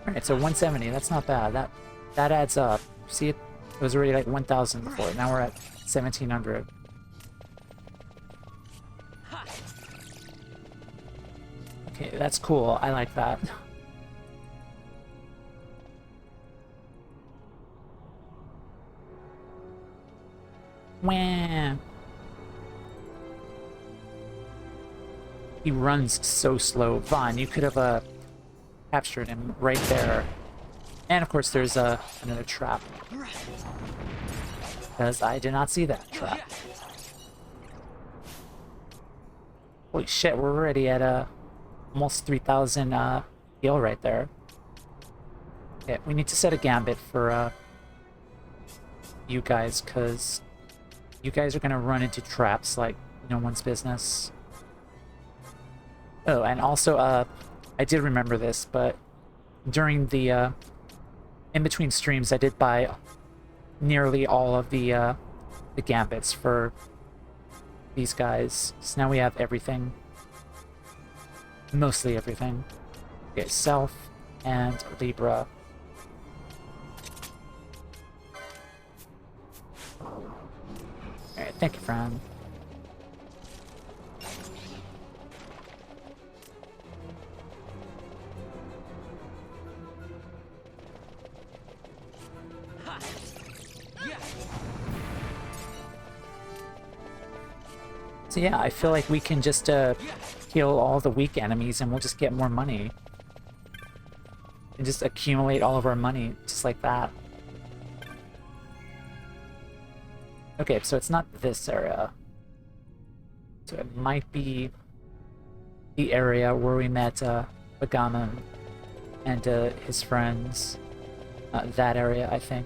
Alright, so 170, that's not bad. That adds up. See, it was already like 1,000 before. Now we're at 1,700. Okay, that's cool. I like that. Wah. He runs so slow. Vaughn, you could have captured him right there. And of course there's another trap. Because I did not see that trap. Holy shit, we're already at almost 3,000 heal right there. Okay, we need to set a gambit for you guys, because you guys are gonna run into traps like no one's business. Oh, and also, I did remember this, but during the, in between streams, I did buy nearly all of the gambits for these guys. So now we have everything. Mostly everything. Okay, Self and Libra. Alright, thank you, friend. So yeah, I feel like we can just kill all the weak enemies and we'll just get more money. and just accumulate all of our money just like that. Okay, so it's not this area. So it might be the area where we met Bagamon and his friends. That area, I think.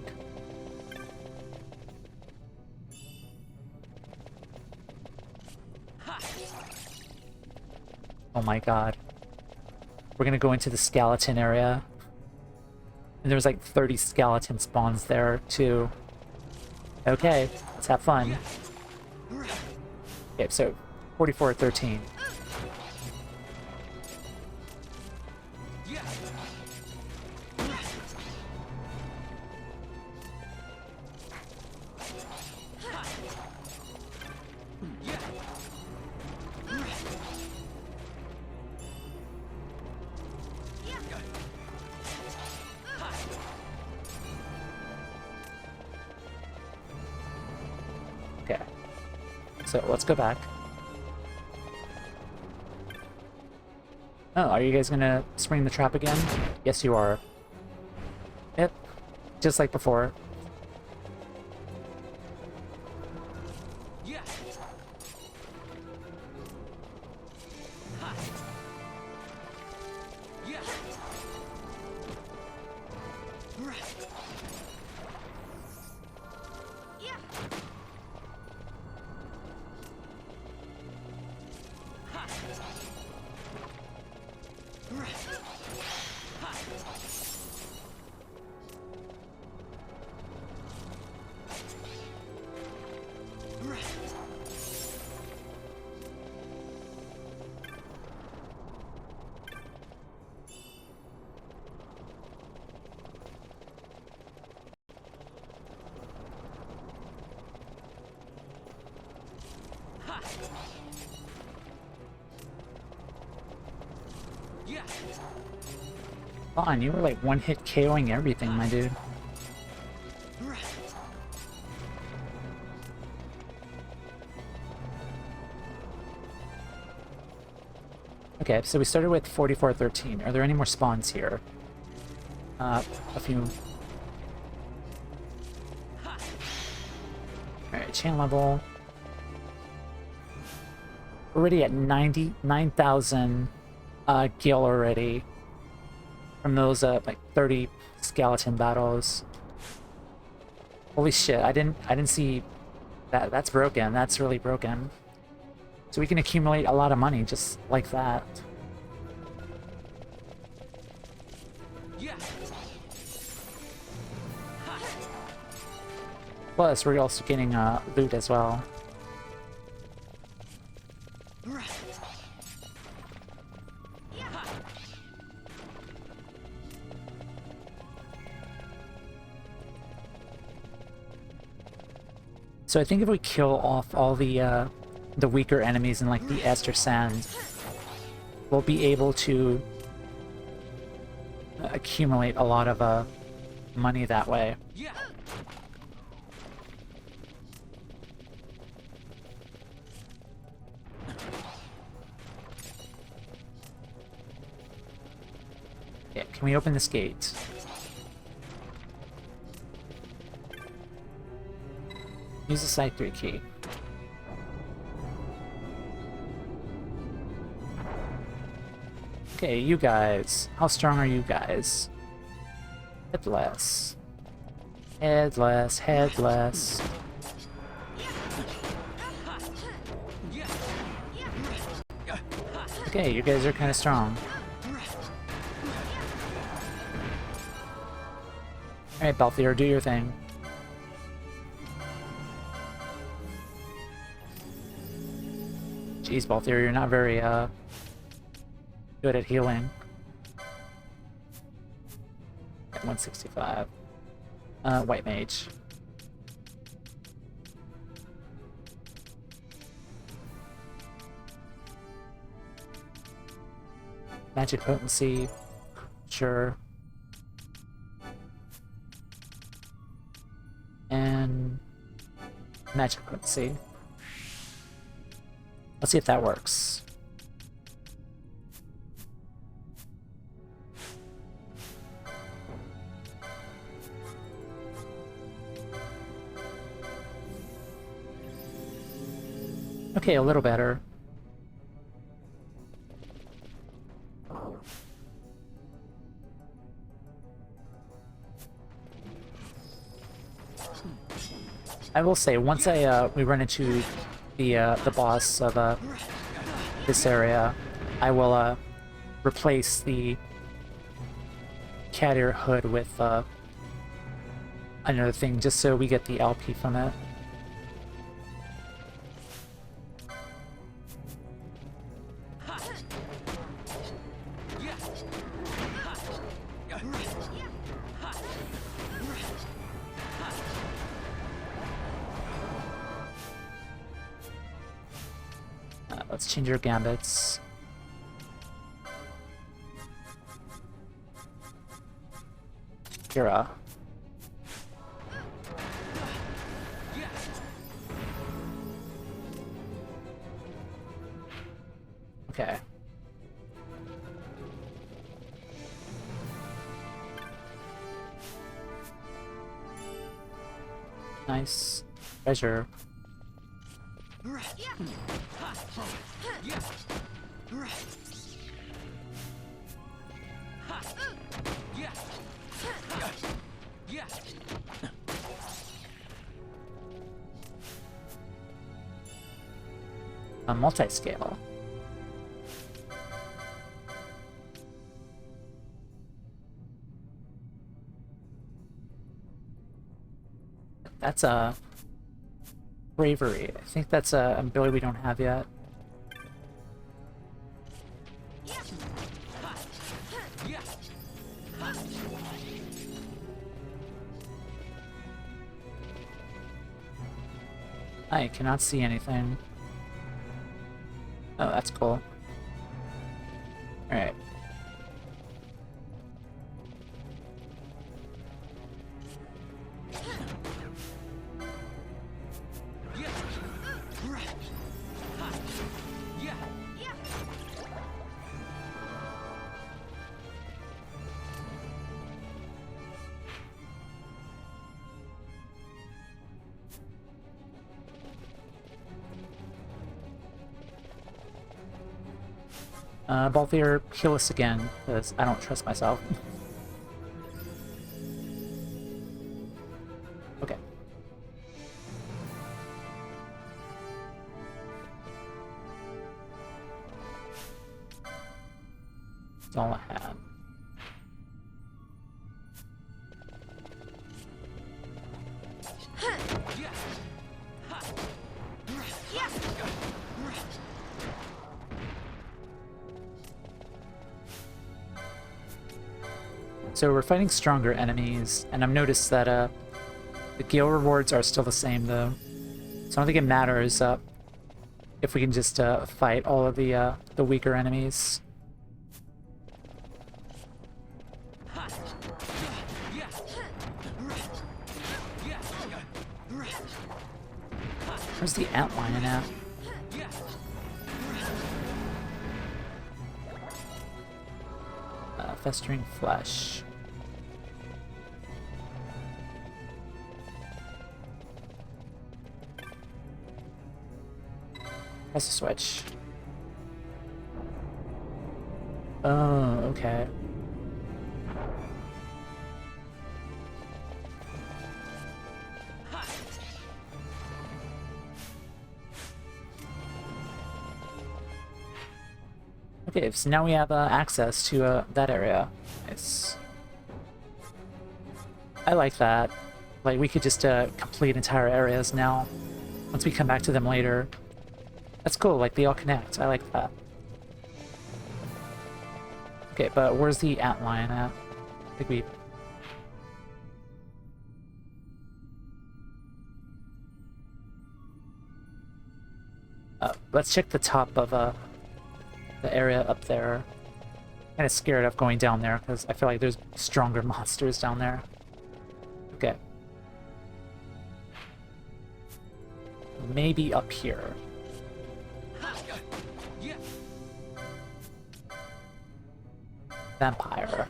Oh my god. We're gonna go into the skeleton area. And there's like 30 skeleton spawns there, too. Okay, let's have fun. Okay, so 44-13. Okay, so let's go back. Oh, are you guys gonna spring the trap again? Yes, you are. Yep, just like before. Fine, you were like one-hit KOing everything, my dude. Okay, so we started with 44-13. Are there any more spawns here? A few. Alright, chain level. We're already at 99,000 gil already. From those like 30 skeleton battles. Holy shit, I didn't see that. That's broken. That's really broken. So we can accumulate a lot of money just like that. Plus, we're also getting loot as well. So I think if we kill off all the weaker enemies in like the Ester Sand, we'll be able to accumulate a lot of money that way. Yeah, can we open this gate? Use the side 3 key. Okay, you guys. How strong are you guys? Headless. Headless, headless. Okay, you guys are kind of strong. Alright, Balthier, do your thing. Jeez, Balthier, you're not very, good at healing. At 165. White Mage. Magic Potency. Sure. And Magic Potency. Let's see if that works. Okay, a little better. I will say, once we run into the boss of this area, I will replace the cat ear hood with another thing, just so we get the LP from it. Let's change your gambits. Kira. Okay. Nice. Treasure. A multi-scale. That's a bravery. I think that's a ability we don't have yet. I cannot see anything. Oh, that's cool. Alright. Balthier, heal us again, because I don't trust myself. Okay. That's all I had. So we're fighting stronger enemies, and I've noticed that the Gale rewards are still the same though. So I don't think it matters if we can just fight all of the weaker enemies. Where's the antlion at? Festering flesh. Press a switch. Oh, okay. Okay, so now we have access to that area. Nice. I like that. Like, we could just complete entire areas now, once we come back to them later. That's cool, like, they all connect. I like that. Okay, but where's the antlion at? I think we... let's check the top of the area up there. Kind of scared of going down there because I feel like there's stronger monsters down there. Okay. Maybe up here. Vampire.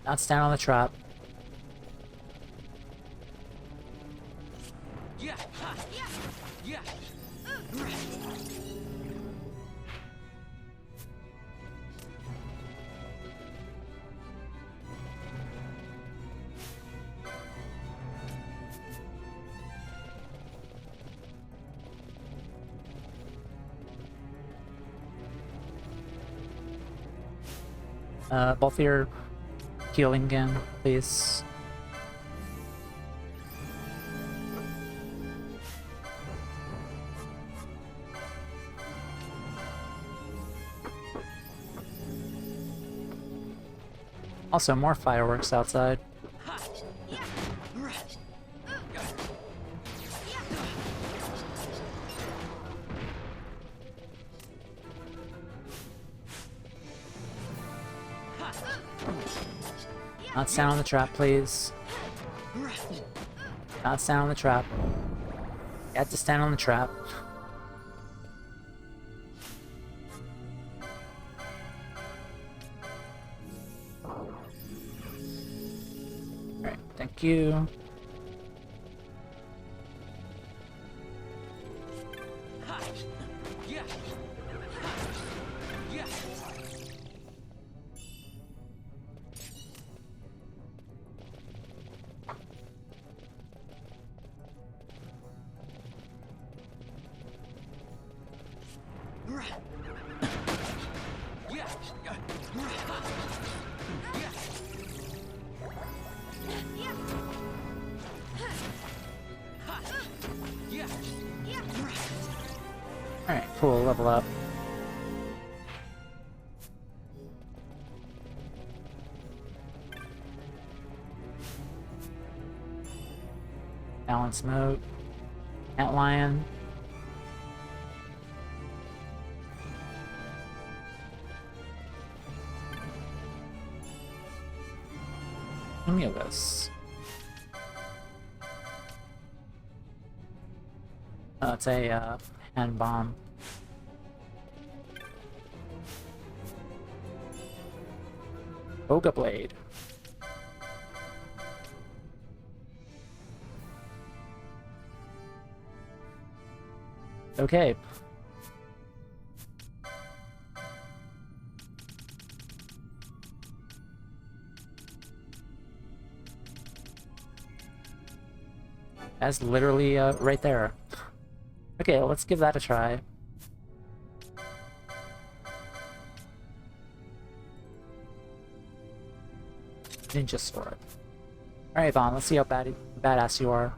Not stand on the trap. Both of your healing again, please. Also, more fireworks outside. Not stand on the trap, please. Not stand on the trap. You have to stand on the trap. Alright, thank you. Alright, cool, level up. Balance mode. Antlion. Cumulus. Oh, it's a hand bomb. Boga Blade. Okay. That's literally right there. Okay, let's give that a try. Ninja sword. Alright, Vaughn, let's see how badass you are.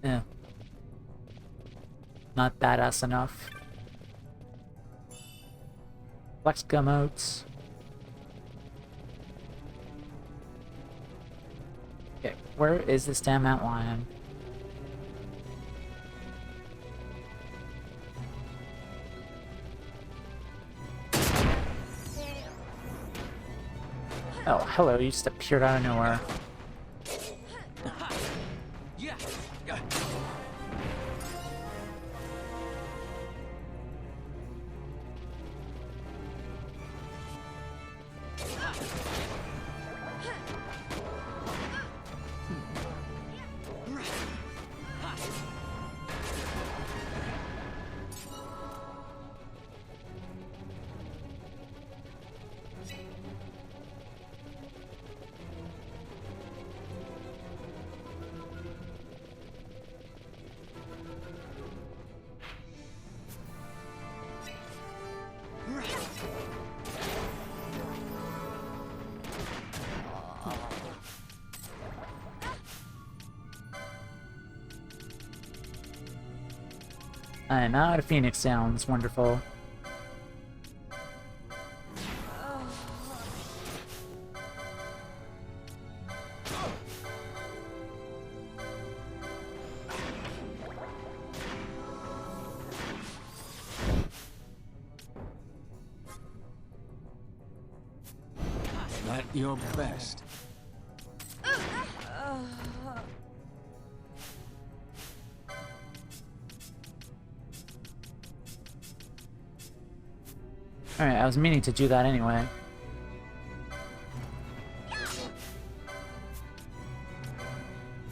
Yeah. Not badass enough. Flex gumotes. Okay, where is this damn antlion? Oh, hello, you just appeared out of nowhere. I'm out of Phoenix sounds wonderful. At your best. Alright, I was meaning to do that anyway.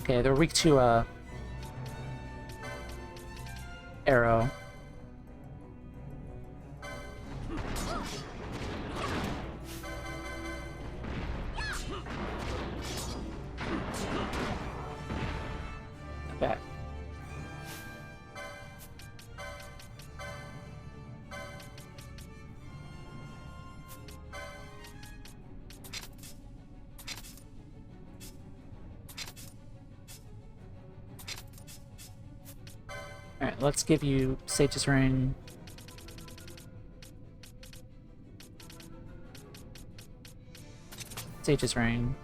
Okay, they're weak to, arrow. Okay. Alright, let's give you Sage's Ring. Sage's Ring.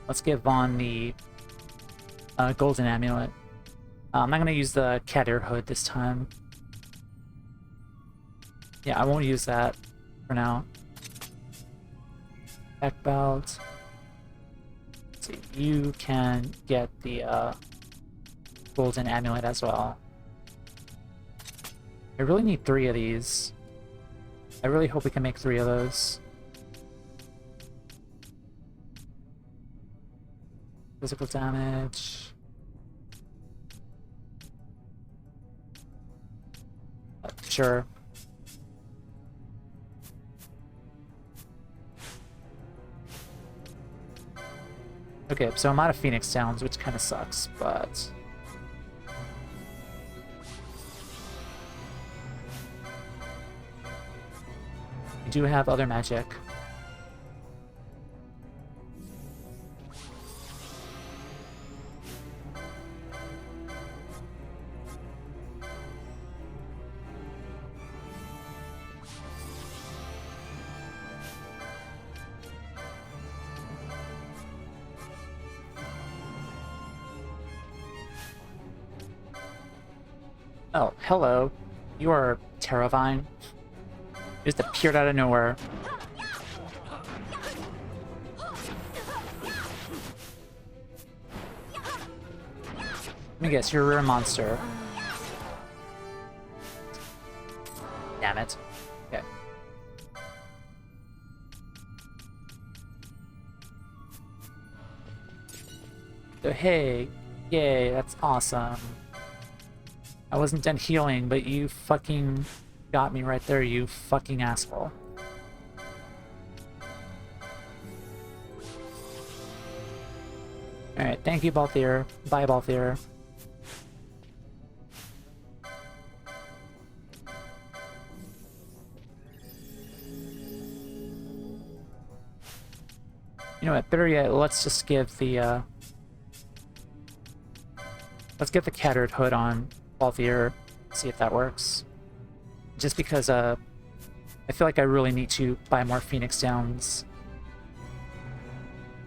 Let's give Vaughn the Golden Amulet. I'm not gonna use the cat ear hood this time. Yeah, I won't use that for now. Back belt. Let's see, you can get the Golden Amulet as well. I really need 3 of these. I really hope we can make 3 of those. Physical damage. Sure. Okay, so I'm out of Phoenix Downs, which kind of sucks, but... we do have other magic. Oh, hello. You are Terravine. Just appeared out of nowhere. Let me guess, you're a rare monster. Damn it. Okay. So hey, yay, that's awesome. I wasn't done healing, but you fucking got me right there, you fucking asshole. Alright, thank you, Balthier. Bye, Balthier. You know what, better yet, let's just give the, let's get the Cattered Hood on Balthier, see if that works. Just because, I feel like I really need to buy more Phoenix Downs.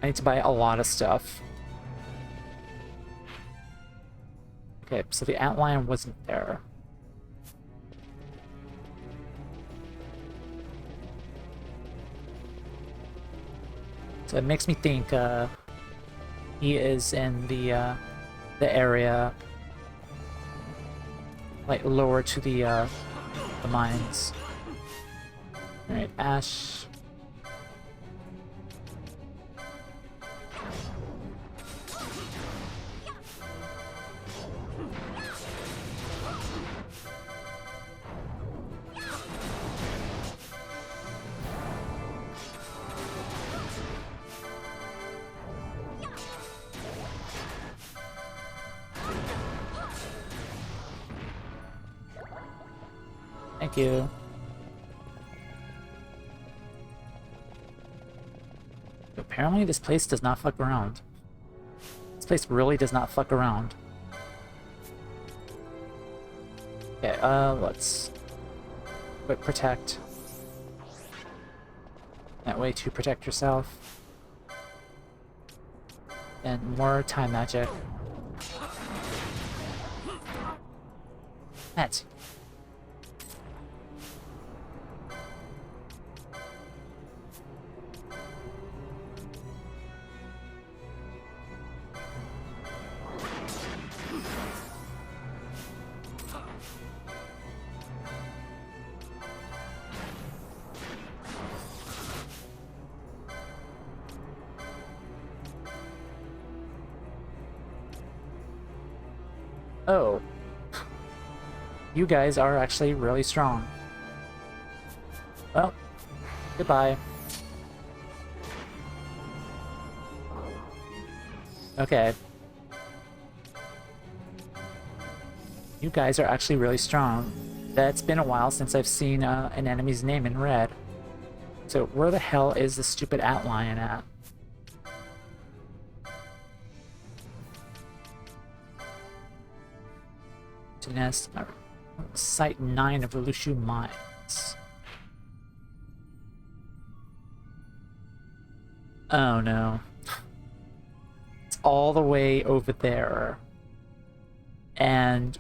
I need to buy a lot of stuff. Okay, so the outline wasn't there. So it makes me think, he is in the area, like, lower to the mines. Alright, Ash. Thank you. Apparently this place does not fuck around. This place really does not fuck around. Okay, let's quick protect. That way to protect yourself. And more time magic. That. Oh. You guys are actually really strong. Well, goodbye. Okay. You guys are actually really strong. That's been a while since I've seen an enemy's name in red. So where the hell is the stupid outline at? to nest Site 9 of the Lushu Mines. Oh no. It's all the way over there. And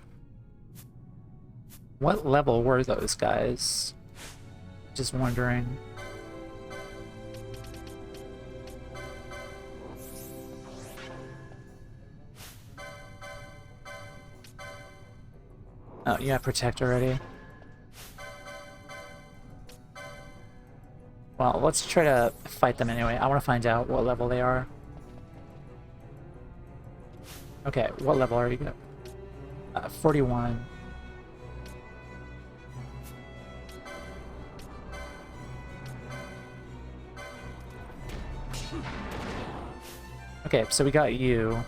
what level were those guys? Just wondering. Oh, you have protect already. Well, let's try to fight them anyway. I want to find out what level they are. Okay, what level are you? 41. Okay, so we got you.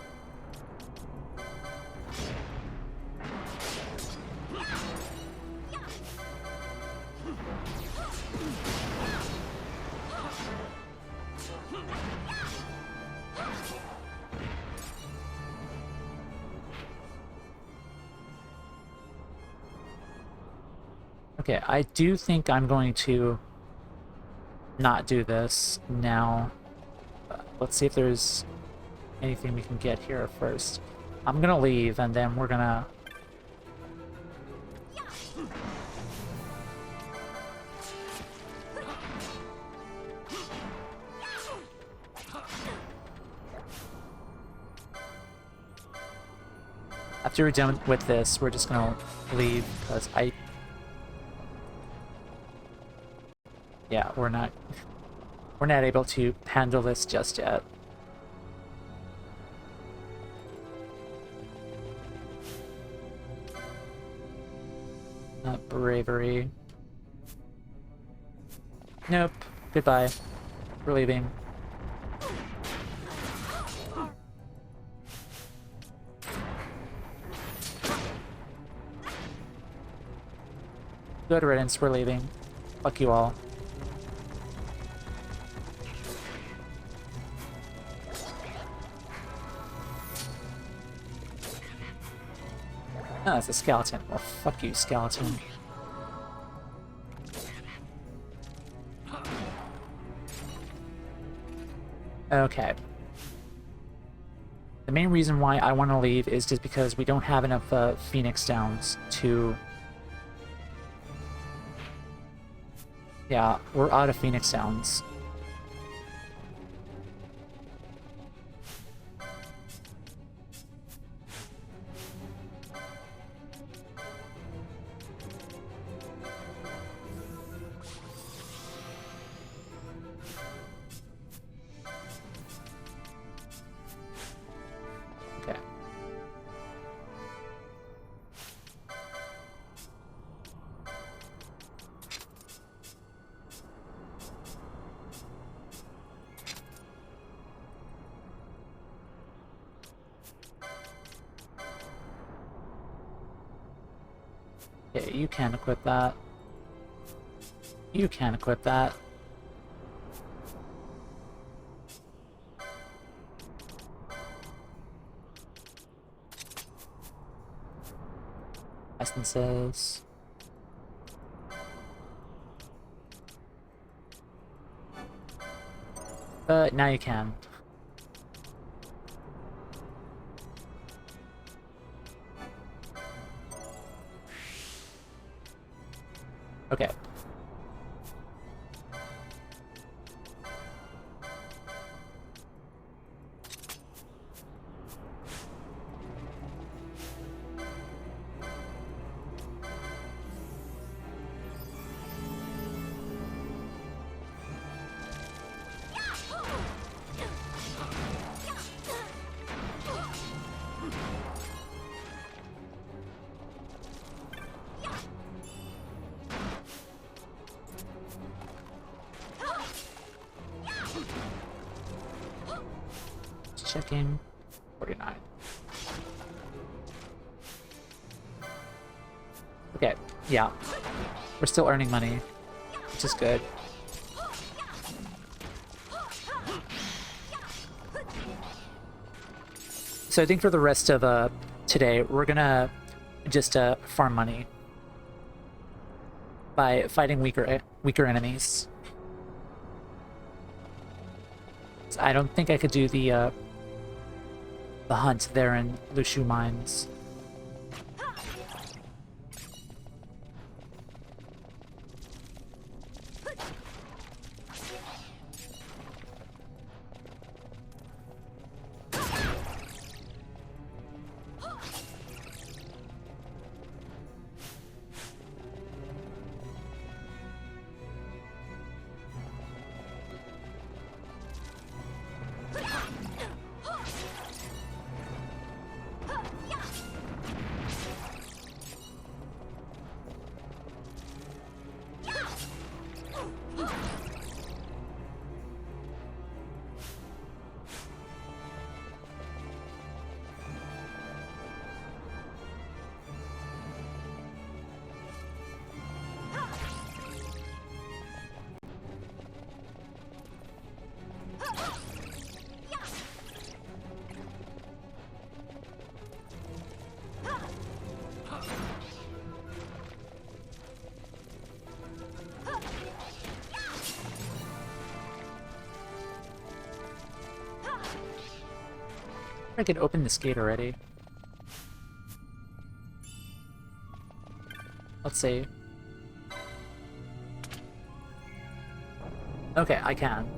Okay, I do think I'm going to not do this now. Let's see if there's anything we can get here first. I'm gonna leave and then we're gonna... After we're done with this, we're just gonna leave because yeah, we're not able to handle this just yet. Not bravery. Nope. Goodbye. We're leaving. Good riddance, we're leaving. Fuck you all. Oh, it's a skeleton. Well, fuck you, skeleton. Okay. The main reason why I want to leave is just because we don't have enough Phoenix Downs to... Yeah, we're out of Phoenix Downs. Okay. Okay, you can equip that. You can equip that. Essences. Now you can. Okay. Checking. 49. Okay, yeah. We're still earning money, which is good. So I think for the rest of today, we're gonna just farm money by fighting weaker enemies. So I don't think I could do the hunt there in Lushu Mines. I could open this gate already. Let's see. Okay, I can.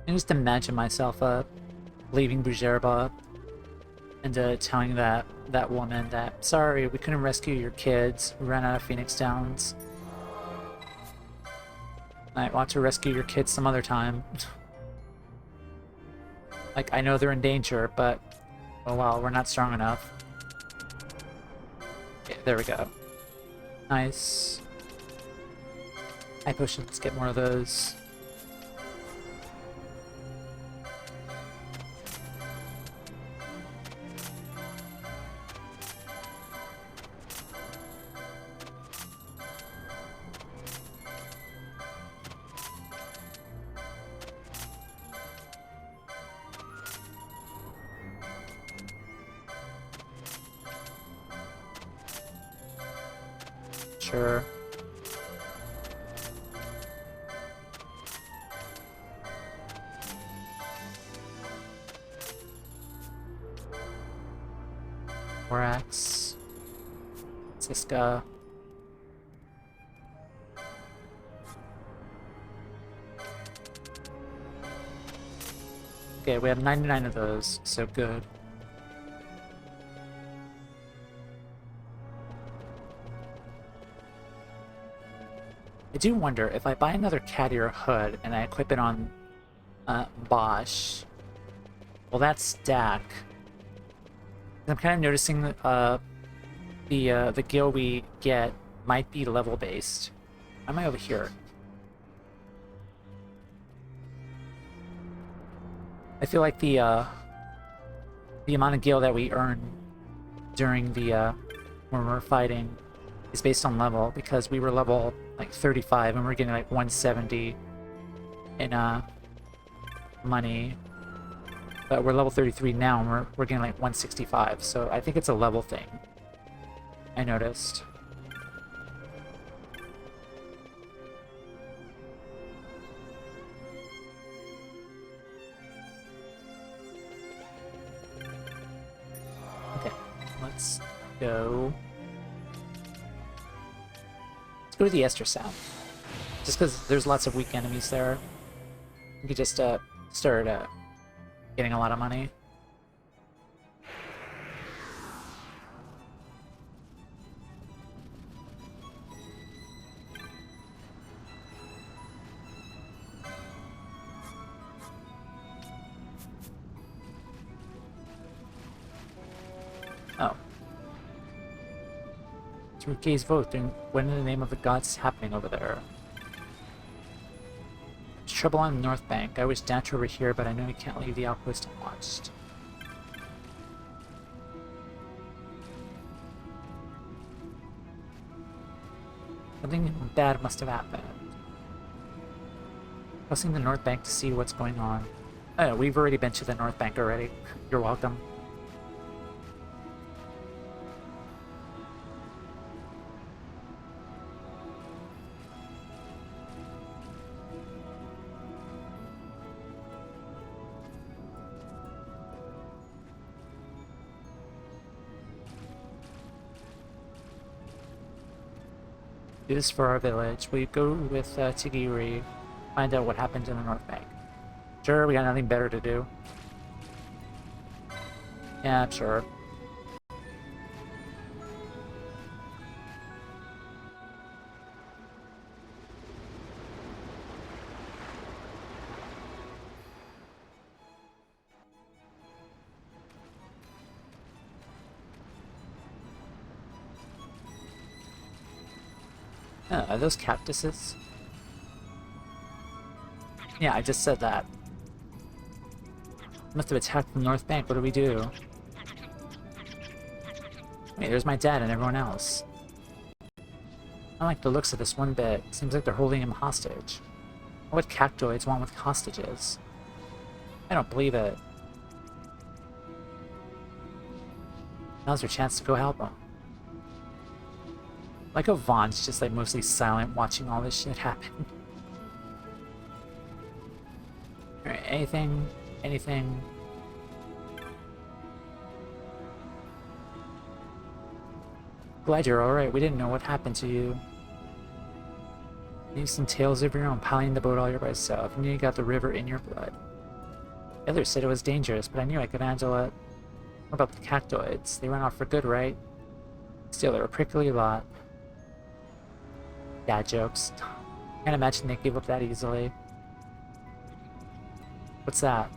I just imagine myself leaving Bujerba and telling that woman that, sorry, we couldn't rescue your kids. We ran out of Phoenix Downs. I want to rescue your kids some other time. Like, I know they're in danger, but oh well, we're not strong enough. Okay, there we go. Nice. High potion, let's get more of those. Sure. Borax. Siska. Okay, we have 99 of those, so good. I do wonder if I buy another Cattier hood and I equip it on Bosch, will that stack? I'm kind of noticing that the gil we get might be level based. Why am I over here? I feel like the amount of gil that we earn during the when we're fighting is based on level, because we were level like 35 and we're getting like 170 in money, but we're level 33 now and we're getting like 165, so I think it's a level thing. I noticed. Okay, let's go. Let's go to the Ester Sound. Just because there's lots of weak enemies there. You could just start getting a lot of money. Oh. To gaze vote, then what in the name of the gods is happening over there? There's trouble on the North Bank. I wish Dash over here, but I know he can't leave the outpost unwatched. Something bad must have happened. Crossing the North Bank to see what's going on. Oh, we've already been to the North Bank already. You're welcome. Do this for our village. We go with Tigiri, find out what happened in the North Bank. Sure, we got nothing better to do. Yeah, sure. Are those cactuses? Yeah, I just said that. Must have attacked the North Bank. What do we do? Wait, there's my dad and everyone else. I don't like the looks of this one bit. Seems like they're holding him hostage. What cactoids want with hostages? I don't believe it. Now's your chance to go help him. Like how Vaughn's just like mostly silent watching all this shit happen. Alright, anything? Anything? Glad you're alright. We didn't know what happened to you. You some tales of your own, piloting the boat all by yourself. I knew you got the river in your blood. The others said it was dangerous, but I knew I could handle it. What about the cactoids? They ran off for good, right? Still, they're a prickly lot. Dad jokes. Can't imagine they gave up that easily. What's that?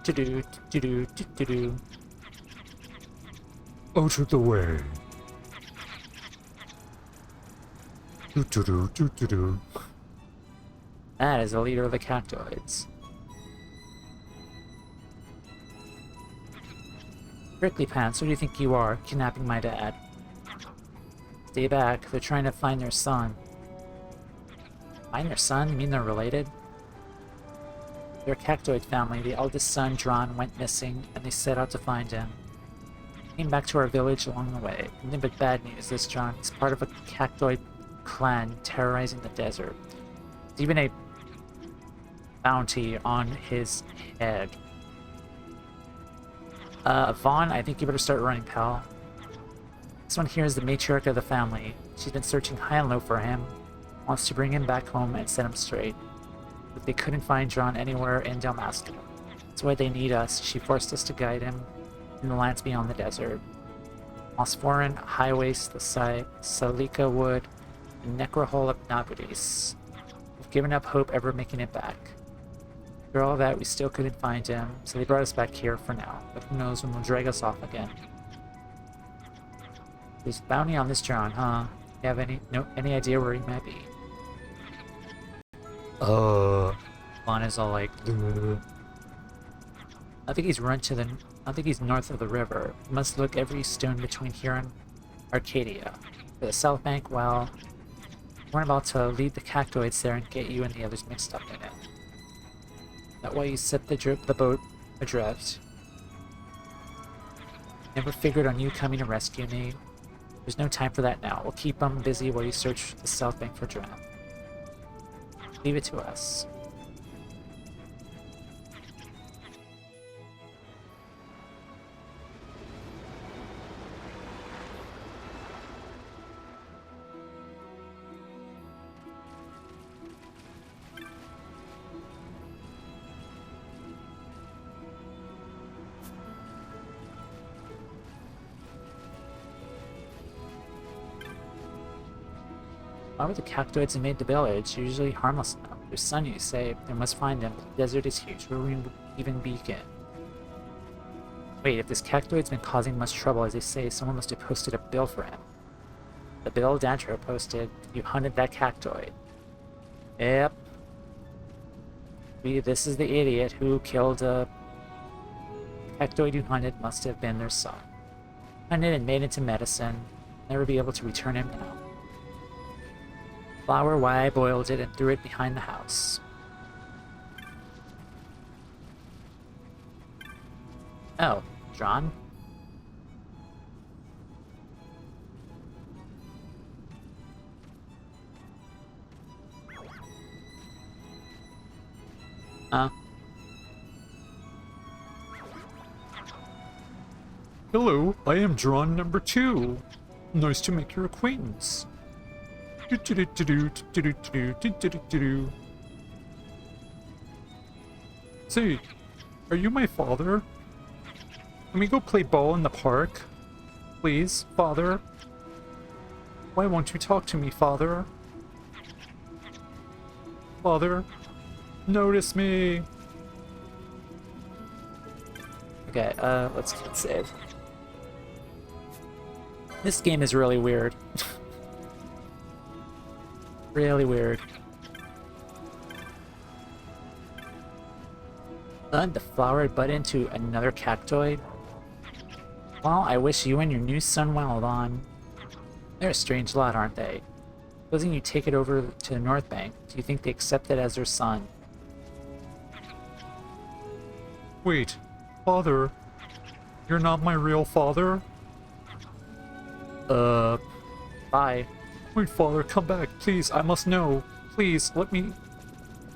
Do-do, do-do, do-do. Out of the way. Do-do-do, do-do-do. That is the leader of the cactoids. Prickly Pants, who do you think you are, kidnapping my dad? Stay back, they're trying to find their son. Find their son? You mean they're related? They're a cactoid family. The eldest son, Dron, went missing, and they set out to find him. Came back to our village along the way. Nothing but bad news, this Dron. He's part of a cactoid clan terrorizing the desert. There's even a bounty on his head. Vaughn, I think you better start running, pal. This one here is the matriarch of the family. She's been searching high and low for him. Wants to bring him back home and set him straight. But they couldn't find John anywhere in Dalmasca. That's why they need us. She forced us to guide him in the lands beyond the desert. Osforan, High Waste, the Salika Wood, and Necrohol of Nabudis. We've given up hope ever making it back. After all that, we still couldn't find him, so they brought us back here for now. But who knows when they'll drag us off again. There's a bounty on this John, huh? You have any idea where he might be? Vaughn is all like, ugh. I think he's north of the river. We must look every stone between here and Arcadia. For the South Bank, well, we're about to lead the cactoids there and get you and the others mixed up in it. That way you set the boat adrift. Never figured on you coming to rescue me. There's no time for that now. We'll keep them busy while you search the South Bank for Dron. Leave it to us. Why would the cactoids invade the village? They're usually harmless enough. Your son, you say? They must find him. The desert is huge. Where will we even begin? Wait, if this cactoid's been causing much trouble, as they say, someone must have posted a bill for him. The bill Dantro posted, you hunted that cactoid. Yep. This is the idiot who killed a cactoid you hunted must have been their son. Hunted and made into medicine. Never be able to return him now. Flour, why I boiled it and threw it behind the house. Oh, John? Hello, I am Drawn number 2. Nice to make your acquaintance. Say, are you my father? Can we go play ball in the park? Please, father? Why won't you talk to me, father? Father, notice me. Okay, let's save. This game is really weird. Really weird. The flower bud into another cactoid? Well, I wish you and your new son well, Don. They're a strange lot, aren't they? Supposing you take it over to the North Bank, do you think they accept it as their son? Wait, father? You're not my real father? Bye. Wait, father, come back, please, I must know. Please, let me...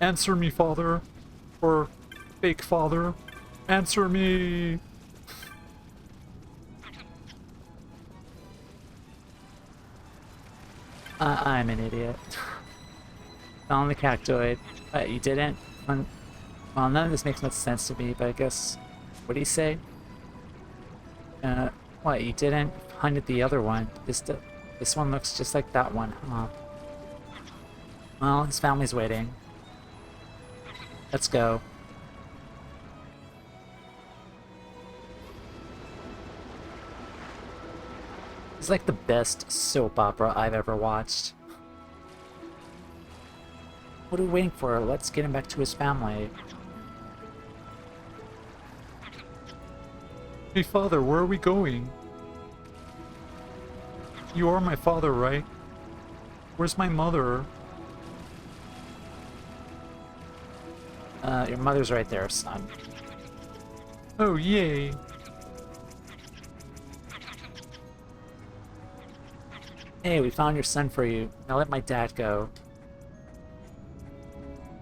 Answer me, father. Or... fake father. Answer me! I'm an idiot. Found the cactoid. You didn't? Well, none of this makes much sense to me, but I guess... What do you say? What, you didn't? Hunted the other one. This one looks just like that one, huh? Well, his family's waiting. Let's go. It's like the best soap opera I've ever watched. What are we waiting for? Let's get him back to his family. Hey, father, where are we going? You are my father, right? Where's my mother? Your mother's right there, son. Oh, yay! Hey, we found your son for you. Now let my dad go.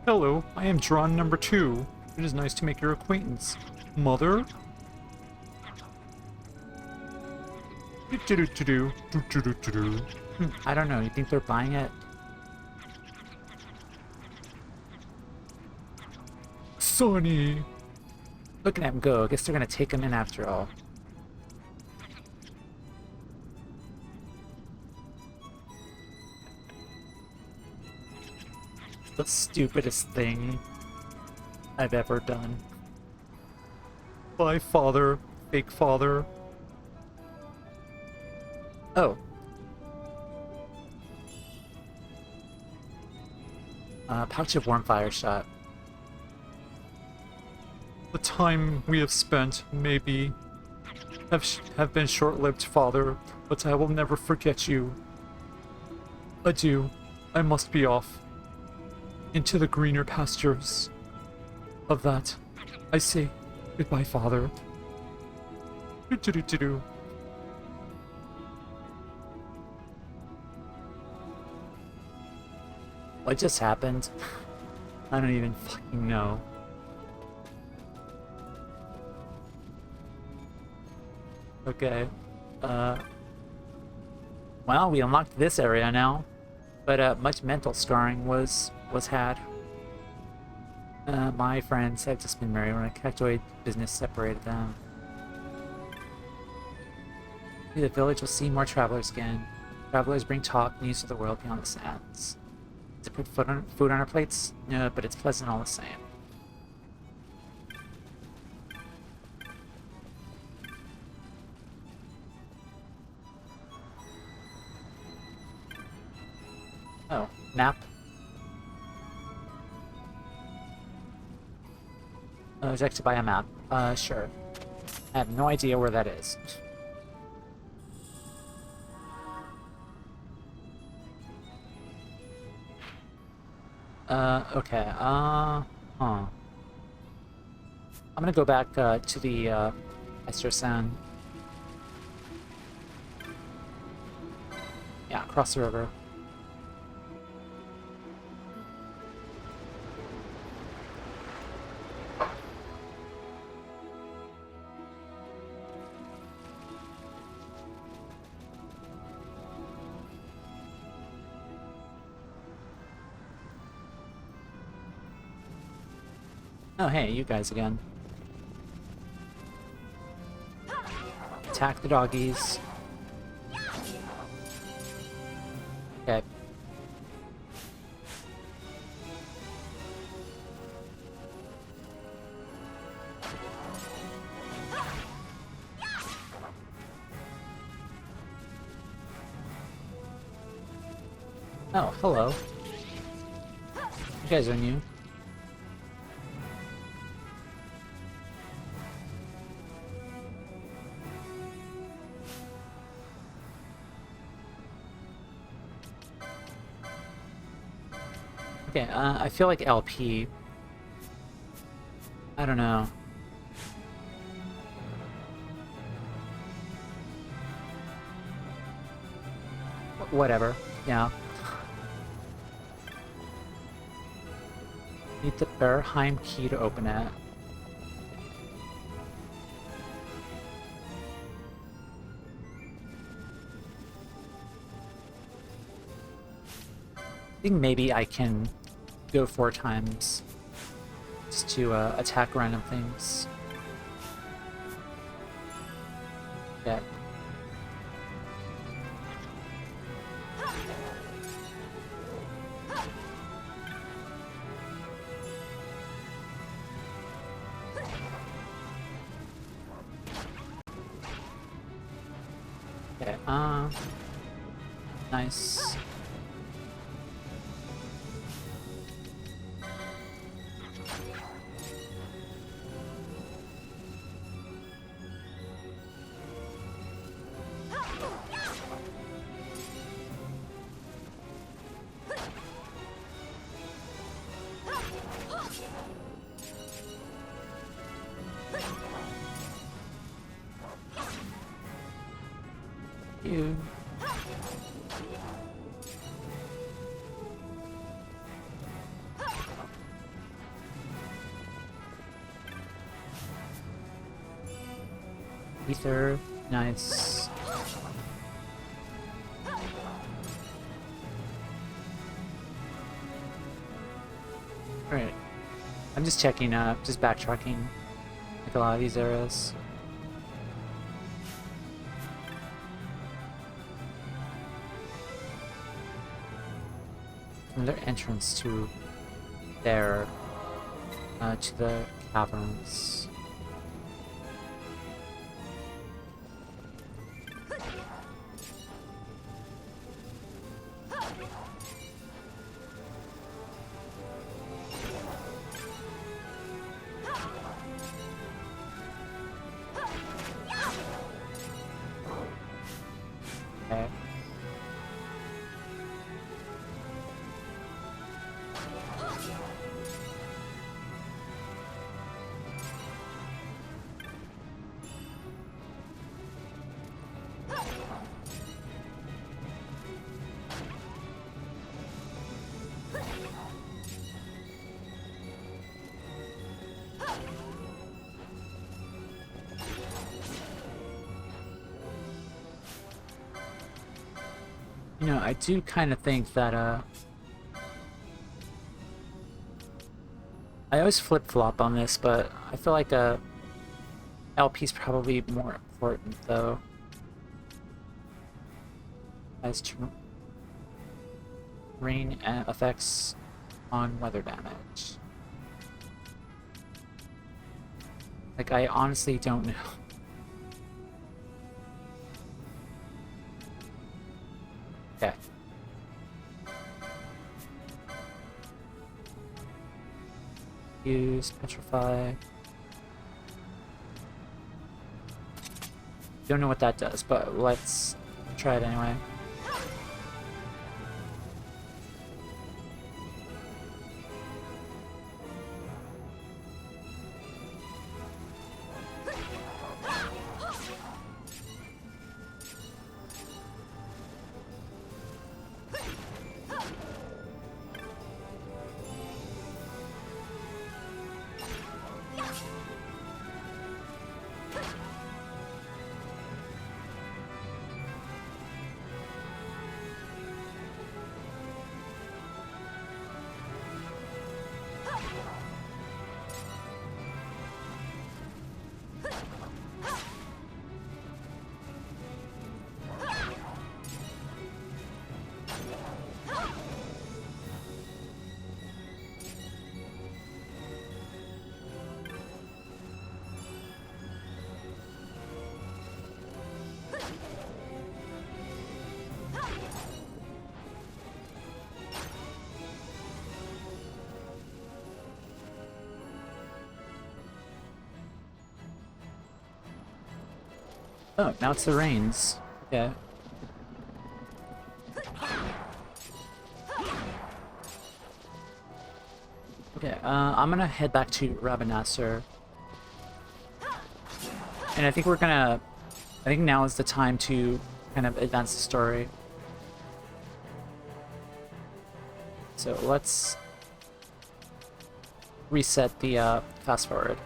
Hello, I am Drawn number 2. It is nice to make your acquaintance. Mother? I don't know, you think they're buying it? Sonny! Look at him go. I guess they're gonna take him in after all. The stupidest thing I've ever done. Bye, father. Fake father. Oh. Pouch of warm fire shot. The time we have spent, maybe, have been short-lived, father, but I will never forget you. Adieu. I must be off. Into the greener pastures. Of that, I say goodbye, father. Do-do-do-do-do. What just happened? I don't even fucking know. Okay. Well, we unlocked this area now, but much mental scarring was had. My friends had just been married when a cactoid business separated them. The village will see more travelers again. Travelers bring talk, news of the world beyond the sands. To put food on our plates? No, but it's pleasant all the same. Oh, map. Oh, there's actually by a map. Sure. I have no idea where that is. Okay, huh. I'm gonna go back, to the, Esther San. Yeah, across the river. Oh, hey, you guys again. Attack the doggies. Okay. Oh, hello. You guys are new. Okay, I feel like LP. I don't know. Whatever. Yeah. Need the Berheim key to open it. I think maybe I can go 4 times just to attack random things. Yeah. Okay, nice. You. Ether, nice. Alright. I'm just checking, just backtracking like a lot of these areas. Another entrance to there, to the caverns. Okay. You know, I do kind of think that, I always flip-flop on this, but I feel like, LP's probably more important, though. As to rain effects on weather damage. Like, I honestly don't know. Okay. Use petrify. Don't know what that does, but let's try it anyway. Oh, now it's the rains. Okay. Okay, I'm gonna head back to Rabanasser. And I think I think now is the time to kind of advance the story. So let's reset the fast forward.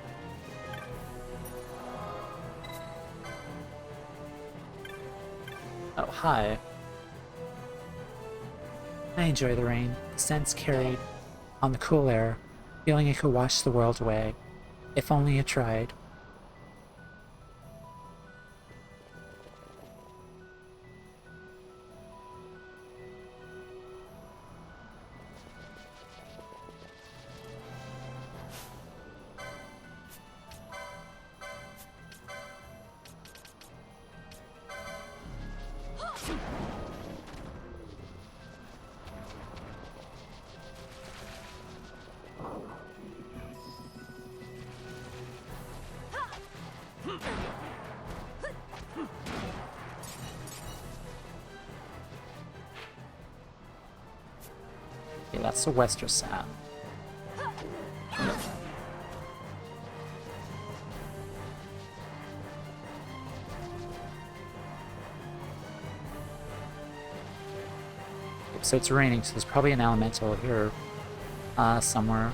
Oh, hi. I enjoy the rain, the scents carried on the cool air, feeling it could wash the world away. If only it tried. Okay, that's the Wester sound. So it's raining, so there's probably an elemental here somewhere.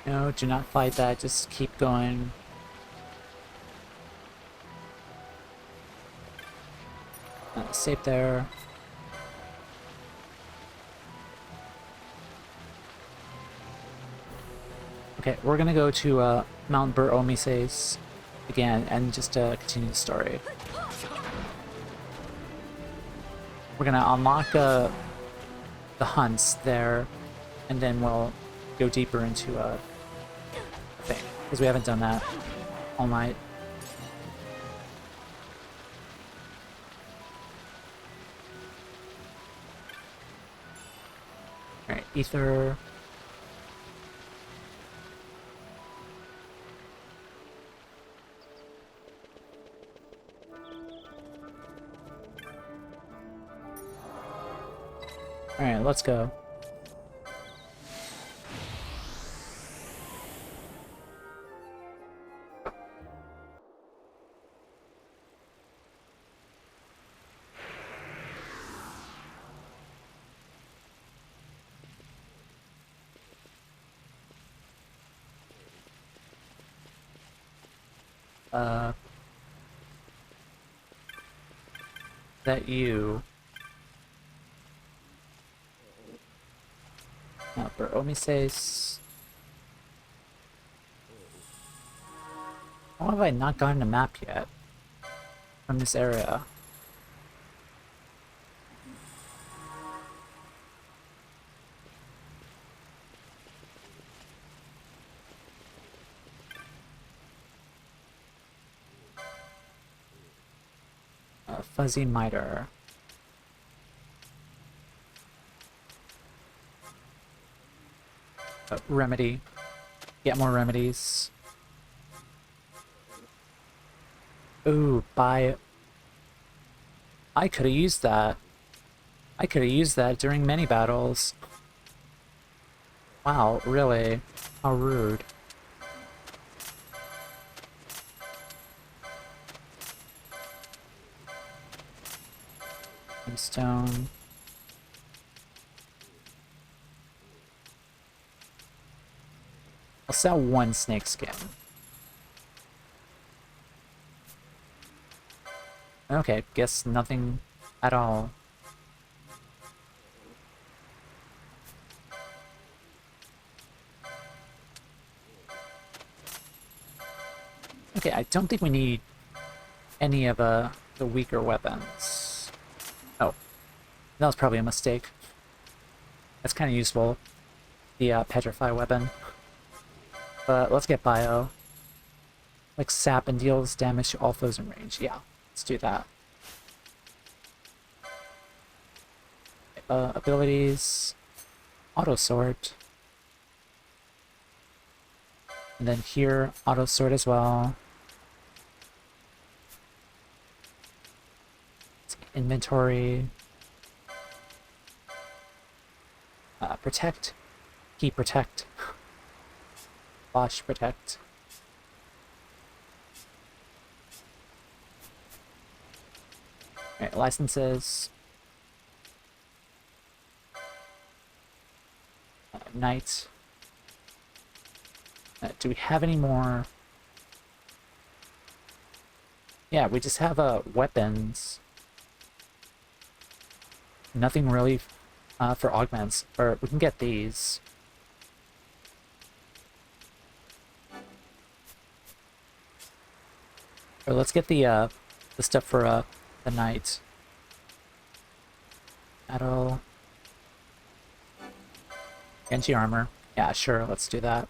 No, do not fight that, just keep going. Save there. Okay, we're gonna go to Mount Bur Omises again and just continue the story. We're gonna unlock the hunts there, and then we'll go deeper into the thing, because we haven't done that all night. Alright, Ether. Alright, let's go. That you. For Omises. How have I not gotten a map yet from this area? Fuzzy miter. Remedy. Get more remedies. Ooh, buy. I could have used that. I could have used that during many battles. Wow, really? How rude. Stone. I'll sell one snake skin. Okay, guess nothing at all. Okay, I don't think we need any of the weaker weapons. Oh, that was probably a mistake. That's kind of useful, the petrify weapon. But let's get bio. Like sap and deals damage to all foes in range. Yeah, let's do that. Abilities, auto sort. And then here, auto sort as well. Inventory. Protect. Key protect. Bosch protect. Alright, licenses. Knight. Do we have any more? Yeah, we just have weapons. Nothing really for augments. Or we can get these. Or let's get the stuff for the knight. Battle. Genji armor. Yeah, sure, let's do that.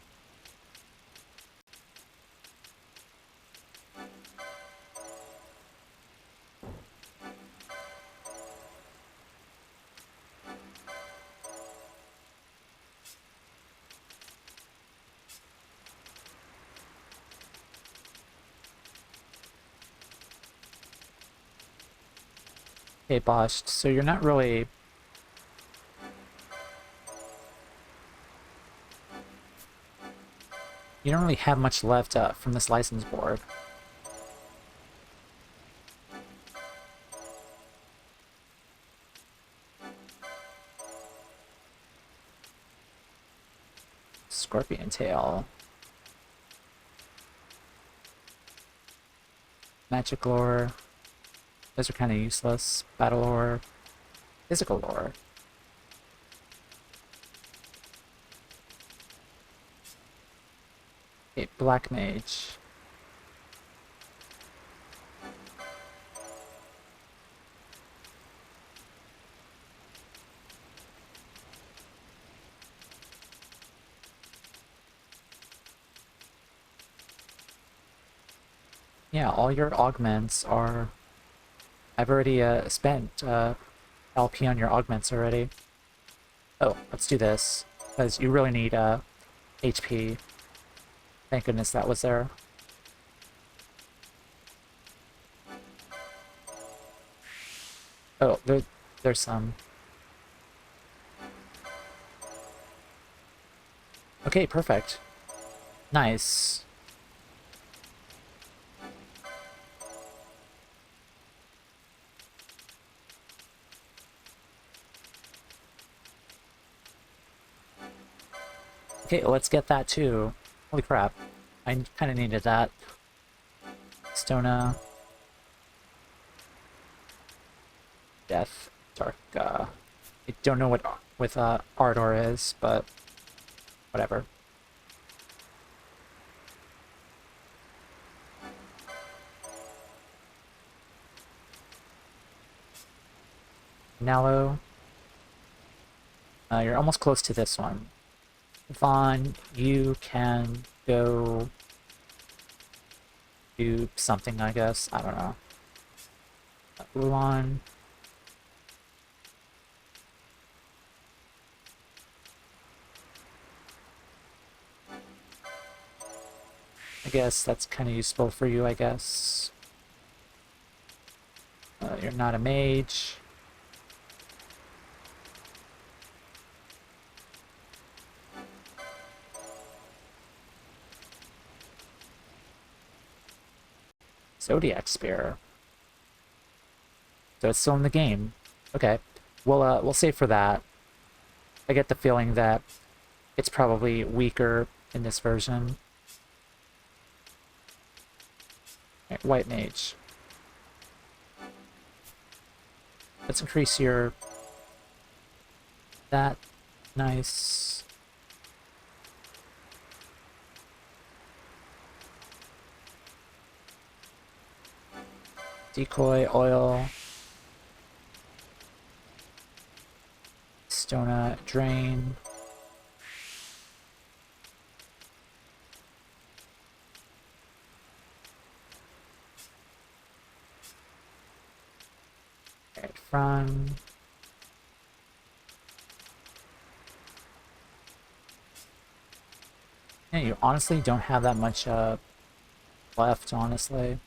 Okay, Bosch, so you're not really... You don't really have much left from this license board. Scorpion tail. Magic lore. Those are kind of useless. Battle lore. Physical lore. Okay, black mage. Yeah, all your augments are... I've already spent LP on your augments already. Oh, let's do this, because you really need HP. Thank goodness that was there. Oh, there's some. Okay, perfect. Nice. Okay, let's get that too. Holy crap. I kind of needed that. Stona. Death. Dark. I don't know what with Ardor is, but whatever. Nalo. You're almost close to this one. Vaughn, you can go do something, I guess. I don't know. Ulan. I guess that's kind of useful for you, I guess. You're not a mage. Zodiac Spear. So it's still in the game. Okay. We'll save for that. I get the feeling that it's probably weaker in this version. Right, White Mage. Let's increase your... That. Nice. Decoy, oil. Stona, drain. Alright, front. Yeah, you honestly don't have that much left, honestly.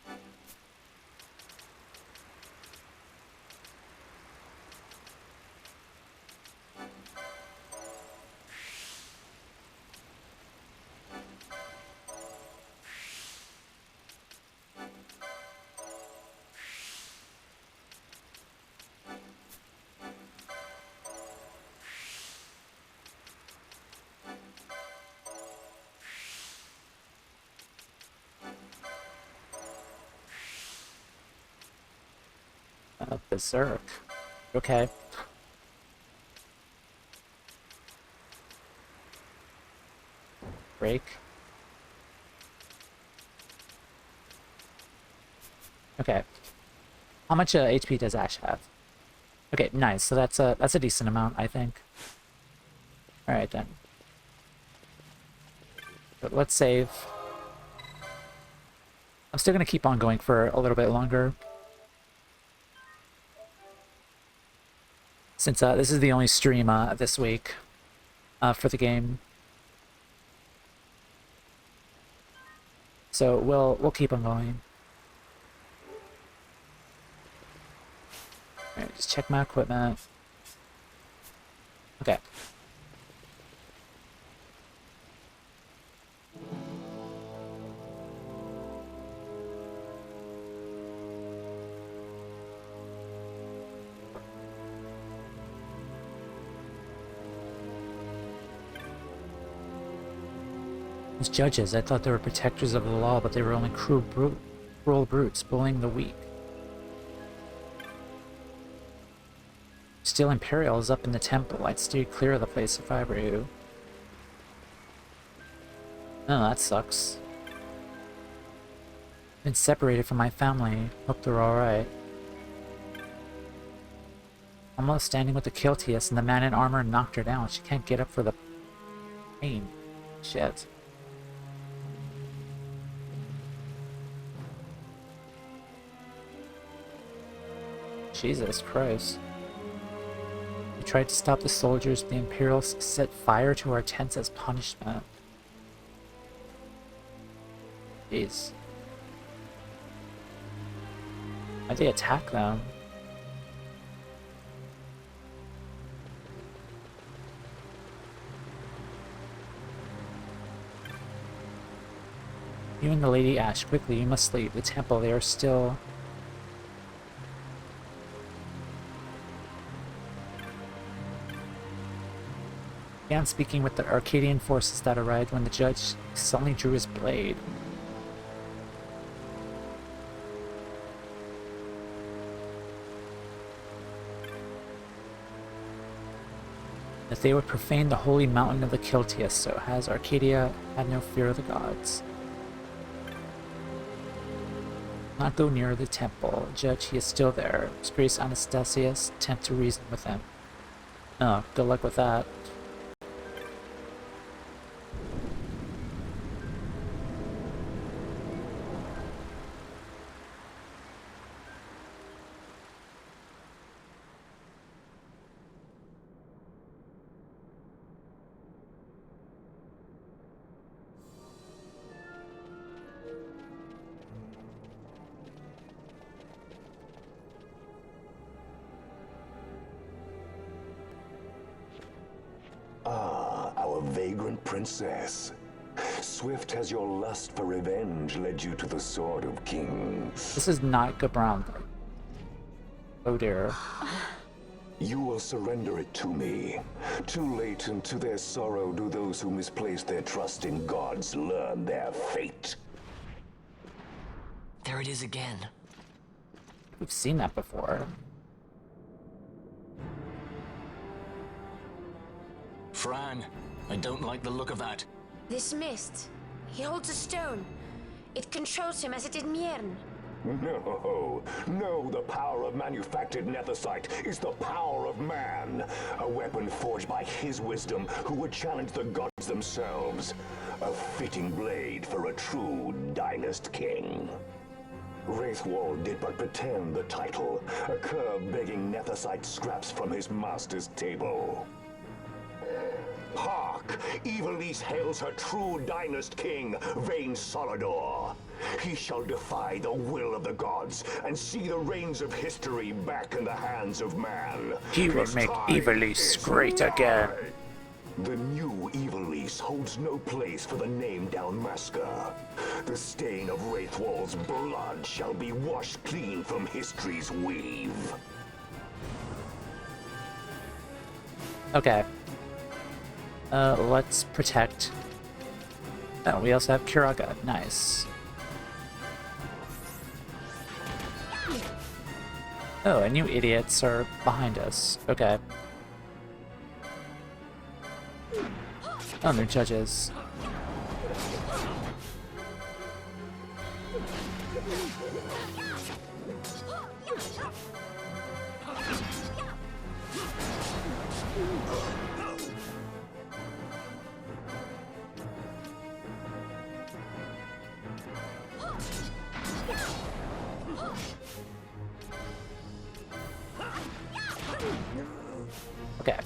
Berserk. Okay. Break. Okay. How much HP does Ash have? Okay, nice. So that's a decent amount, I think. All right then. But let's save. I'm still gonna keep on going for a little bit longer. Since this is the only stream this week for the game. So we'll keep on going. Alright, just check my equipment. Okay. As judges, I thought they were protectors of the law, but they were only cruel brutes, bullying the weak. Still Imperial is up in the temple. I'd steer clear of the place if I were you. Oh, that sucks. Been separated from my family. Hope they're alright. Almost standing with the Kiltius, and the man in armor knocked her down. She can't get up for the pain. Shit. Jesus Christ. We tried to stop the soldiers, but the Imperials set fire to our tents as punishment. Jeez. Why'd they attack them? You and the Lady Ash, quickly, you must leave the temple. They are still... began speaking with the Arcadian forces that arrived when the judge suddenly drew his blade. That they would profane the holy mountain of the Kiltias, so has Arcadia had no fear of the gods. Not go near the temple. Judge, he is still there. His Grace Anastasius, attempt to reason with him. Oh, good luck with that. Our vagrant princess. Swift has your lust for revenge led you to the Sword of Kings. This is not Gabram. Oh dear. You will surrender it to me. Too late, and to their sorrow do those who misplace their trust in gods learn their fate. There it is again. We've seen that before. Fran, I don't like the look of that. This mist. He holds a stone. It controls him as it did Miern. No, the power of manufactured nethicite is the power of man. A weapon forged by his wisdom who would challenge the gods themselves. A fitting blade for a true dynast king. Wraithwall did but pretend the title, a curb begging nethicite scraps from his master's table. Hark! Evilise hails her true dynast king, Vain Solidor. He shall defy the will of the gods and see the reins of history back in the hands of man. He will make Evilise great again. The new Evilise holds no place for the name Dalmasca. The stain of Wraithwall's blood shall be washed clean from history's weave. Okay. Let's protect. Oh, we also have Kiraga. Nice. Oh, and you idiots are behind us. Okay. Oh, they're judges. Okay.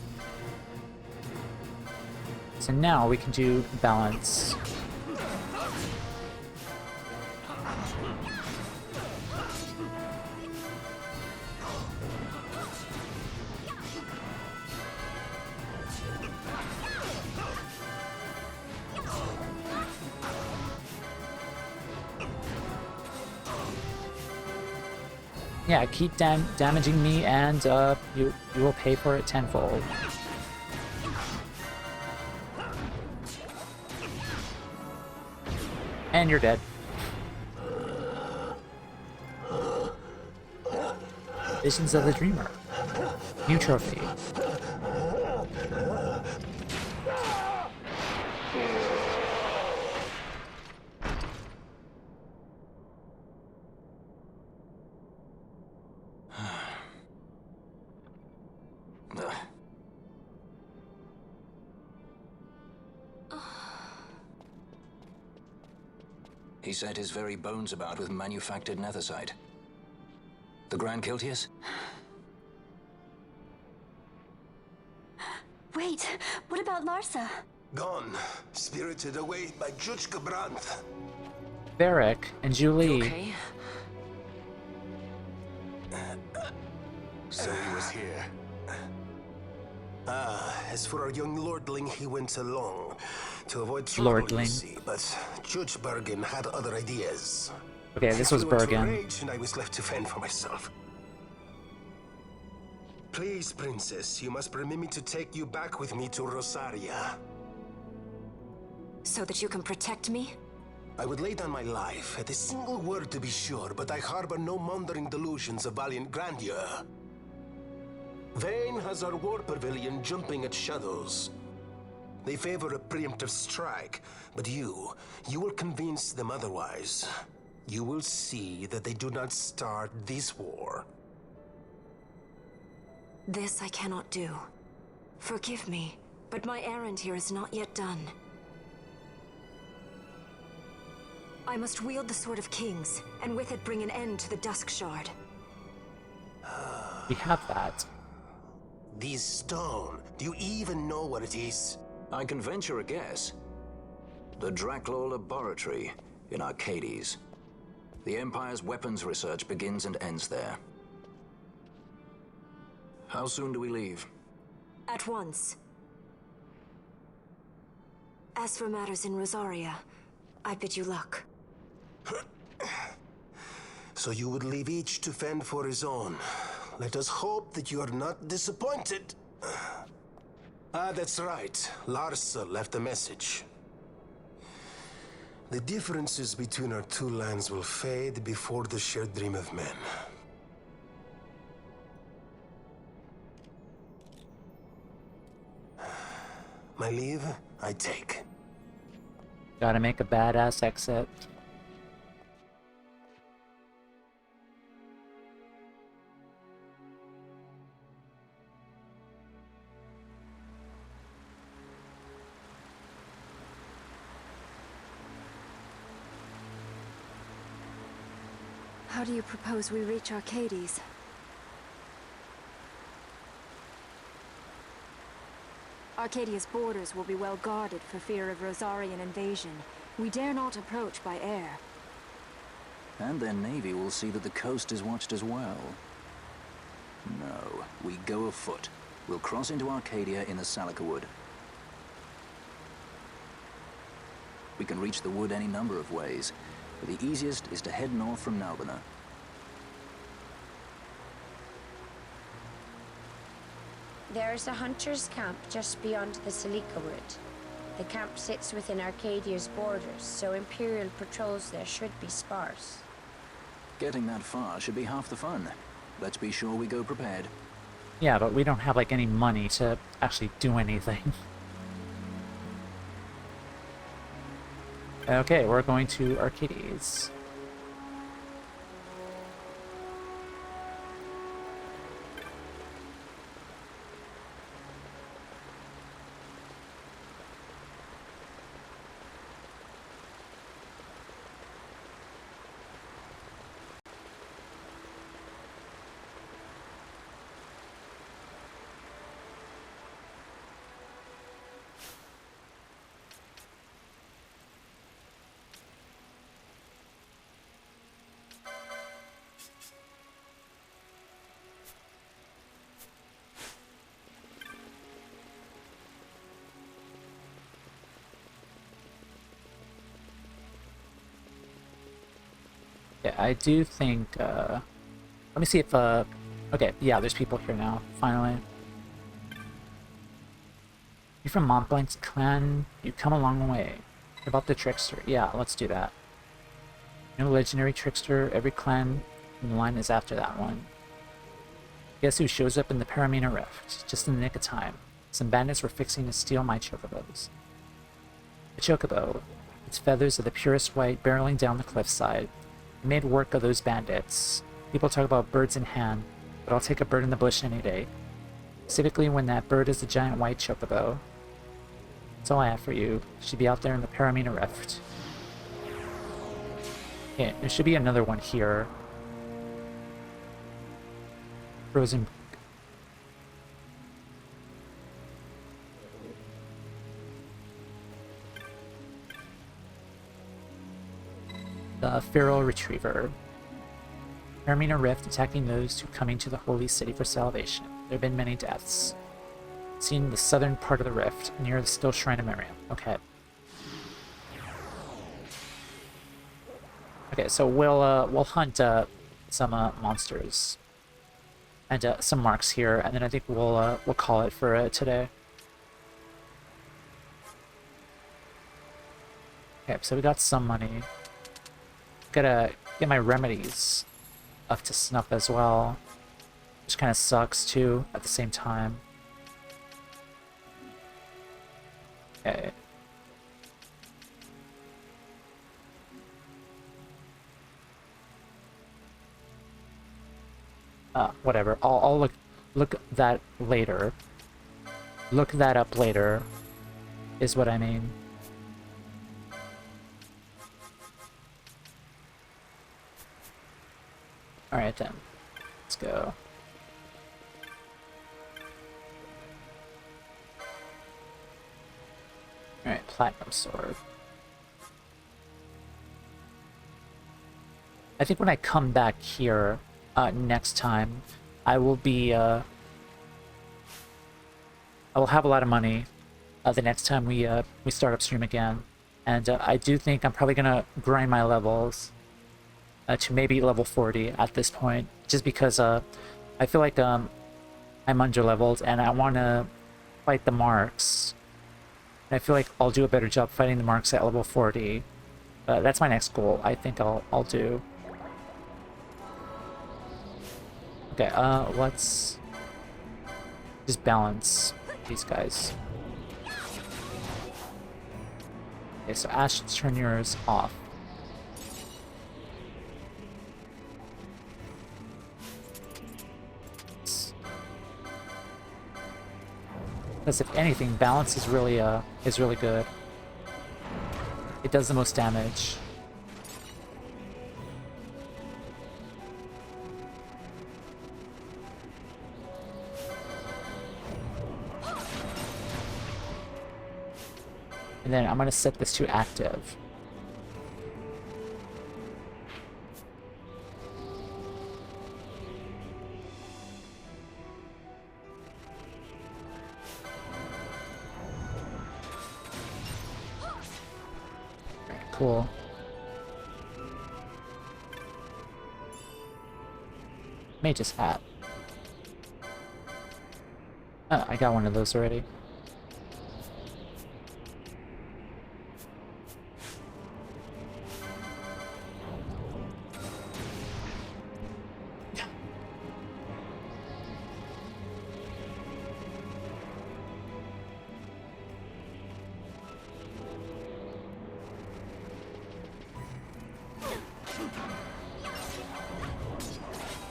So now we can do balance. Yeah, keep damaging me, and you will pay for it tenfold. And you're dead. Visions of the Dreamer. New trophy. He set his very bones about with manufactured nethicite. The Grand Kiltias? Wait, what about Larsa? Gone, spirited away by Judge Brandt. Varric and Julie. Okay. So he was here. As for our young lordling, he went along to avoid trouble, you Lordling. see, but Judge Bergen had other ideas. Okay, this was He flew into Bergen. rage, and I was left to fend for myself. Please, Princess, you must permit me to take you back with me to Rosaria. So that you can protect me? I would lay down my life, at a single word to be sure, but I harbor no mongering delusions of valiant grandeur. Vayne has our war pavilion jumping at shadows. They favor a preemptive strike, but you will convince them otherwise. You will see that they do not start this war. This I cannot do. Forgive me, but my errand here is not yet done. I must wield the Sword of Kings, and with it bring an end to the Dusk Shard. We have that. This stone, do you even know what it is? I can venture a guess. The Draclaw Laboratory in Arcades. The Empire's weapons research begins and ends there. How soon do we leave? At once. As for matters in Rosaria, I bid you luck. So you would leave each to fend for his own. Let us hope that you are not disappointed. Ah, that's right. Larsa left a message. The differences between our two lands will fade before the shared dream of men. My leave, I take. Gotta make a badass exit. How do you propose we reach Arcades? Arcadia's borders will be well guarded for fear of Rosarian invasion. We dare not approach by air. And their navy will see that the coast is watched as well. No, we go afoot. We'll cross into Arcadia in the Salika Wood. We can reach the wood any number of ways, but the easiest is to head north from Nalbina. There's a hunter's camp just beyond the Salika Wood. The camp sits within Arcadia's borders, so Imperial patrols there should be sparse. Getting that far should be half the fun. Let's be sure we go prepared. Yeah, but we don't have like any money to actually do anything. Okay, we're going to Arcades. Yeah, I do think, let me see if, okay, yeah, there's people here now, finally. You're from Montblanc's clan? You've come a long way. About the trickster. Yeah, let's do that. No legendary trickster, every clan in the line is after that one. Guess who shows up in the Paramina Rift? Just in the nick of time. Some bandits were fixing to steal my chocobos. A chocobo. Its feathers of the purest white barreling down the cliffside. Made work of those bandits. People talk about birds in hand, but I'll take a bird in the bush any day. Specifically when that bird is a giant white chocobo. That's all I have for you. Should be out there in the Paramina Rift. Yeah, there should be another one here. Frozen. The Feral Retriever. Paramina Rift attacking those who coming to the Holy City for salvation. There have been many deaths. Seen the southern part of the rift, near the still Shrine of Miriam. Okay. Okay, so we'll hunt some monsters and some marks here, and then I think we'll call it for today. Okay, so we got some money. Gotta get my remedies up to snuff as well. which kind of sucks too at the same time. Okay. Whatever. I'll look that later. Look that up later, is what I mean. Alright then. Let's go. Alright, platinum sword. I think when I come back here next time, I will be I will have a lot of money the next time we start up stream again, and I do think I'm probably gonna grind my levels to maybe level 40 at this point, just because I feel like I'm under leveled and I want to fight the marks. And I feel like I'll do a better job fighting the marks at level 40. That's my next goal. I think I'll do. Okay, let's just balance these guys. Okay, so Ash, turn yours off. Because if anything, balance is really good. It does the most damage. And then I'm gonna set this to active. Cool. Mage's hat. Oh, I got one of those already.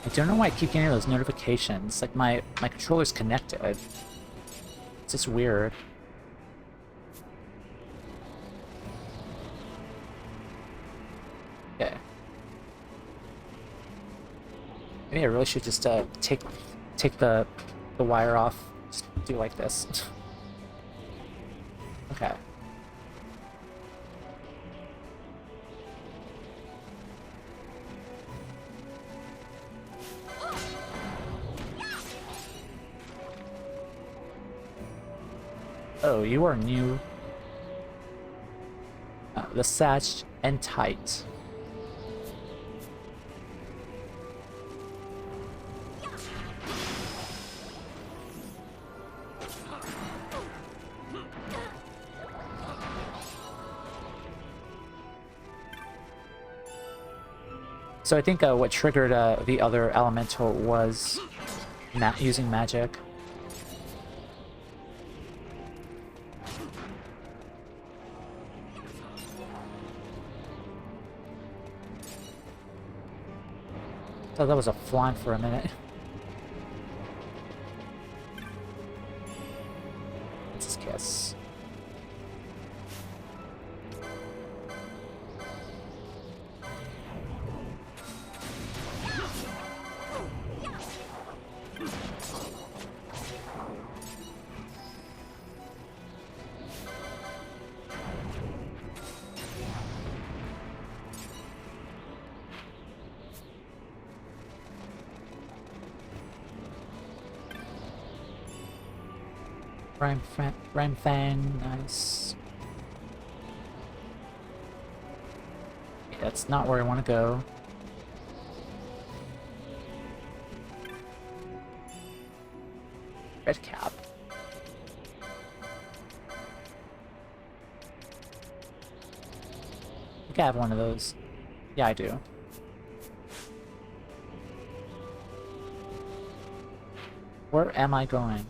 I don't know why I keep getting those notifications. Like, my controller's connected. It's just weird. Okay. Maybe I really should just take the wire off. Just do like this. Okay. Oh, you are new. The Satch and Tight. So I think what triggered the other elemental was using magic. Thought that was a flan for a minute. What's his kiss? Rhyme Fang, nice. Yeah, that's not where I want to go. Red cap. I think I have one of those. Yeah, I do. Where am I going?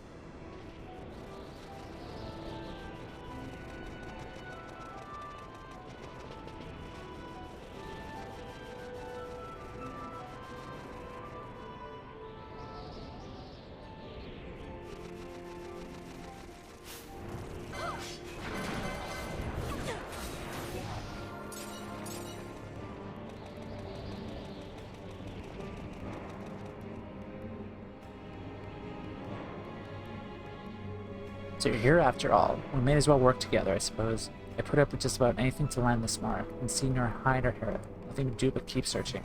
So you're here after all. We may as well work together, I suppose. I put up with just about anything to land this mark, and see nor hide or hear. Nothing to do but keep searching.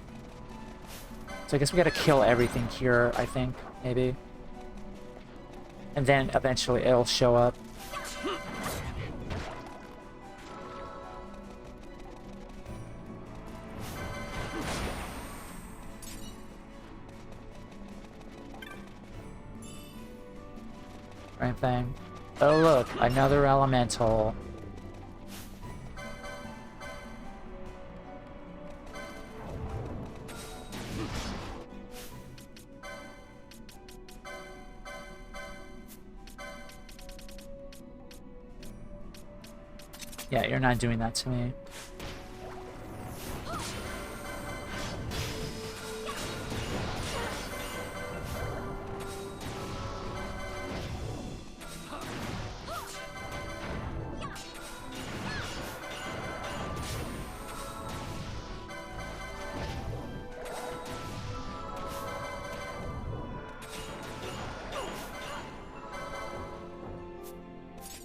So I guess we gotta kill everything here, I think, maybe. And then eventually it'll show up. Right thing. Oh look, another elemental. Yeah, you're not doing that to me.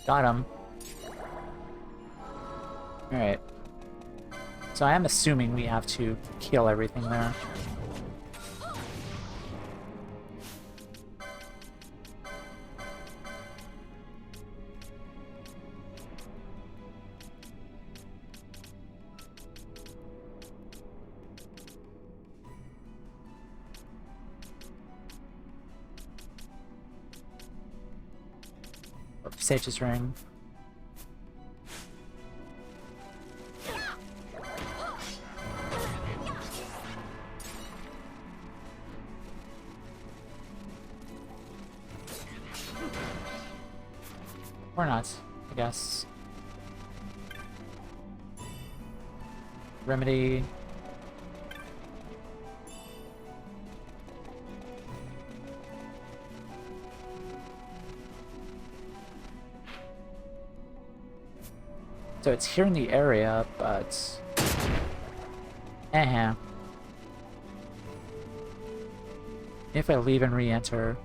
Got him. Alright. So I am assuming we have to kill everything there. Sage's ring. Or not, I guess. Remedy. So it's here in the area, but... If I leave and re-enter...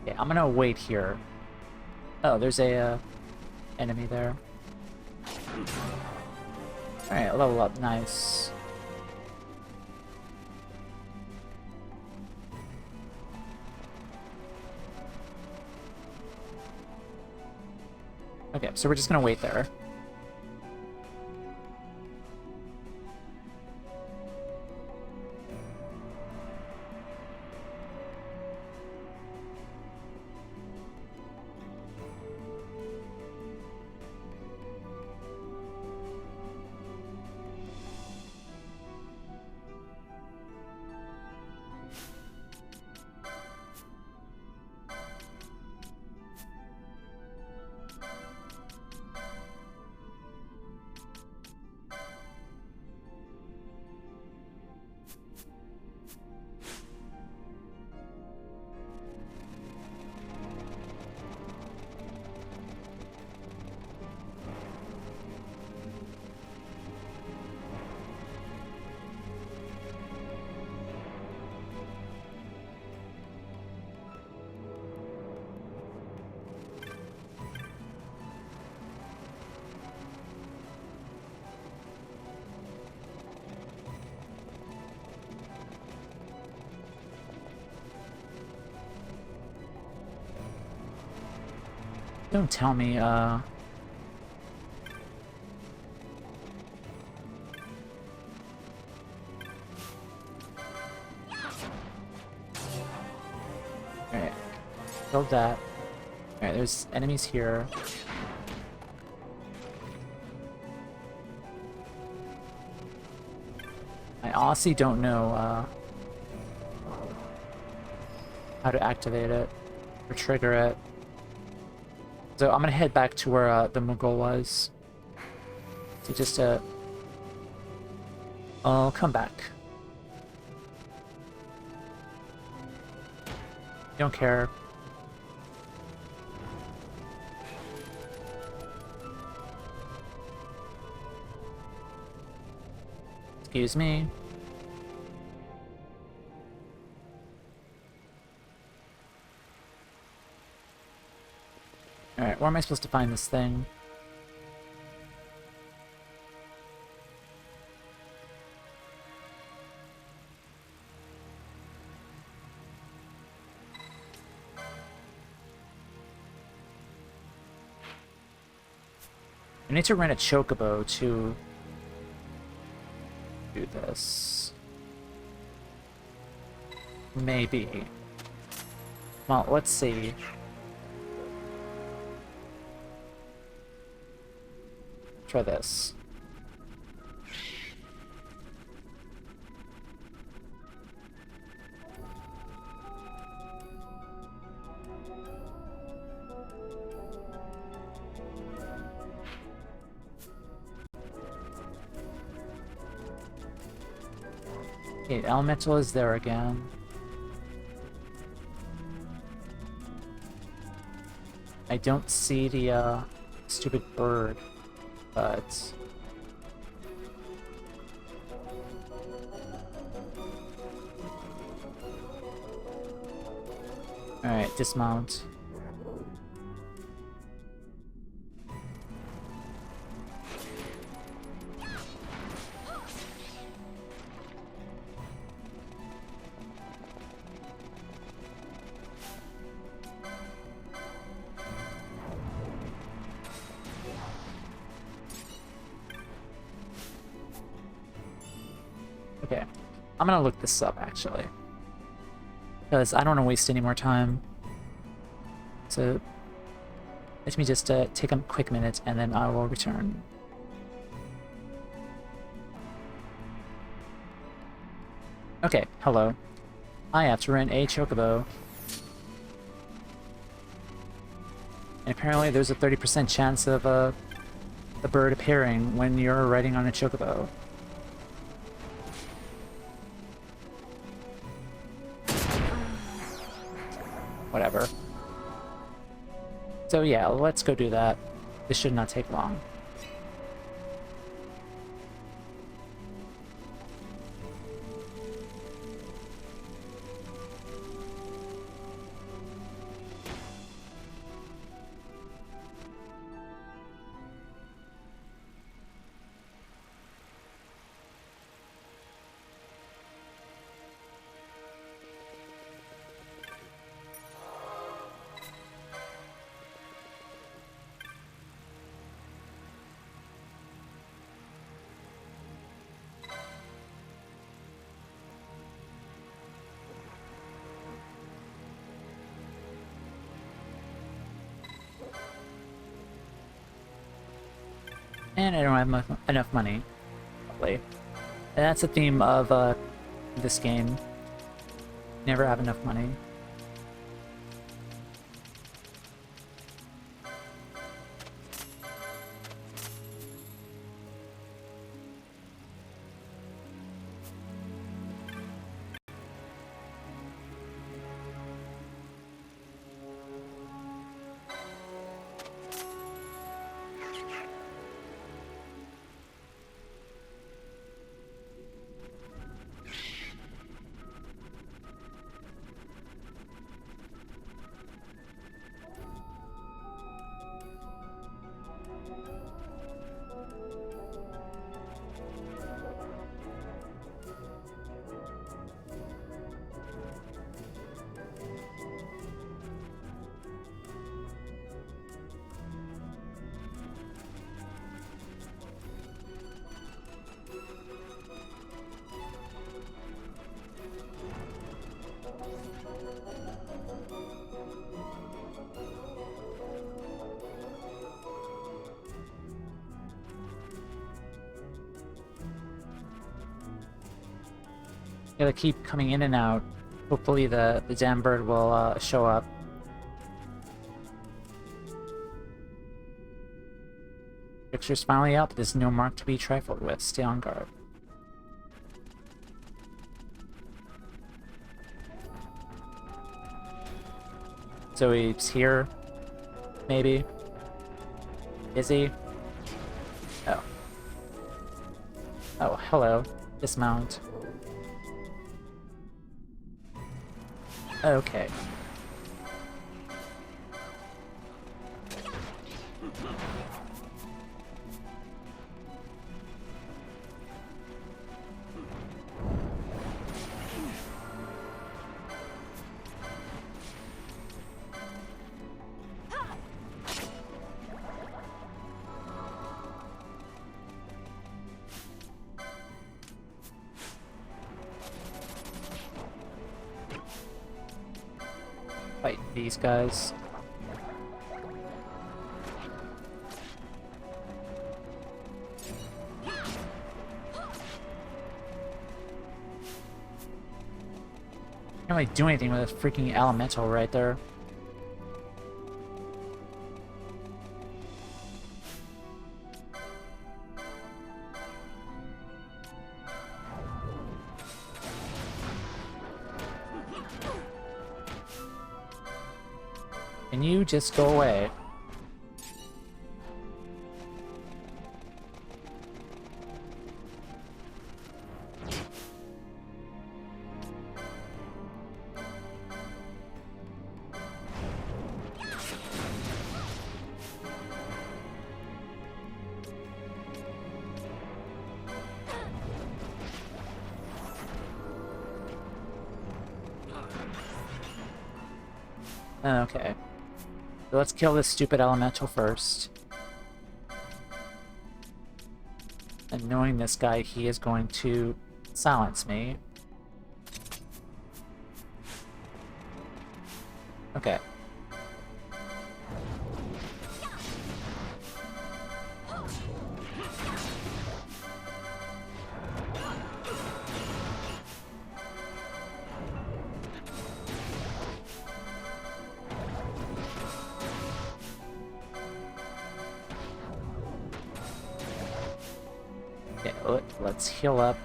Yeah, I'm gonna wait here. Oh, there's a enemy there. Alright, level up, nice. Okay, so we're just gonna wait there. Don't tell me, Alright, killed that. Alright, there's enemies here. I honestly don't know, how to activate it or trigger it. So I'm gonna head back to where the Mughal was. So just I'll come back. Don't care. Excuse me. Alright, where am I supposed to find this thing? I need to rent a chocobo to do this. Maybe. Well, let's see. Try this. Okay, elemental is there again. I don't see the stupid bird, but alright, dismount. Okay, I'm gonna look this up actually, because I don't want to waste any more time. So let me just take a quick minute and then I will return. Okay, hello. I have to rent a chocobo. And apparently there's a 30% chance of the bird appearing when you're riding on a chocobo. Whatever. So yeah, let's go do that. This should not take long. And I don't have enough money, probably. And that's the theme of this game. Never have enough money. Gotta keep coming in and out. Hopefully the damn bird will show up. Picture's finally up. There's no mark to be trifled with. Stay on guard. So he's here, maybe? Is he? Oh. Oh, hello. Dismount. Okay. Fight these guys. Can't really do anything with this freaking elemental right there. Can you just go away? Okay. So let's kill this stupid elemental first. And knowing this guy, he is going to silence me. Okay. Let's heal up.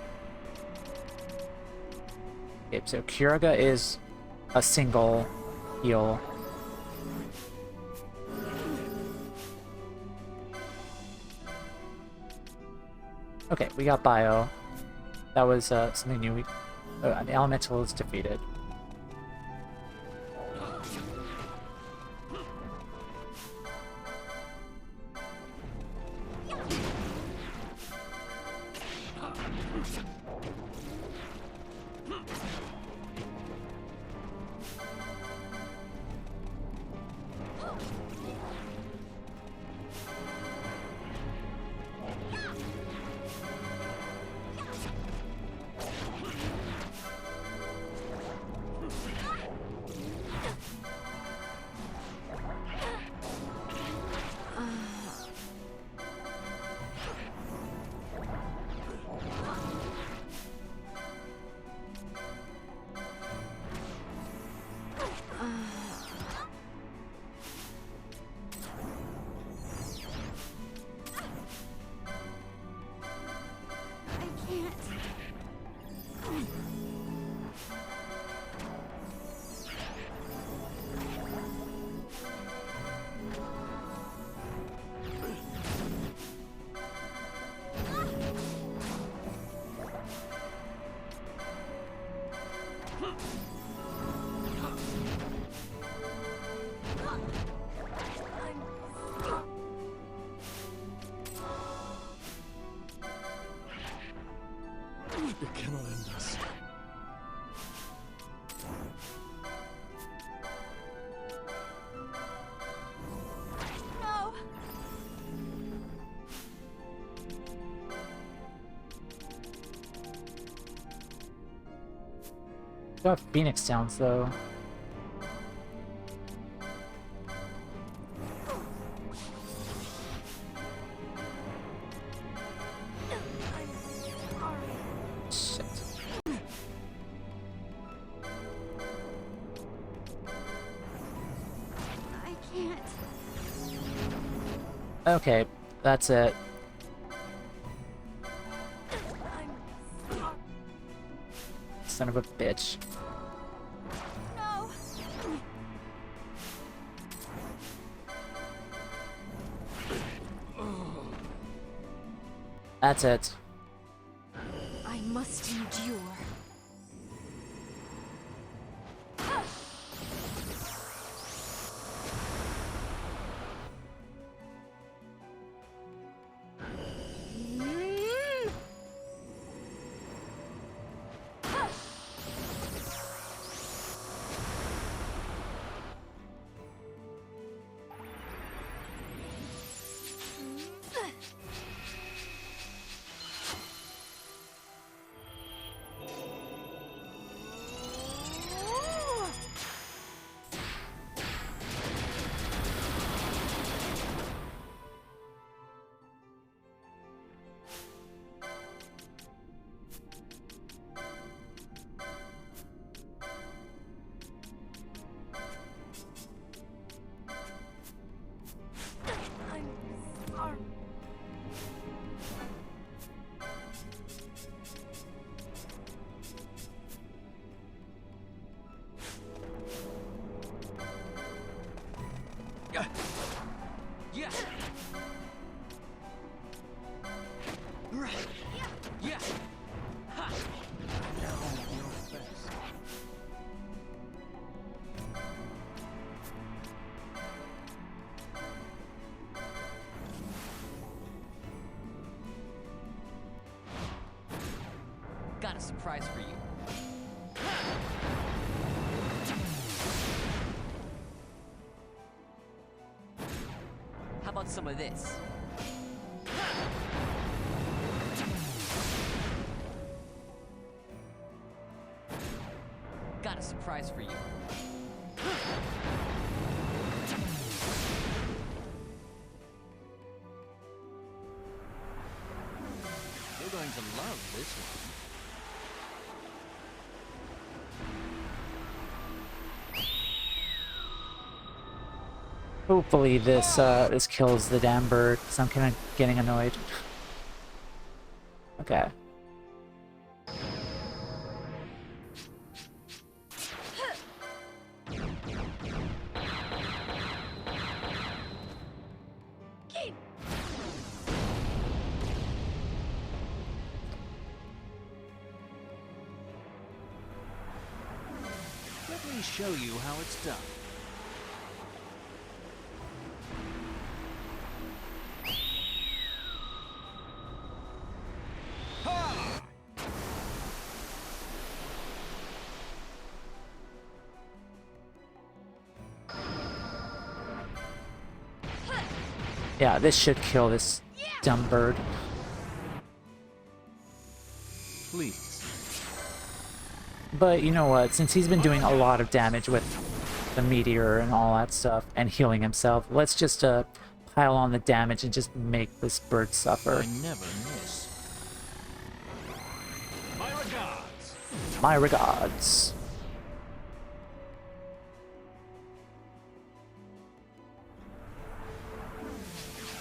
Okay, so Kiraga is a single heal. Okay, we got Bio. That was something new. The elemental is defeated. It cannot end us. No! Got Phoenix Downs though. Shit. Okay, that's it. Son of a bitch. No. That's it. I must endure. Got a surprise for you. How about some of this? Got a surprise for you. You're going to love this one. Hopefully this kills the damn bird, because I'm kind of getting annoyed. Okay. Let me show you how it's done. Yeah, this should kill this dumb bird. Please. But you know what, since he's been doing a lot of damage with the meteor and all that stuff, and healing himself, let's just pile on the damage and just make this bird suffer. I never miss. My regards. My regards.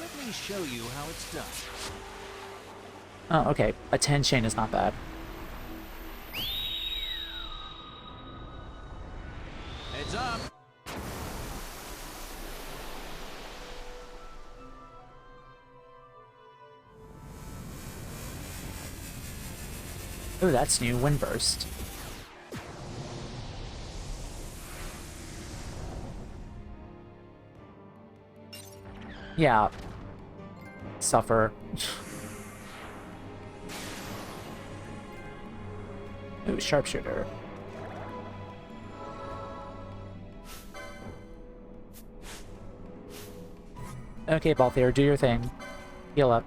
Let me show you how it's done. Oh, okay. A 10 chain is not bad. Heads up. Oh, that's new. Windburst. Yeah. Suffer. Ooh, sharpshooter. Okay, Balthier, do your thing. Heal up.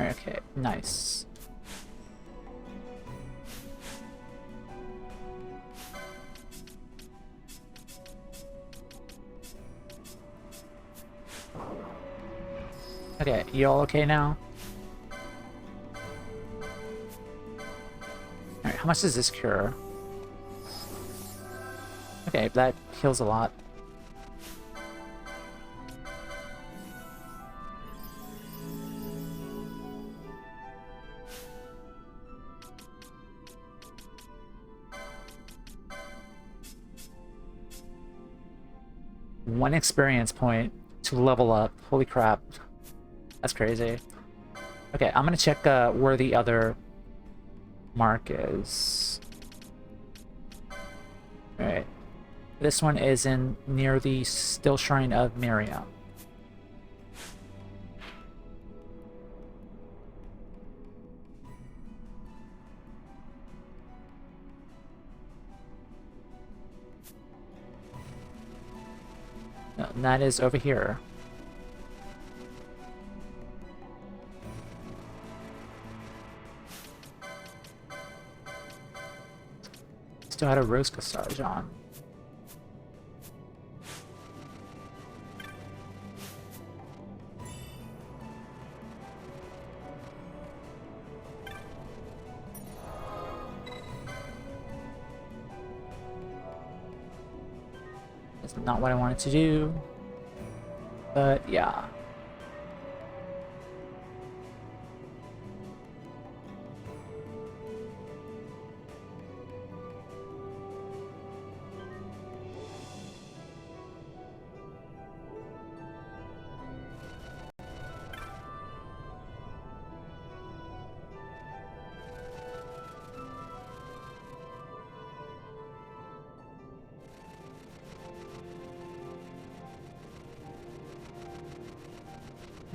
Okay, nice. Okay, you all okay now? Alright, how much does this cure? Okay, that heals a lot. One experience point to level up. Holy crap. That's crazy. Okay, I'm gonna check where the other mark is. Alright. This one is in near the Still Shrine of Miriam. No, and that is over here. Still had a rose cassage on. That's not what I wanted to do. But yeah.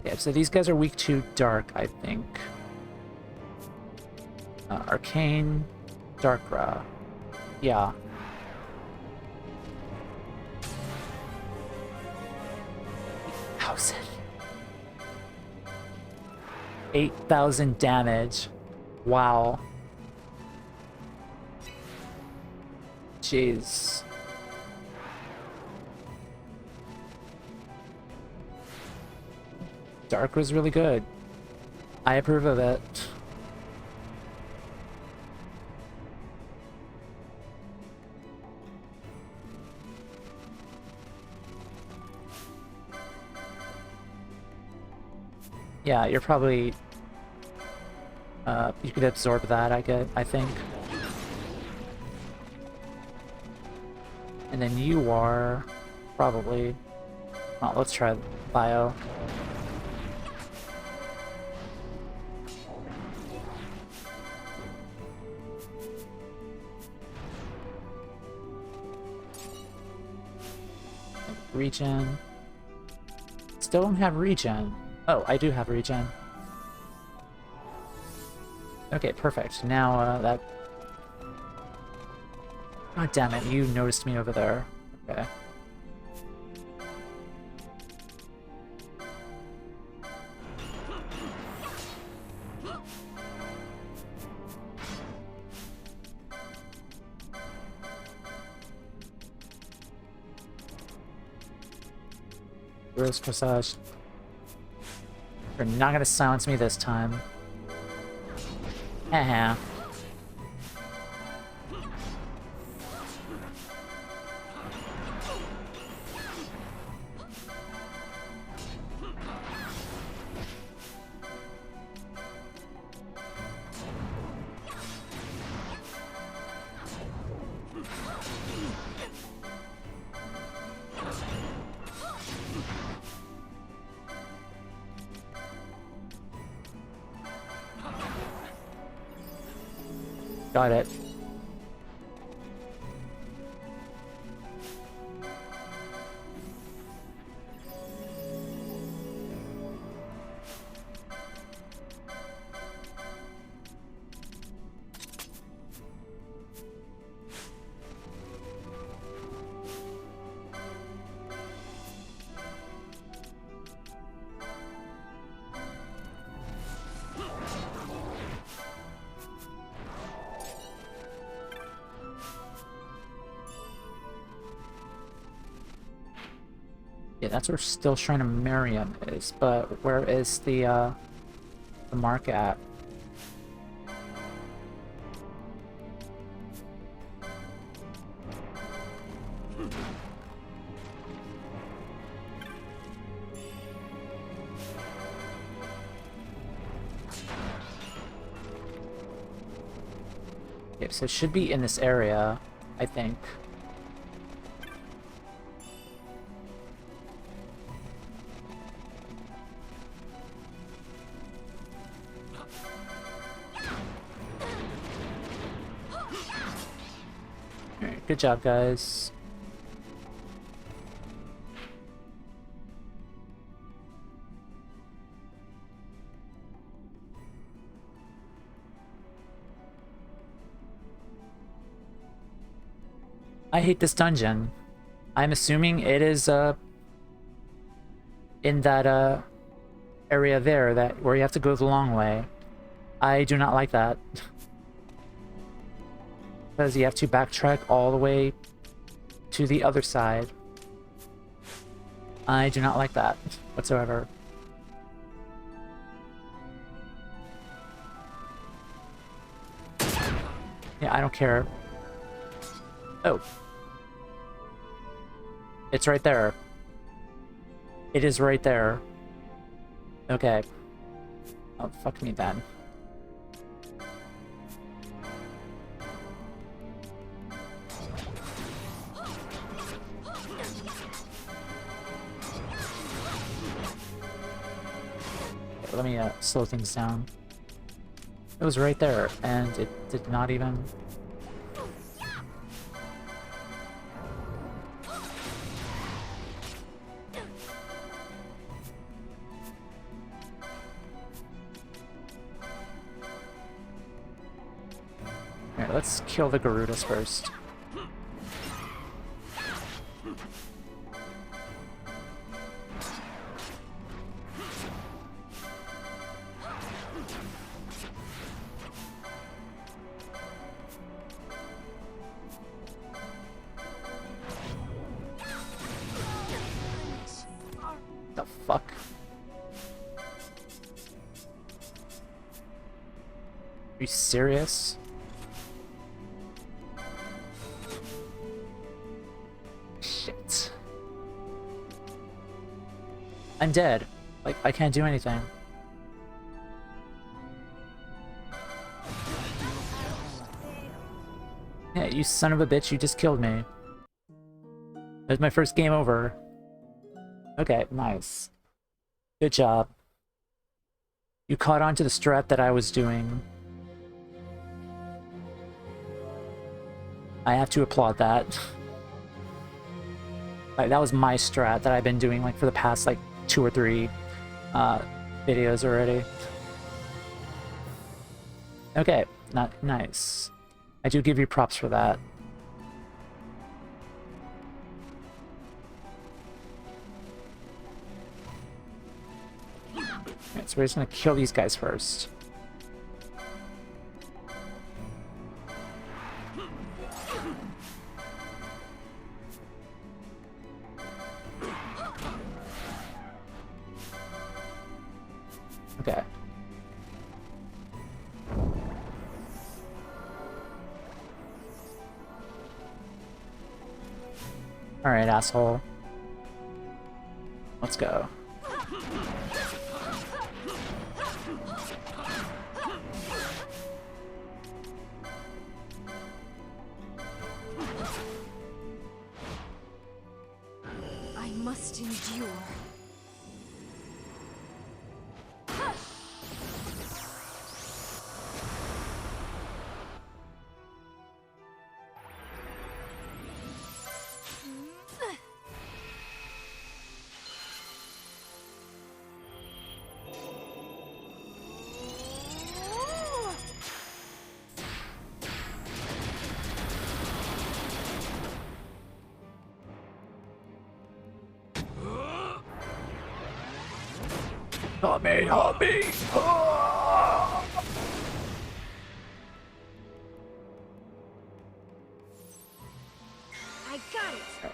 Okay, so these guys are weak to dark, I think. Arcane, Darkra. Yeah. How's it? 8,000 damage. Wow. Jeez. Dark was really good. I approve of it. Yeah, you're probably... you could absorb that, I think. And then you are... probably... Well, let's try bio. Regen. Still don't have regen. Oh, I do have regen. Okay, perfect. Now, that... God damn it, you noticed me over there. Okay. Rose Corsage. You're not gonna silence me this time. Haha. Got it. Yeah, that's where still Shrine of Miriam is, but where is the mark at? Okay, so it should be in this area, I think. Alright, good job, guys. I hate this dungeon. I'm assuming it is in that area there that where you have to go the long way. I do not like that. Because you have to backtrack all the way to the other side. I do not like that whatsoever. Yeah, I don't care. Oh. It's right there. It is right there. Okay. Oh, fuck me then. Okay, let me slow things down. It was right there, and it did not even... Alright, let's kill the Garudas first. The fuck? Are you serious? Shit. I'm dead. Like, I can't do anything. Yeah, you son of a bitch, you just killed me. That was my first game over. Okay, nice. Good job. You caught on to the strat that I was doing. I have to applaud that. Like, that was my strat that I've been doing like for the past like 2 or 3 videos already. Okay, not nice. I do give you props for that. Alright, so we're just gonna kill these guys first. Okay. Alright, asshole. Let's go. I must endure. Help me, help me! I got it.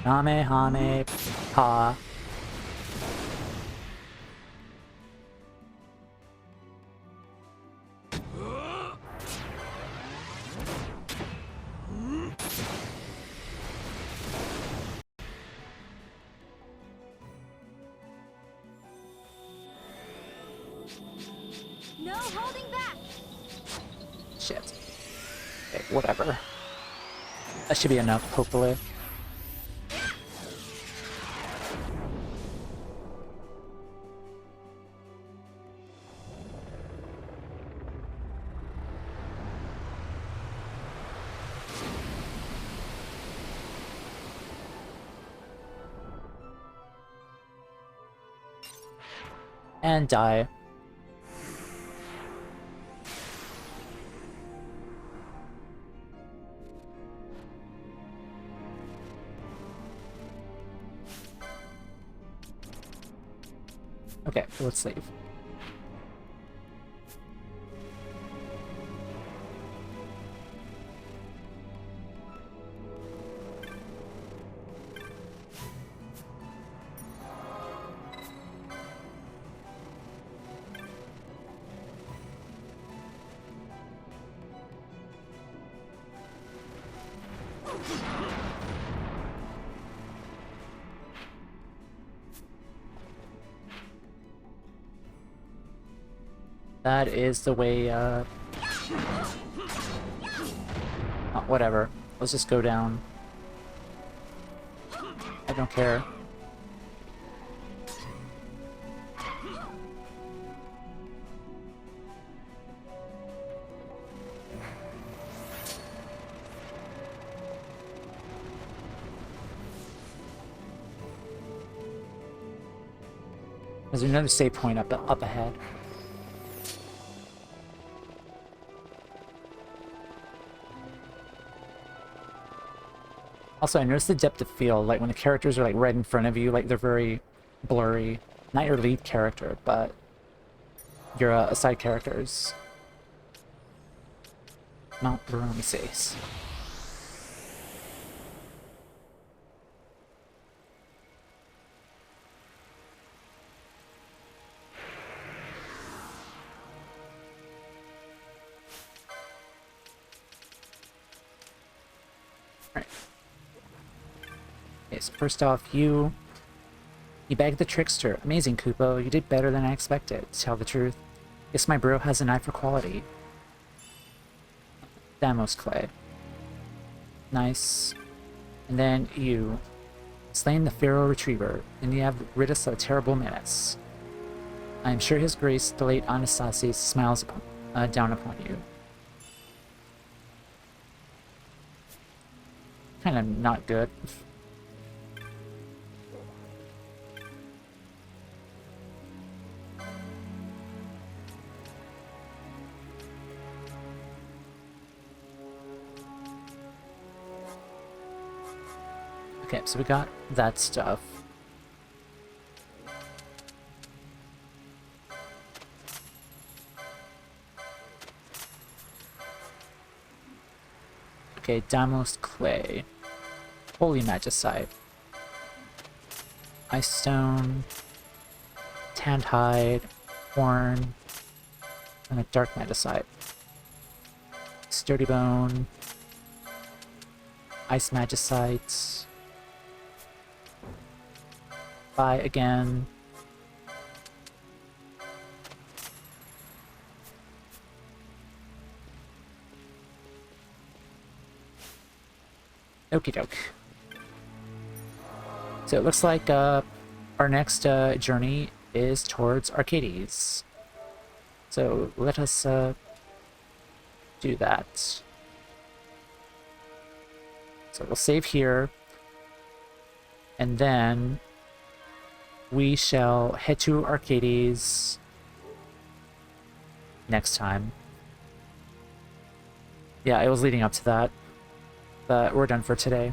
Hame ha. No holding back. Shit. Okay, whatever. That should be enough, hopefully. And die. Okay, let's save. That is the way, oh, whatever. Let's just go down. I don't care. There's another save point up ahead. Also, I noticed the depth of field, like when the characters are like right in front of you, like they're very blurry. Not your lead character, but your side characters. Mount Baroni says. Alright. Okay, so first off, you bagged the trickster. Amazing, Kupo. You did better than I expected, to tell the truth. Guess my bro has an eye for quality. Damos Clay. Nice. And then you. Slain the Pharaoh Retriever, and you have rid us of a terrible menace. I am sure His Grace, the late Anastasis, smiles down upon you. Kind of not good. Okay, so we got that stuff. Okay, Damos Clay. Holy Magicite. Ice Stone. Tanned Hide. Horn. And a Dark Magicite. Sturdy Bone. Ice Magicite. Buy again. Okie doke. So it looks like our next journey is towards Arcades. So let us do that. So we'll save here, and then we shall head to Arcades next time. Yeah, it was leading up to that, but we're done for today.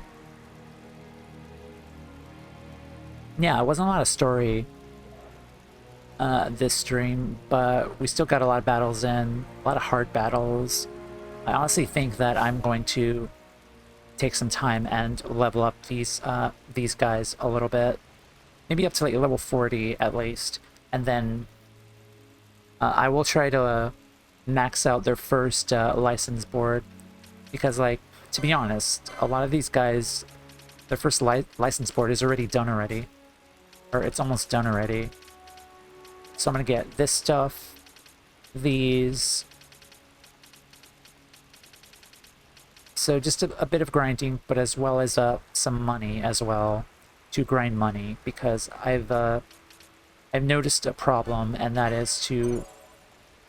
Yeah, it wasn't a lot of story this stream, but we still got a lot of battles in, a lot of hard battles. I honestly think that I'm going to take some time and level up these guys a little bit, maybe up to like level 40 at least, and then I will try to max out their first license board, because, like, to be honest, a lot of these guys, their first license board is already done already, or it's almost done already. So I'm gonna get this stuff, these. So just a bit of grinding, but as well as some money as well, to grind money, because I've noticed a problem, and that is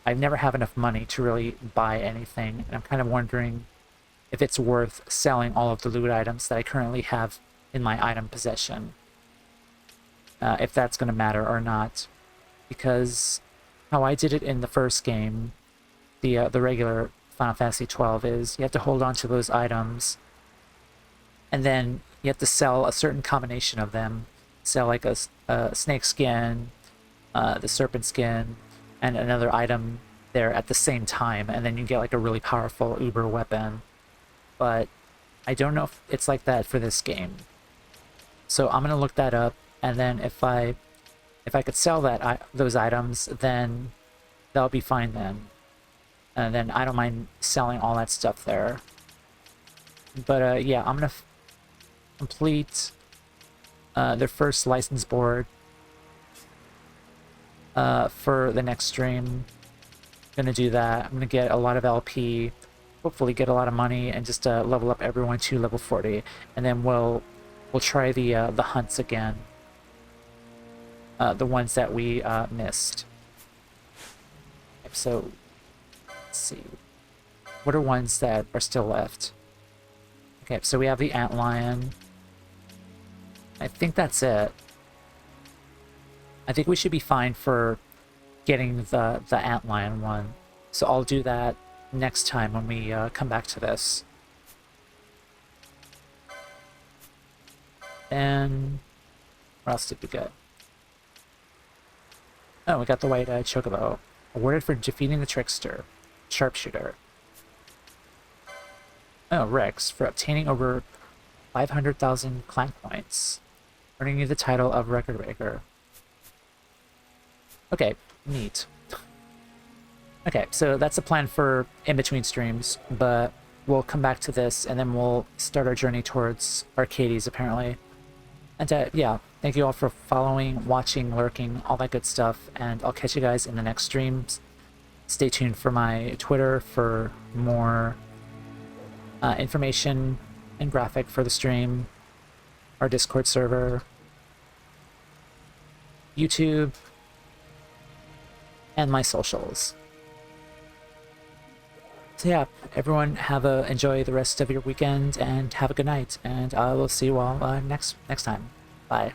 I never have enough money to really buy anything, and I'm kind of wondering if it's worth selling all of the loot items that I currently have in my item possession. If that's going to matter or not, because how I did it in the first game, the regular Final Fantasy 12, is you have to hold on to those items, and then you have to sell a certain combination of them. Sell like a snake skin, the serpent skin, and another item there at the same time, and then you get like a really powerful uber weapon. But I don't know if it's like that for this game, so I'm gonna look that up, and then if I could sell those items, then that'll be fine then. And then I don't mind selling all that stuff there. But yeah, I'm gonna complete their first license board for the next stream. Gonna do that. I'm gonna get a lot of LP, hopefully get a lot of money, and just level up everyone to level 40, and then we'll try the hunts again, the ones that we missed. So let's see, what are ones that are still left? Okay, so we have the antlion. I think that's it. I think we should be fine for getting the antlion one. So I'll do that next time when we come back to this. And what else did we get? Oh, we got the white chocobo. Awarded for defeating the trickster. Sharpshooter. Oh, Rex, for obtaining over 500,000 clank points, earning you the title of record breaker. Okay, neat. Okay, so that's the plan for in-between streams, but we'll come back to this, and then we'll start our journey towards Arcades, apparently. And yeah, thank you all for following, watching, lurking, all that good stuff, and I'll catch you guys in the next streams. Stay tuned for my Twitter for more information and graphic for the stream, our Discord server, YouTube, and my socials. So yeah, everyone enjoy the rest of your weekend, and have a good night, and I will see you all next time. Bye.